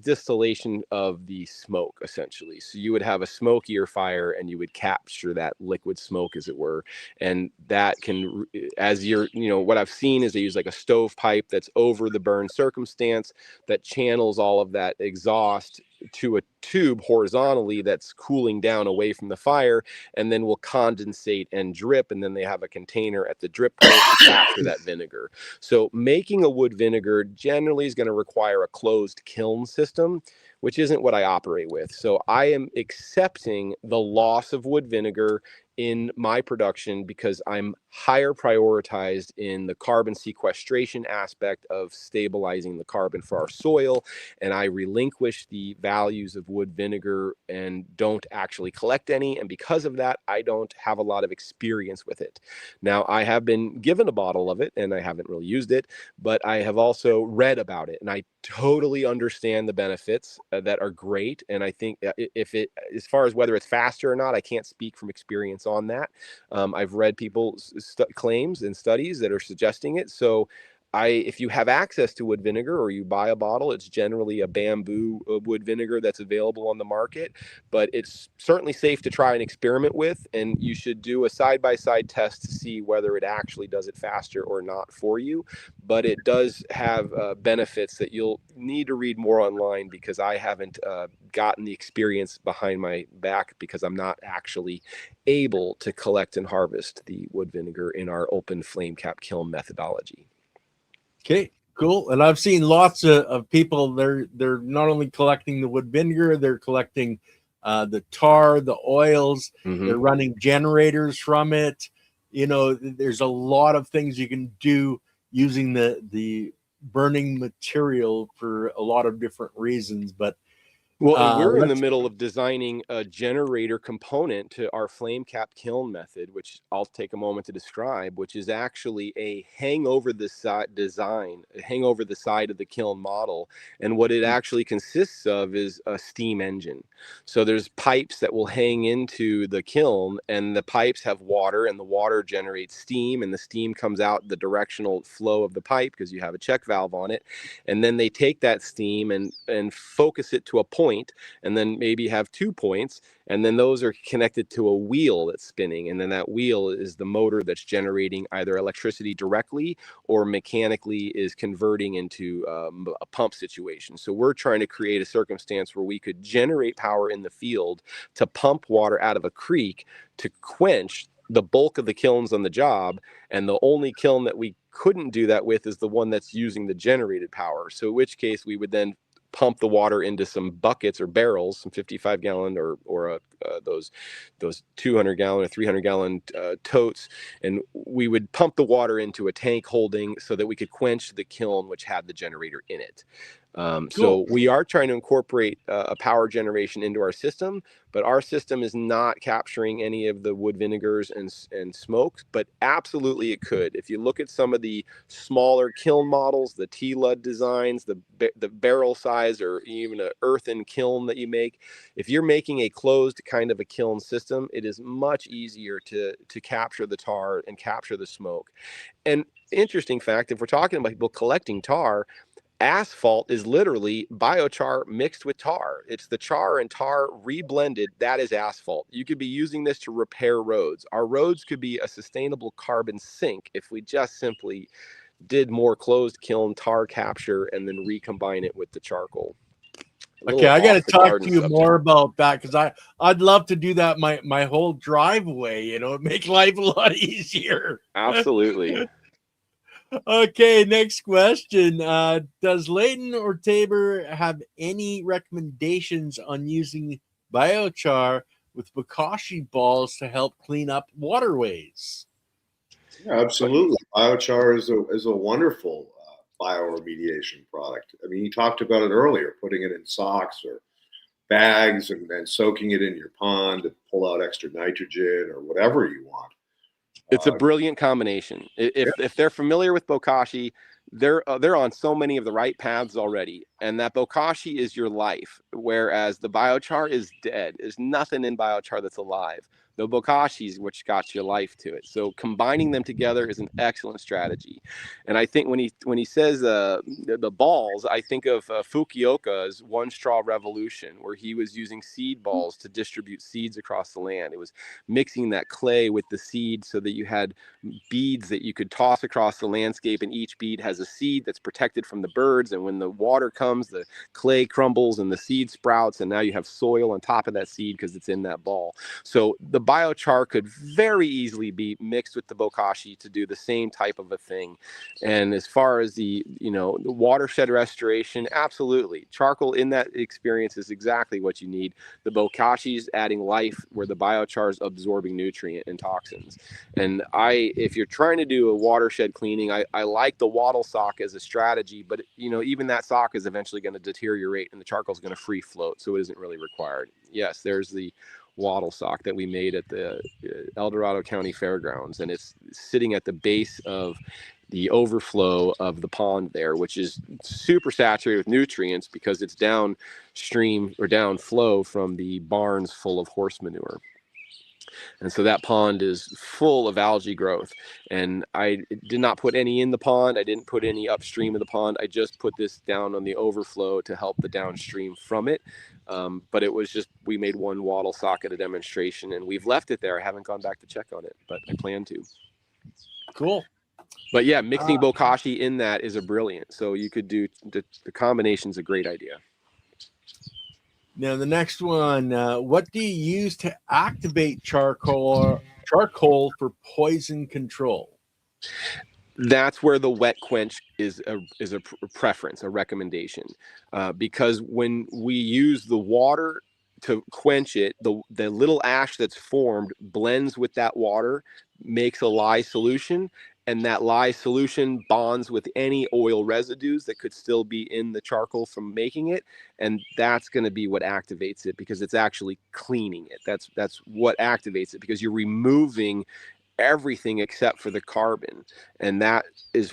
distillation of the smoke, essentially. So you would have a smokier fire, and you would capture that liquid smoke, as it were. And that can, as what I've seen is they use like a stovepipe that's over the burn circumstance that channels all of that exhaust to a tube horizontally that's cooling down away from the fire, and then will condensate and drip, and then they have a container at the drip point to capture that vinegar. So making a wood vinegar generally is going to require a closed kiln system, which isn't what I operate with. So I am accepting the loss of wood vinegar in my production because I'm higher prioritized in the carbon sequestration aspect of stabilizing the carbon for our soil, and I relinquish the values of wood vinegar and don't actually collect any, and because of that I don't have a lot of experience with it. Now, I have been given a bottle of it and I haven't really used it, but I have also read about it, and I totally understand the benefits that are great. And I think if it, as far as whether it's faster or not, I can't speak from experience on that. I've read people's claims and studies that are suggesting it. So if you have access to wood vinegar or you buy a bottle, it's generally a bamboo wood vinegar that's available on the market, but it's certainly safe to try and experiment with. And you should do a side-by-side test to see whether it actually does it faster or not for you. But it does have benefits that you'll need to read more online, because I haven't gotten the experience behind my back, because I'm not actually able to collect and harvest the wood vinegar in our open flame cap kiln methodology. Okay, cool. And I've seen lots of people, they're not only collecting the wood vinegar, they're collecting the tar, the oils, they're running generators from it. There's a lot of things you can do using the burning material for a lot of different reasons. But well, and we're in the middle of designing a generator component to our flame cap kiln method, which I'll take a moment to describe, which is actually a hang over the side of the kiln model. And what it actually consists of is a steam engine. So there's pipes that will hang into the kiln, and the pipes have water, and the water generates steam, and the steam comes out the directional flow of the pipe because you have a check valve on it. And then they take that steam and focus it to a point, and then maybe have 2 points, and then those are connected to a wheel that's spinning, and then that wheel is the motor that's generating either electricity directly or mechanically is converting into a pump situation. So we're trying to create a circumstance where we could generate power in the field to pump water out of a creek to quench the bulk of the kilns on the job, and the only kiln that we couldn't do that with is the one that's using the generated power. So in which case we would then pump the water into some buckets or barrels, some 55-gallon or those 200-gallon or 300-gallon totes, and we would pump the water into a tank holding so that we could quench the kiln which had the generator in it. Cool. So we are trying to incorporate a power generation into our system, but our system is not capturing any of the wood vinegars and smokes, but absolutely it could. If you look at some of the smaller kiln models, the T-Lud designs, the barrel size, or even an earthen kiln that you make, if you're making a closed kind of a kiln system, it is much easier to capture the tar and capture the smoke. And interesting fact, if we're talking about people collecting tar, asphalt is literally biochar mixed with tar. It's the char and tar reblended. That is asphalt. You could be using this to repair roads. Our roads could be a sustainable carbon sink if we just simply did more closed kiln tar capture and then recombine it with the charcoal. Okay, I got to talk to you more about that, because I'd love to do that my whole driveway, make life a lot easier. Absolutely. Okay, next question. Does Leighton or Tabor have any recommendations on using biochar with bokashi balls to help clean up waterways? Yeah, absolutely. Biochar is a wonderful bioremediation product. I mean, you talked about it earlier, putting it in socks or bags and then soaking it in your pond to pull out extra nitrogen or whatever you want. It's a brilliant combination. If they're familiar with bokashi, they're on so many of the right paths already. and that bokashi is your life, whereas the biochar is dead. There's nothing in biochar that's alive. The bokashi is which got your life to it. So combining them together is an excellent strategy. And I think when he says the balls, I think of Fukuoka's One Straw Revolution, where he was using seed balls to distribute seeds across the land. It was mixing that clay with the seed so that you had beads that you could toss across the landscape, and each bead has a seed that's protected from the birds. And when the water comes, the clay crumbles and the seed sprouts, and now you have soil on top of that seed because it's in that ball. So the biochar could very easily be mixed with the bokashi to do the same type of a thing. And as far as the the watershed restoration, absolutely, charcoal in that experience is exactly what you need. The bokashi is adding life where the biochar is absorbing nutrient and toxins. And if you're trying to do a watershed cleaning, I like the wattle sock as a strategy, but even that sock is eventually going to deteriorate and the charcoal is going to free float, so it isn't really required. Yes, there's the wattle sock that we made at the Alberrta County Fairgrounds, and it's sitting at the base of the overflow of the pond there, which is super saturated with nutrients because it's downstream or downflow from the barns full of horse manure. And so that pond is full of algae growth. And I did not put any in the pond. I didn't put any upstream of the pond. I just put this down on the overflow to help the downstream from it. But it was just, we made one wattle sock at a demonstration and we've left it there. I haven't gone back to check on it, but I plan to. Cool. But yeah, mixing bokashi in that is a brilliant. So you could do, the combination's a great idea. Now the next one, what do you use to activate charcoal for poison control? That's where the wet quench is a preference, a recommendation, because when we use the water to quench it, the little ash that's formed blends with that water, makes a lye solution, and that lye solution bonds with any oil residues that could still be in the charcoal from making it, and that's going to be what activates it, because it's actually cleaning it. That's what activates it, because you're removing everything except for the carbon, and that is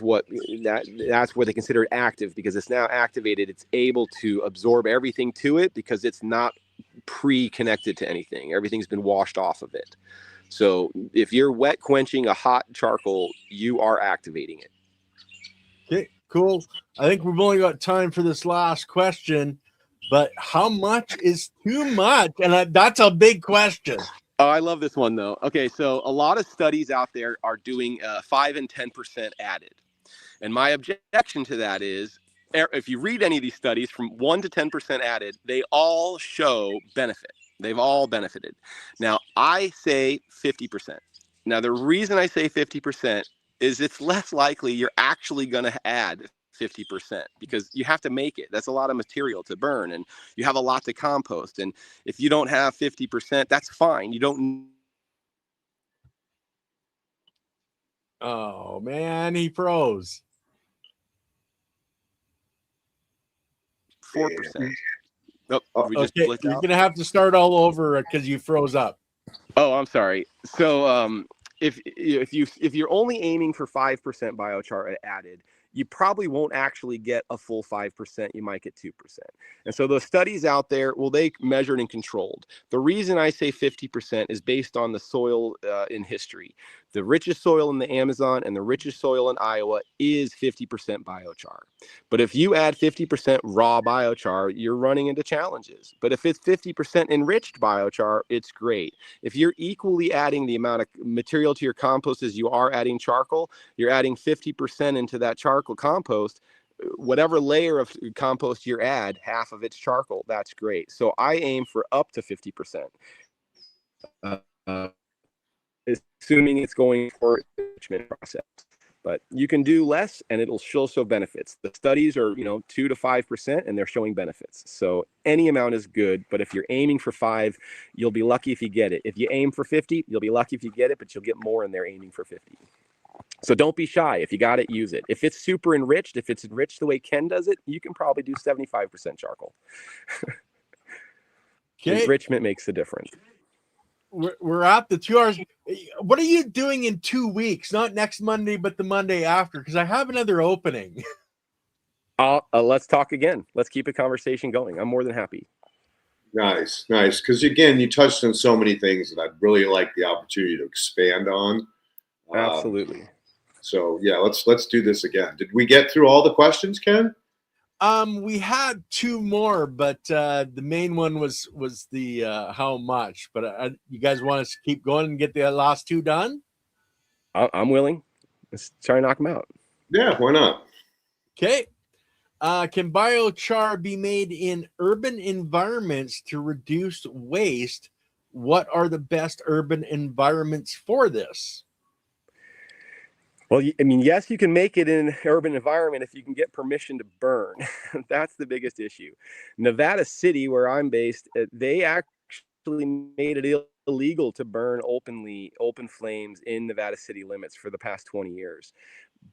that's what they consider it active, because it's now activated. It's able to absorb everything to it because it's not pre-connected to anything. Everything's been washed off of it. So if you're wet quenching a hot charcoal, you are activating it. Okay, cool. I think we've only got time for this last question, but how much is too much? And that's a big question. Oh, I love this one though. Okay, so a lot of studies out there are doing 5 and 10% added. And my objection to that is, if you read any of these studies from 1 to 10% added, they all show benefit. They've all benefited. Now, I say 50%. Now, the reason I say 50% is it's less likely you're actually going to add 50%, because you have to make it. That's a lot of material to burn, and you have a lot to compost. And if you don't have 50%, that's fine. You don't. Oh man, he froze. 4%. Oh, we just Okay, blitzed you're out. gonna have to start all over because you froze up. Oh, I'm sorry. So if you're only aiming for 5% biochar added, you probably won't actually get a full 5%. You might get 2%. And so those studies out there, well, they measured and controlled. The reason I say 50% is based on the soil in history. The richest soil in the Amazon and the richest soil in Iowa is 50% biochar. But if you add 50% raw biochar, you're running into challenges. But if it's 50% enriched biochar, it's great. If you're equally adding the amount of material to your compost as you are adding charcoal, you're adding 50% into that charcoal compost. Whatever layer of compost you add, half of it's charcoal. That's great. So I aim for up to 50%. Assuming it's going for the enrichment process. But you can do less and it'll still show benefits. The studies are, 2 to 5%, and they're showing benefits. So any amount is good, but if you're aiming for 5, you'll be lucky if you get it. If you aim for 50, you'll be lucky if you get it, but you'll get more in there aiming for 50. So don't be shy. If you got it, use it. If it's super enriched, if it's enriched the way Ken does it, you can probably do 75% charcoal. Okay. Enrichment makes the difference. We're at the 2 hours. What are you doing in 2 weeks? Not next Monday, but the Monday after, because I have another opening. Let's talk again. Let's keep a conversation going. I'm more than happy. Nice. Because again, you touched on so many things that I'd really like the opportunity to expand on. Absolutely. So yeah, let's do this again. Did we get through all the questions, Ken? We had two more, but the main one was the how much. But you guys want us to keep going and get the last two done? I'm willing. Let's try and knock them out. Yeah, why not? Okay. Can biochar be made in urban environments to reduce waste? What are the best urban environments for this? Well, I mean, yes, you can make it in an urban environment if you can get permission to burn. That's the biggest issue. Nevada City, where I'm based, they actually made it illegal to burn open flames in Nevada city limits for the past 20 years.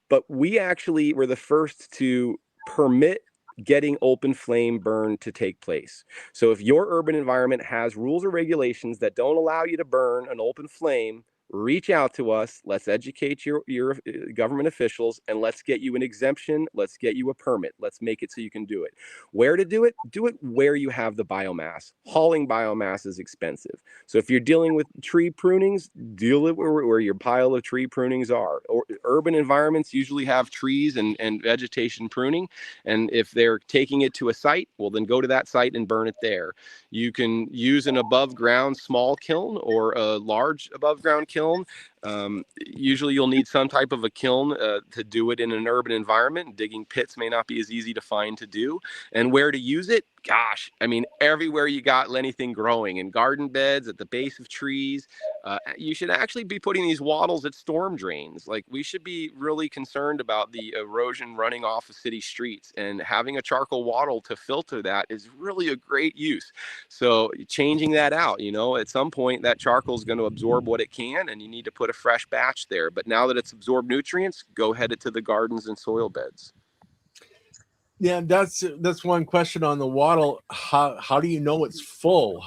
But we actually were the first to permit getting open flame burn to take place. So if your urban environment has rules or regulations that don't allow you to burn an open flame, reach out to us. Let's educate your government officials, and let's get you an exemption. Let's get you a permit. Let's make it so you can do it. Where to do it? Do it where you have the biomass. Hauling biomass is expensive. So if you're dealing with tree prunings, deal it where your pile of tree prunings are. Or urban environments usually have trees and vegetation pruning. And if they're taking it to a site, well, then go to that site and burn it there. You can use an above ground small kiln or a large above ground kiln. Usually you'll need some type of a kiln to do it in an urban environment. Digging pits may not be as easy to find to do. And where to use it? Gosh, I mean, everywhere you got anything growing, in garden beds, at the base of trees. You should actually be putting these wattles at storm drains. Like, we should be really concerned about the erosion running off of city streets, and having a charcoal wattle to filter that is really a great use. So changing that out, at some point that charcoal is going to absorb what it can, and you need to put a fresh batch there. But now that it's absorbed nutrients, go head it to the gardens and soil beds. Yeah, that's one question on the wattle. How do you know it's full?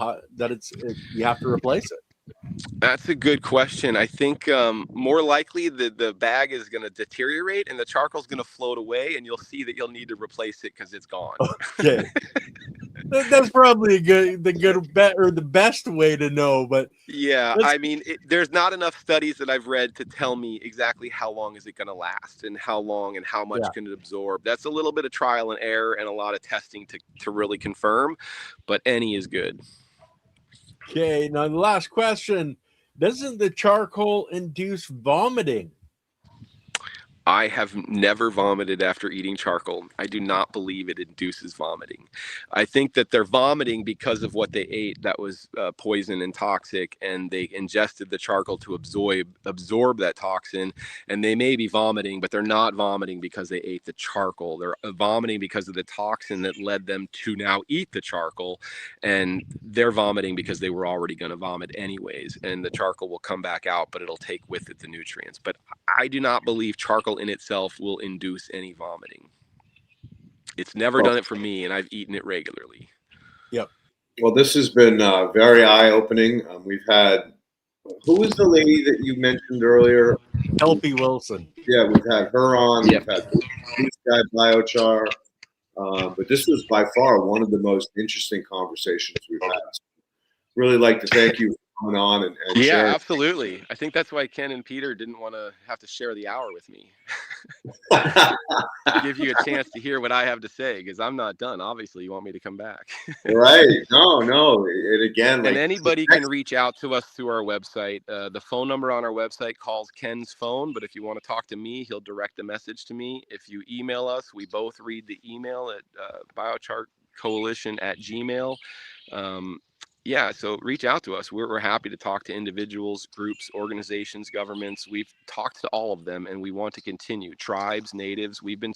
You have to replace it? That's a good question. I think more likely the bag is going to deteriorate and the charcoal is going to float away, and you'll see that you'll need to replace it because it's gone. Okay. That's probably the good bet, or the best way to know. But yeah, I mean, there's not enough studies that I've read to tell me exactly how long is it going to last, and how long and how much can it absorb. That's a little bit of trial and error and a lot of testing to really confirm, but any is good. Okay, now the last question: doesn't the charcoal induce vomiting? I have never vomited after eating charcoal. I do not believe it induces vomiting. I think that they're vomiting because of what they ate that was poison and toxic, and they ingested the charcoal to absorb that toxin, and they may be vomiting, but they're not vomiting because they ate the charcoal. They're vomiting because of the toxin that led them to now eat the charcoal, and they're vomiting because they were already going to vomit anyways, and the charcoal will come back out, but it'll take with it the nutrients. But I do not believe charcoal in itself will induce any vomiting. It's never done it for me, and I've eaten it regularly. Yep. Well, this has been very eye-opening. We've had, who was the lady that you mentioned earlier? Elfie Wilson. Yeah, we've had her on. Yep. We've had Blue Sky Biochar. But this was by far one of the most interesting conversations we've had. Really like to thank you for coming on and sharing. Absolutely. I think that's why Ken and Peter didn't want to have to share the hour with me. Give you a chance to hear what I have to say, because I'm not done. Obviously, you want me to come back. Right. No. And again, and anybody can reach out to us through our website. The phone number on our website calls Ken's phone, but if you want to talk to me, he'll direct a message to me. If you email us, we both read the email at biocharcoalition@gmail.com. So reach out to us. We're happy to talk to individuals, groups, organizations, governments. We've talked to all of them, and we want to continue. Tribes, natives, we've been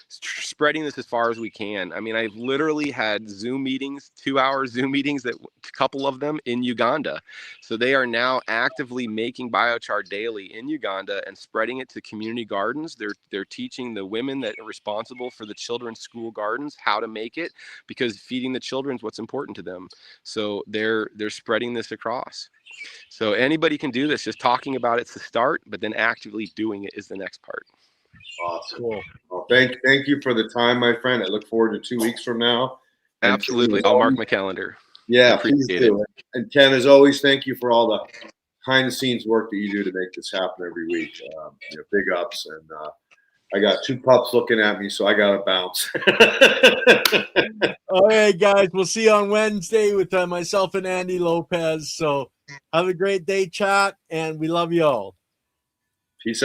spreading this as far as we can. I mean, I've literally had Zoom meetings, 2-hour Zoom meetings, that a couple of them in Uganda. So they are now actively making biochar daily in Uganda and spreading it to community gardens. They're teaching the women that are responsible for the children's school gardens how to make it, because feeding the children is what's important to them. So they're spreading this across. So anybody can do this. Just talking about it's the start, but then actively doing it is the next part. Awesome. Cool. Well, thank you for the time, my friend. I look forward to 2 weeks from now. And Absolutely. I'll mark my calendar. Yeah, Appreciate please do. And Ken, as always, thank you for all the behind the scenes work that you do to make this happen every week. Big ups. And I got 2 pups looking at me, so I got to bounce. All right, guys. We'll see you on Wednesday with myself and Andy Lopez. So have a great day, chat, and we love you all. Peace out.